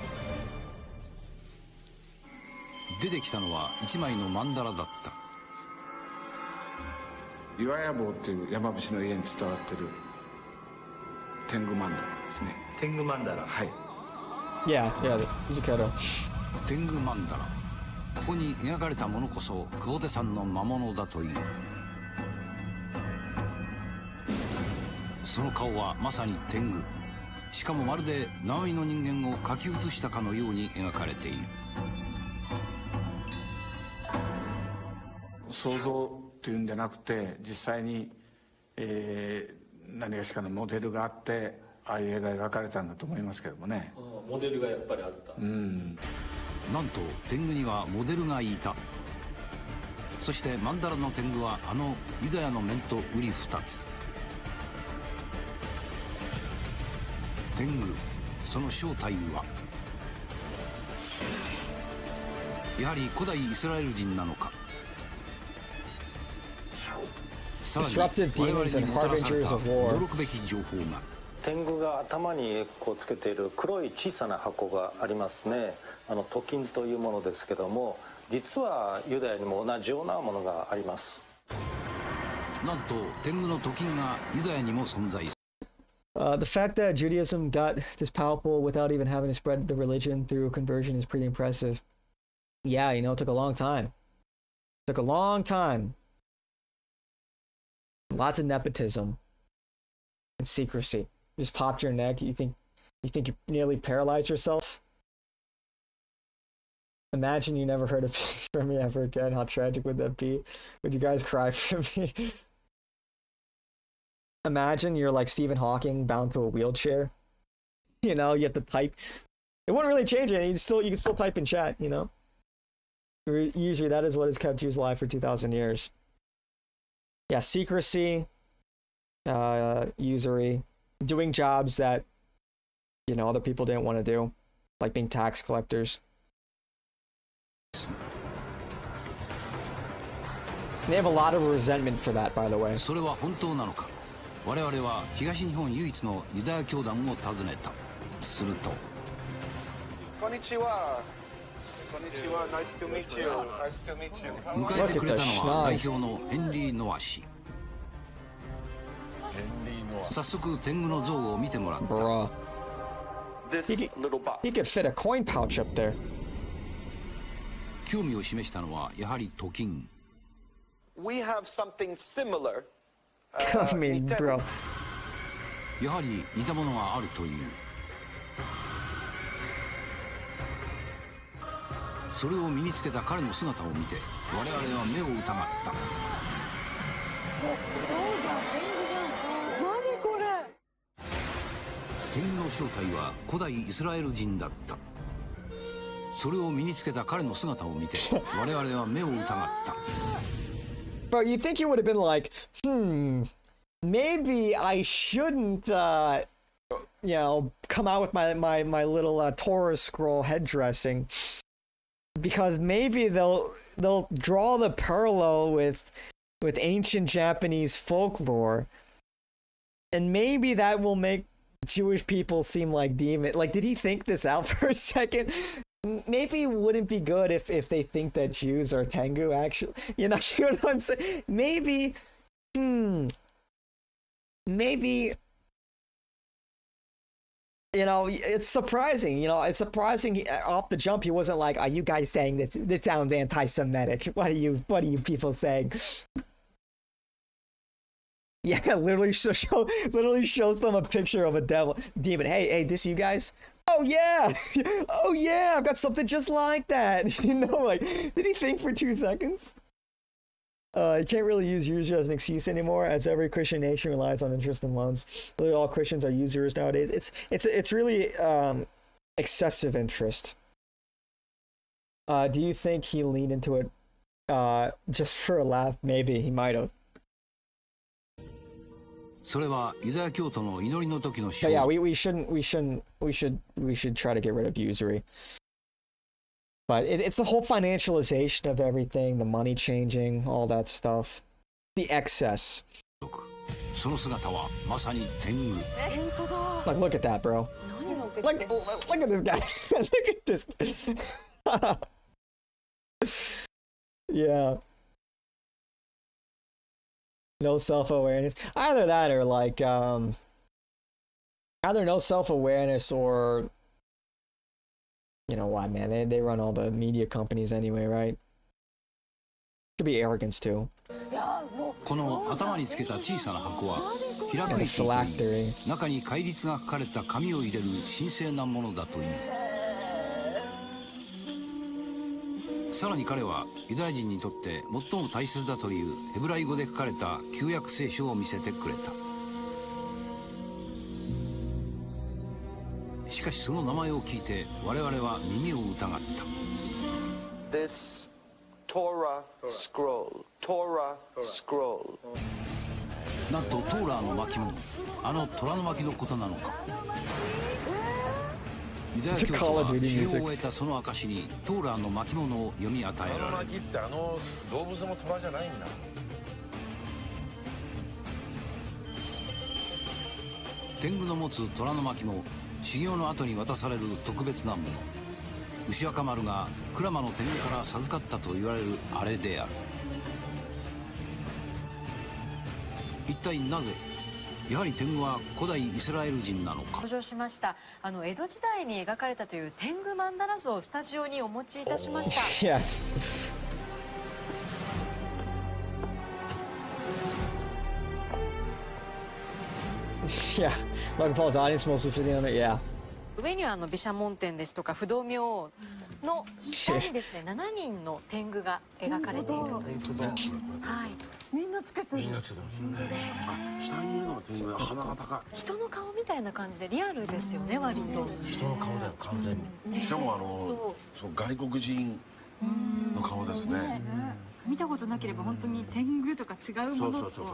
S12: 出てきたのは一枚の曼荼羅だった。
S15: 岩屋坊っていう山伏の家に伝わってる天狗曼荼羅ですね。
S13: 天狗曼荼羅。
S15: はい。
S1: Yeah, Zucchero.
S12: 天狗曼荼羅。ここに描かれたものこそ久保手山の魔物だという。その顔はまさに天狗。しかもまるで生身の人間を描き写したかのように描かれている。
S15: 想像というんじゃなくて実際に、何がしかのモデルがあってああいう絵が描かれたんだと思いますけどもね。
S13: モデルがやっぱりあった。
S12: なんと天狗にはモデルがいた。そして曼荼羅の天狗はあのユダヤの面と瓜二つ。天狗、その正体はやはり古代イスラエル人なのか。
S1: Disruptive demons and harbingers of war.
S12: 驚くべき情報が。
S16: 天狗が頭にこうつけている黒い小さな箱がありますね。トキンというものですけども、実はユダヤにも同じようなものがあります。
S12: なんと天狗のトキンがユダヤにも存在する。
S1: The fact that Judaism got this powerful without even having to spread the religion through conversion is pretty impressive. Yeah, you know, it took a long time. Took a long time. Lots of nepotism and secrecy. You just popped your neck. You think you nearly paralyzed yourself? Imagine you never heard of from me ever again. How tragic would that be? Would you guys cry for me? Imagine you're like Stephen Hawking, bound to a wheelchair. You know, you have to type. It wouldn't really change it. You can still type in chat. You know. Usually, that is what has kept Jews alive for 2,000 years. Yeah, secrecy, usury, doing jobs that other people didn't want to do, like being tax collectors. They have a lot of resentment for that, by the way.
S12: それは本当なのか。我々は東日本唯一のユダヤ教団を訪ねた。すると。
S20: こんにちは。こんにちは。Nice to meet you. Nice to meet you.
S12: 迎えてくれたのは代表のヘンリー・ノア氏。早速天狗の像を見てもらった。
S1: He could fit a coin pouch up there.
S12: 興味を示したのはやはりトキン。
S20: We have something similar.
S1: I mean, bro.
S12: やはり似たものがあるという。それを身につけた彼の姿を見て我々は目を疑った。
S24: そうじゃん、天狗じゃん。何これ。
S12: 天狗の正体は古代イスラエル人だった。それを身につけた彼の姿を見て我々は目を疑った。
S1: Bro, you think you would have been like, maybe I shouldn't, come out with my little Torah scroll head dressing, because maybe they'll draw the parallel with ancient Japanese folklore, and maybe that will make Jewish people seem like demons. Like, did he think this out for a second? Maybe it wouldn't be good if they think that Jews are Tengu, actually. You know what I'm saying? Maybe, it's surprising. It's surprising off the jump. He wasn't like, "Are you guys saying this? This sounds anti-Semitic. What are you people saying?" Yeah, literally shows them a picture of a demon. Hey, this you guys? Oh yeah, oh yeah, I've got something just like that. Like, did he think for 2 seconds? You can't really use user as an excuse anymore, as every Christian nation relies on interest and loans. Literally all Christians are users nowadays. It's really excessive interest. Do you think he leaned into it just for a laugh? Maybe he might have.
S12: それはユダヤ教徒の祈りの時の象徴。
S1: Yeah, we should try to get rid of usury. But it's the whole financialization of everything, the money changing, all that stuff, the excess.
S12: その姿はまさに天狗。
S1: Like, look at that, bro. Look at this guy. Look at this. Yeah. No self-awareness. Either that or like either no self-awareness or what, man, they run all the media companies anyway, right? Could be arrogance too.
S12: この頭につけた小さな箱は開く石といい、中に戒律が書かれた紙を入れる神聖なものだという。さらに彼はユダヤ人にとって最も大切だというヘブライ語で書かれた旧約聖書を見せてくれた。しかしその名前を聞いて我々は耳を疑った。
S20: This Torah scroll.
S12: なんとトーラーの巻物、あの虎の巻のことなのか。ユダヤ教徒は使用を終えたその証にトーラーの巻物を読み与えられる。虎の巻って動物の虎じゃないんだ。天狗の持つ虎の巻も修行の後に渡される特別なもの。牛若丸が鞍馬の天狗から授かったと言われるあれである。一体なぜやはり天狗は古代イスラエル人なのか。
S17: 登場しました。江戸時代に描かれたという天狗曼荼羅図をスタジオにお持ちいたしました。
S1: Yes. Yeah, Logan Paul's audience mostly 15 under. Yeah.
S17: 上には毘沙門天ですとか不動明王の下にですね、7人の天狗が描かれているという。はい。みんなつけてる。みんなつけてますよね。
S2: 下にいるのが天狗、鼻が高い。
S17: 人の顔みたいな感じでリアルですよね、割と。
S2: 人の顔だよ、完全に。しかもそう外国人の顔ですね。
S14: 見たことなければ本当に天狗とか違うものと。
S2: そう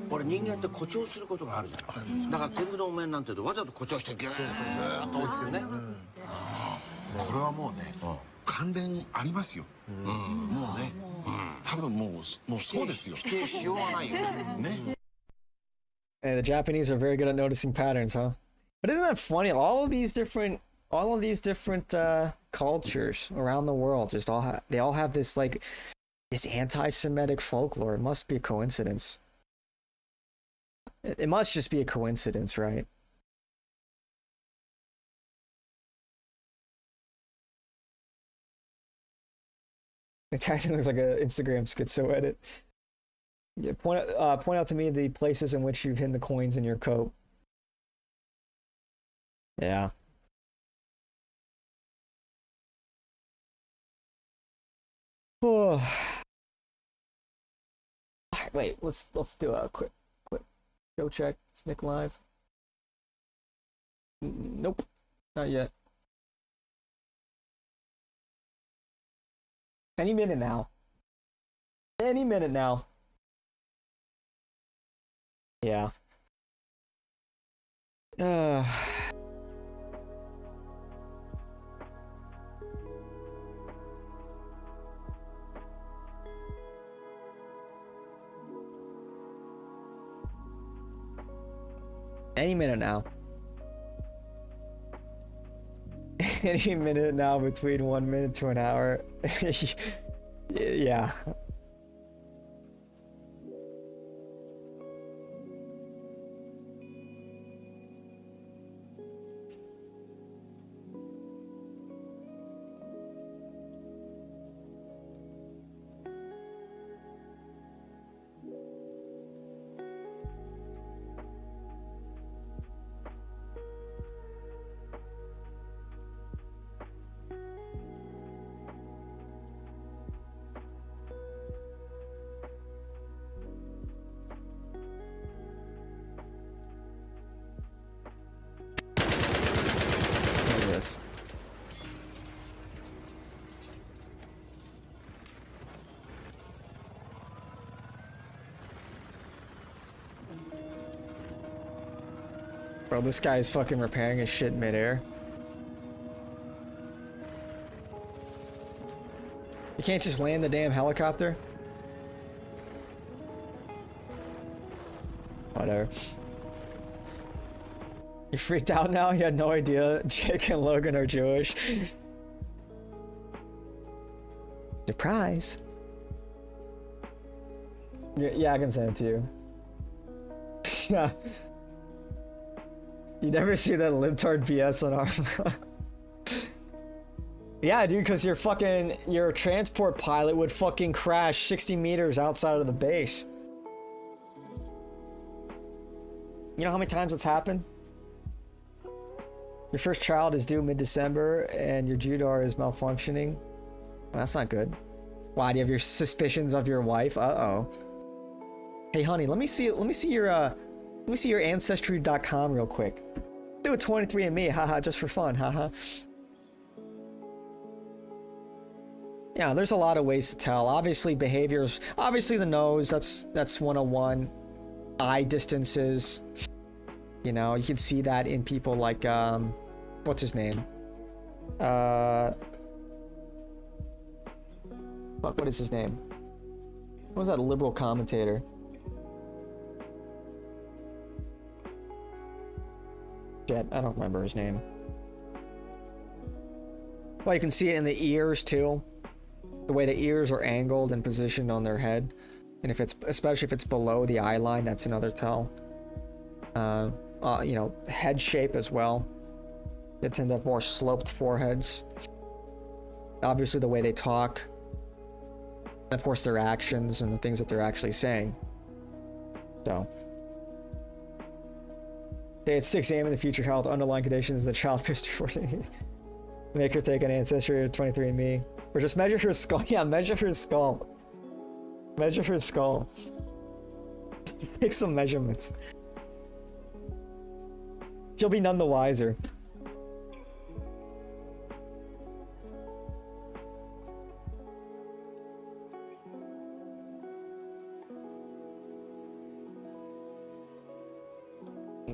S2: 俺人間って誇張することがあるじゃん。だから天狗のお面なんてわざと誇張してギューッと大きくね。これはもうね関連ありますよ。もうね多分もうそうですよ。否定しようがないよね。
S1: The Japanese are very good at noticing patterns, huh? But isn't that funny? All of these different cultures around the world just they all have this like this anti-Semitic folklore. It must be a coincidence. It must just be a coincidence, right? It actually looks like an Instagram schizo edit. Yeah, point out to me the places in which you've hidden the coins in your coat. Yeah. Oh. Alright, wait, let's do a quick show check. Snick live. Nope, not yet. Any minute now. Any minute now. Yeah. Any minute now. Any minute now between 1 minute to an hour. Yeah. Bro, this guy is fucking repairing his shit midair. You can't just land the damn helicopter? Whatever. You freaked out now? You had no idea Jake and Logan are Jewish? Surprise! Yeah, I can send it to you. Yeah. You never see that libtard BS on our... Yeah, dude, because your transport pilot would fucking crash 60 meters outside of the base. You know how many times it's happened? Your first child is due mid-December and your Judar is malfunctioning. Well, that's not good. Why, do you have your suspicions of your wife? Uh-oh. Hey, honey, let me see your ancestry.com real quick. Do a 23andMe, haha, just for fun, haha. Yeah, there's a lot of ways to tell. Obviously, behaviors. Obviously, the nose. That's 101. Eye distances. You know, you can see that in people like what's his name? Fuck, what is his name? What was that liberal commentator? Shit, I don't remember his name. Well, you can see it in the ears too. The way the ears are angled and positioned on their head. And if it's, especially if it's below the eye line, that's another tell. You know, head shape as well. They tend to have more sloped foreheads. Obviously the way they talk. And of course their actions and the things that they're actually saying. So. Say it's 6 a.m. in the future. Health underlying conditions. The child history for make her take an ancestry or 23andMe, or just measure her skull. Yeah, measure her skull. Measure her skull. Just take some measurements. She'll be none the wiser.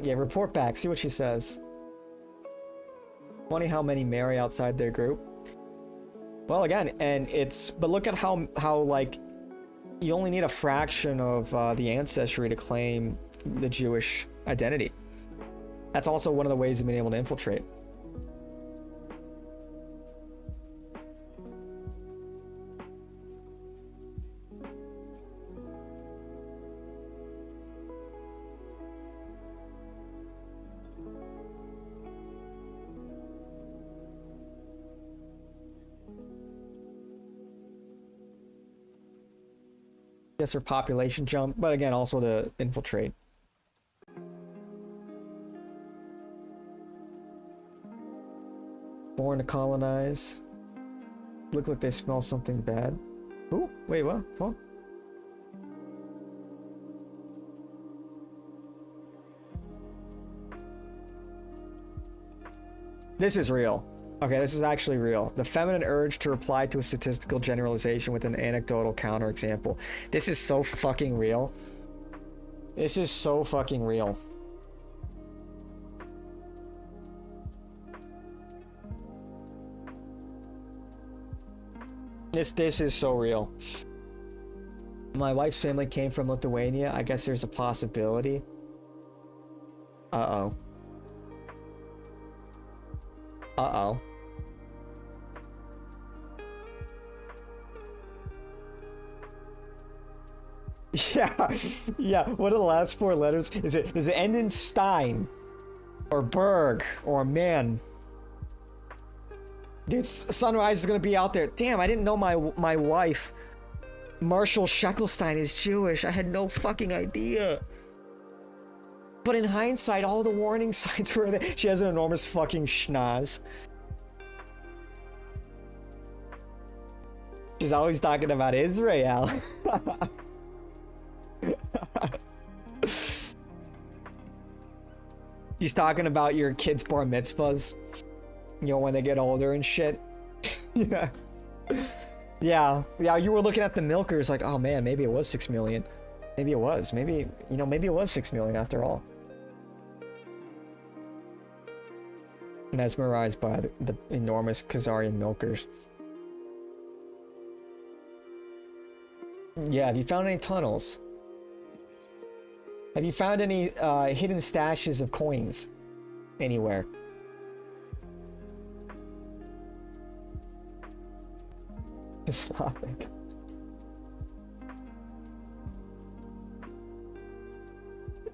S1: Yeah, report back. See what she says. Funny how many marry outside their group. Well, again, and it's... But look at how like... You only need a fraction of the ancestry to claim the Jewish identity. That's also one of the ways of being able to infiltrate. Yes, for population jump, but again, also to infiltrate. Born to colonize. Look like they smell something bad. Ooh, wait, what? What? This is real. Okay, this is actually real. The feminine urge to reply to a statistical generalization with an anecdotal counterexample. This is so fucking real. This is so fucking real. This is so real. My wife's family came from Lithuania. I guess there's a possibility. Uh-oh. Uh-oh. Yeah, yeah. What are the last 4 letters? Does it end in Stein? Or Berg? Or Man? Dude, Sunrise is gonna be out there. Damn, I didn't know my wife, Marshall Sheckelstein, is Jewish. I had no fucking idea. But in hindsight, all the warning signs were there. She has an enormous fucking schnoz. She's always talking about Israel. She's talking about your kids' bar mitzvahs. You know, when they get older and shit. Yeah. Yeah, you were looking at the milkers like, oh man, maybe it was 6 million. Maybe it was. Maybe, you know, maybe it was 6 million after all. Mesmerized by the enormous Khazarian milkers. Yeah, have you found any tunnels? Have you found any hidden stashes of coins anywhere? Islamic.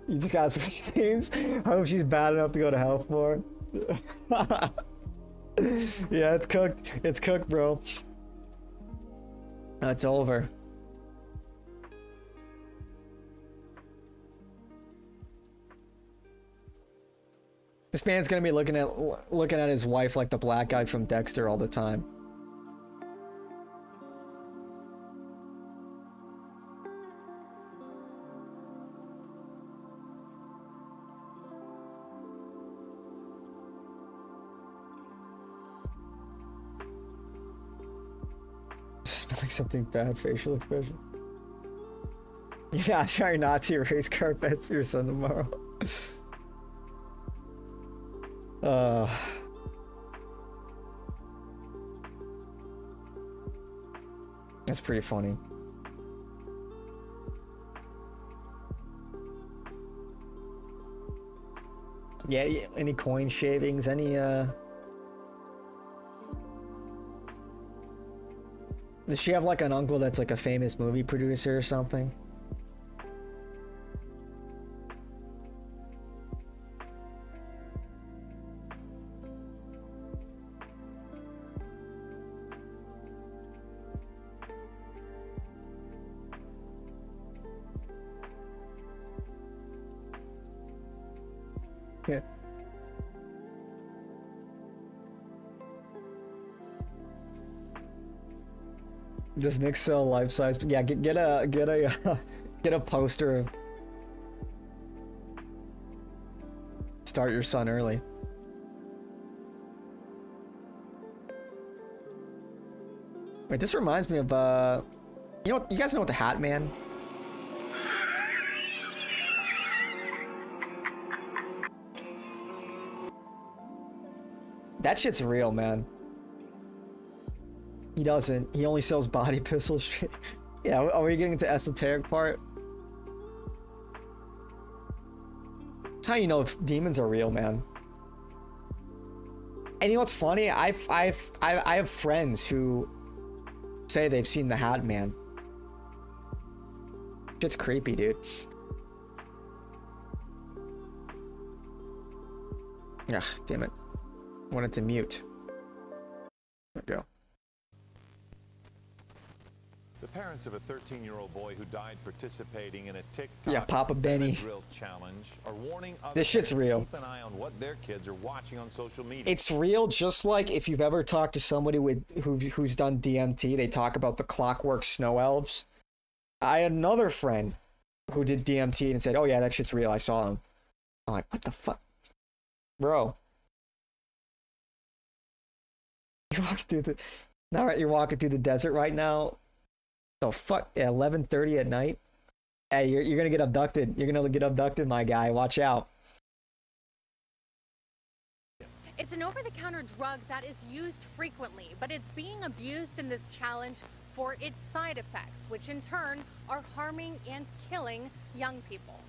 S1: You just gotta switch teams. I hope she's bad enough to go to hell for. Yeah, it's cooked. It's cooked, bro. It's over. This man's gonna be looking at his wife like the black guy from Dexter all the time. Like something bad facial expression. You're not trying Nazi race car bed for your son tomorrow. That's pretty funny. Yeah, any coin shavings, any does she have like an uncle that's like a famous movie producer or something? Does Nick sell life size? Yeah, get a get a poster. Start your son early. Wait, this reminds me of you know what? You guys know what the Hat Man? That shit's real, man. He doesn't. He only sells body pistols. Yeah, are we getting into esoteric part? That's how you know if demons are real, man. And you know what's funny? I have friends who say they've seen the Hat Man. Shit's creepy, dude. Ugh, damn it. Wanted to mute. There we go.
S3: The parents of a 13-year-old boy who died participating in a TikTok
S1: Yeah, Papa Benny
S3: drill challenge are warning others
S1: this shit's
S3: to
S1: real.
S3: keep an eye on what their kids are watching on social media.
S1: It's real, just like if you've ever talked to somebody who's done DMT, they talk about the clockwork snow elves. I had another friend who did DMT and said, "Oh yeah, that shit's real. I saw him." I'm like, "What the fuck, bro?" You're walking through the you're walking through the desert right now. So fuck, at 11:30 at night. Hey, you're gonna get abducted. You're gonna get abducted, my guy. Watch out.
S18: It's an over-the-counter drug that is used frequently, but it's being abused in this challenge for its side effects, which in turn are harming and killing young people.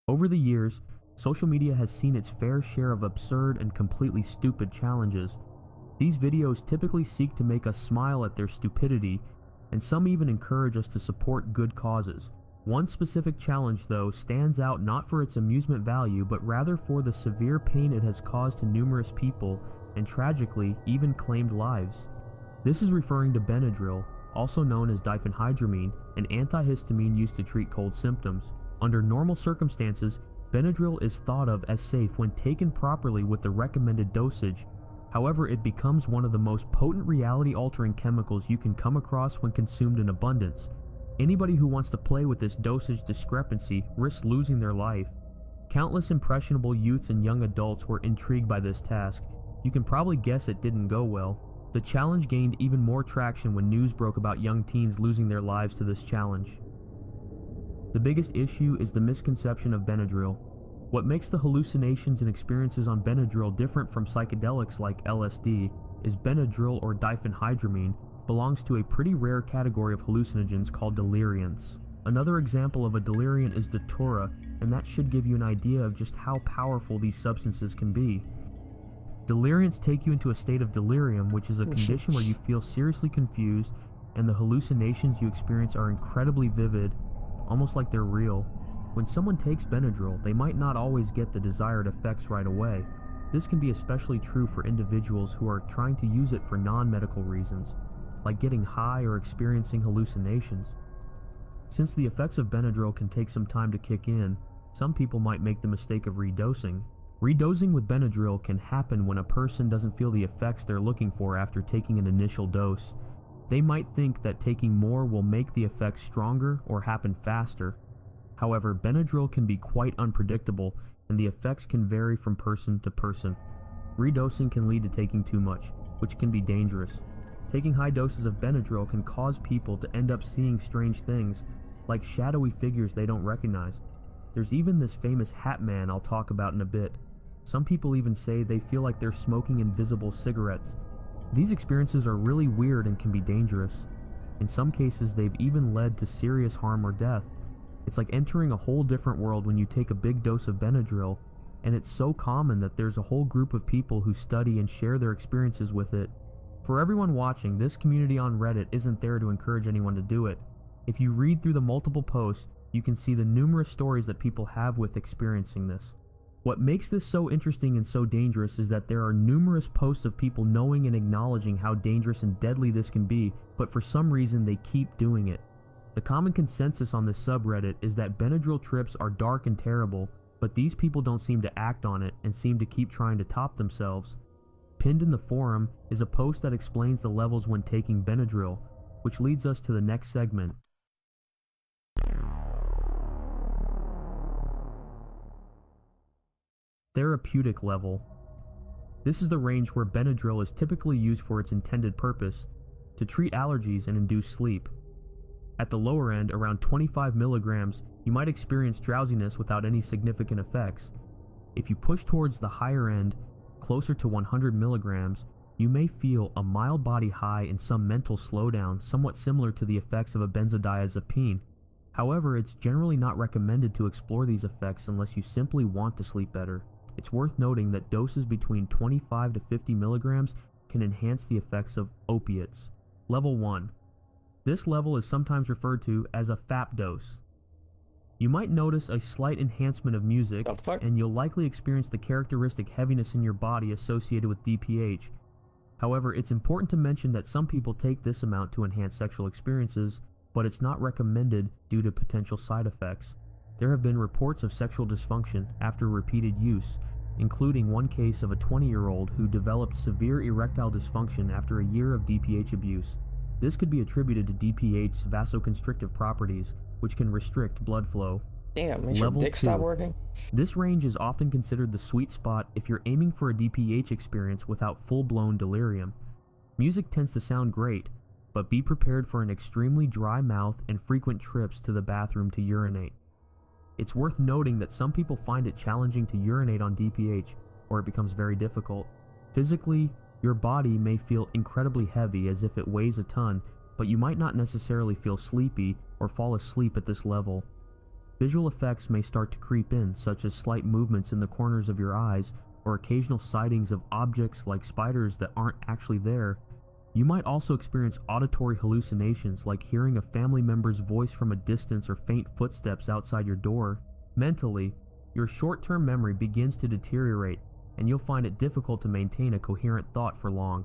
S19: Over the years, social media has seen its fair share of absurd and completely stupid challenges. These videos typically seek to make us smile at their stupidity, and some even encourage us to support good causes. One specific challenge, though, stands out not for its amusement value, but rather for the severe pain it has caused to numerous people, and tragically, even claimed lives. This is referring to Benadryl, also known as diphenhydramine, an antihistamine used to treat cold symptoms. Under normal circumstances, Benadryl is thought of as safe when taken properly with the recommended dosage. However, it becomes one of the most potent reality-altering chemicals you can come across when consumed in abundance. Anybody who wants to play with this dosage discrepancy risks losing their life. Countless impressionable youths and young adults were intrigued by this task. You can probably guess it didn't go well. The challenge gained even more traction when news broke about young teens losing their lives to this challenge. The biggest issue is the misconception of Benadryl. What makes the hallucinations and experiences on Benadryl different from psychedelics like LSD is Benadryl, or diphenhydramine, belongs to a pretty rare category of hallucinogens called deliriants. Another example of a deliriant is datura, and that should give you an idea of just how powerful these substances can be. Deliriants take you into a state of delirium, which is a condition where you feel seriously confused, and the hallucinations you experience are incredibly vivid, almost like they're real. When someone takes Benadryl, they might not always get the desired effects right away. This can be especially true for individuals who are trying to use it for non-medical reasons, like getting high or experiencing hallucinations. Since the effects of Benadryl can take some time to kick in, some people might make the mistake of redosing. Redosing with Benadryl can happen when a person doesn't feel the effects they're looking for after taking an initial dose. They might think that taking more will make the effects stronger or happen faster. However, Benadryl can be quite unpredictable, and the effects can vary from person to person. Redosing can lead to taking too much, which can be dangerous. Taking high doses of Benadryl can cause people to end up seeing strange things, like shadowy figures they don't recognize. There's even this famous Hat Man I'll talk about in a bit. Some people even say they feel like they're smoking invisible cigarettes. These experiences are really weird and can be dangerous. In some cases, they've even led to serious harm or death. It's like entering a whole different world when you take a big dose of Benadryl, and it's so common that there's a whole group of people who study and share their experiences with it. For everyone watching, this community on Reddit isn't there to encourage anyone to do it. If you read through the multiple posts, you can see the numerous stories that people have with experiencing this. What makes this so interesting and so dangerous is that there are numerous posts of people knowing and acknowledging how dangerous and deadly this can be, but for some reason they keep doing it. The common consensus on this subreddit is that Benadryl trips are dark and terrible, but these people don't seem to act on it and seem to keep trying to top themselves. Pinned in the forum is a post that explains the levels when taking Benadryl, which leads us to the next segment. Therapeutic level. This is the range where Benadryl is typically used for its intended purpose, to treat allergies and induce sleep. At the lower end, around 25 milligrams, you might experience drowsiness without any significant effects. If you push towards the higher end, closer to 100 milligrams, you may feel a mild body high and some mental slowdown somewhat similar to the effects of a benzodiazepine. However, it's generally not recommended to explore these effects unless you simply want to sleep better. It's worth noting that doses between 25 to 50 milligrams can enhance the effects of opiates. Level 1. This level is sometimes referred to as a FAP dose. You might notice a slight enhancement of music, and you'll likely experience the characteristic heaviness in your body associated with DPH. However, it's important to mention that some people take this amount to enhance sexual experiences, but it's not recommended due to potential side effects. There have been reports of sexual dysfunction after repeated use, including one case of a 20-year-old who developed severe erectile dysfunction after a year of DPH abuse. This could be attributed to DPH's vasoconstrictive properties, which can restrict blood flow.
S1: Damn, makes your dick stop working?
S19: This range is often considered the sweet spot if you're aiming for a DPH experience without full-blown delirium. Music tends to sound great, but be prepared for an extremely dry mouth and frequent trips to the bathroom to urinate. It's worth noting that some people find it challenging to urinate on DPH, or it becomes very difficult. Physically, your body may feel incredibly heavy as if it weighs a ton, but you might not necessarily feel sleepy or fall asleep at this level. Visual effects may start to creep in, such as slight movements in the corners of your eyes or occasional sightings of objects like spiders that aren't actually there. You might also experience auditory hallucinations like hearing a family member's voice from a distance or faint footsteps outside your door. Mentally, your short-term memory begins to deteriorate, and you'll find it difficult to maintain a coherent thought for long.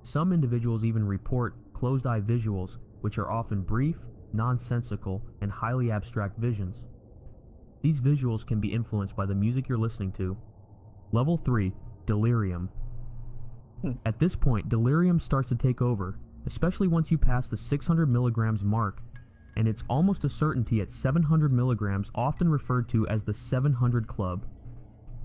S19: Some individuals even report closed-eye visuals, which are often brief, nonsensical, and highly abstract visions. These visuals can be influenced by the music you're listening to. Level 3, Delirium. At this point, delirium starts to take over, especially once you pass the 600 milligrams mark, and it's almost a certainty at 700 milligrams, often referred to as the 700 Club.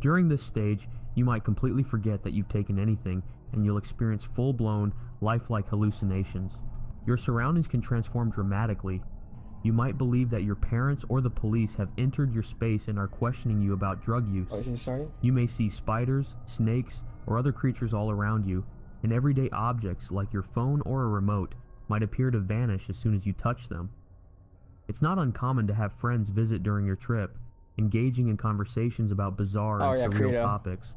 S19: During this stage, you might completely forget that you've taken anything, and you'll experience full-blown, lifelike hallucinations. Your surroundings can transform dramatically. You might believe that your parents or the police have entered your space and are questioning you about drug use.
S1: Oh, is he starting?
S19: You may see spiders, snakes, or other creatures all around you, and everyday objects like your phone or a remote might appear to vanish as soon as you touch them. It's not uncommon to have friends visit during your trip, engaging in conversations about bizarre and surreal topics.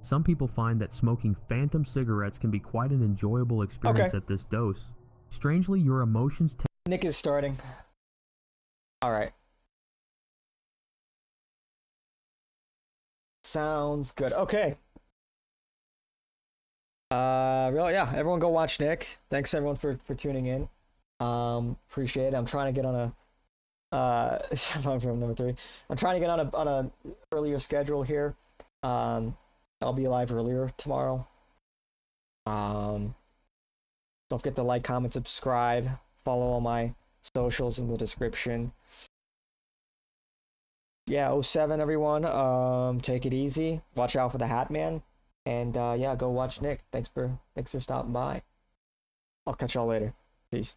S19: Some people find that smoking phantom cigarettes can be quite an enjoyable experience at this dose. Strangely, your emotions
S1: Nick is starting. Alright. Sounds good. Okay. Really, yeah, everyone go watch Nick. Thanks everyone for tuning in. Appreciate it. I'm trying to get on a from number 3. I'm trying to get on a earlier schedule here. I'll be live earlier tomorrow. Don't forget to like, comment, subscribe, follow all my socials in the description. Yeah, 07 everyone. Take it easy. Watch out for the Hat Man. And yeah, go watch Nick. Thanks for stopping by. I'll catch y'all later. Peace.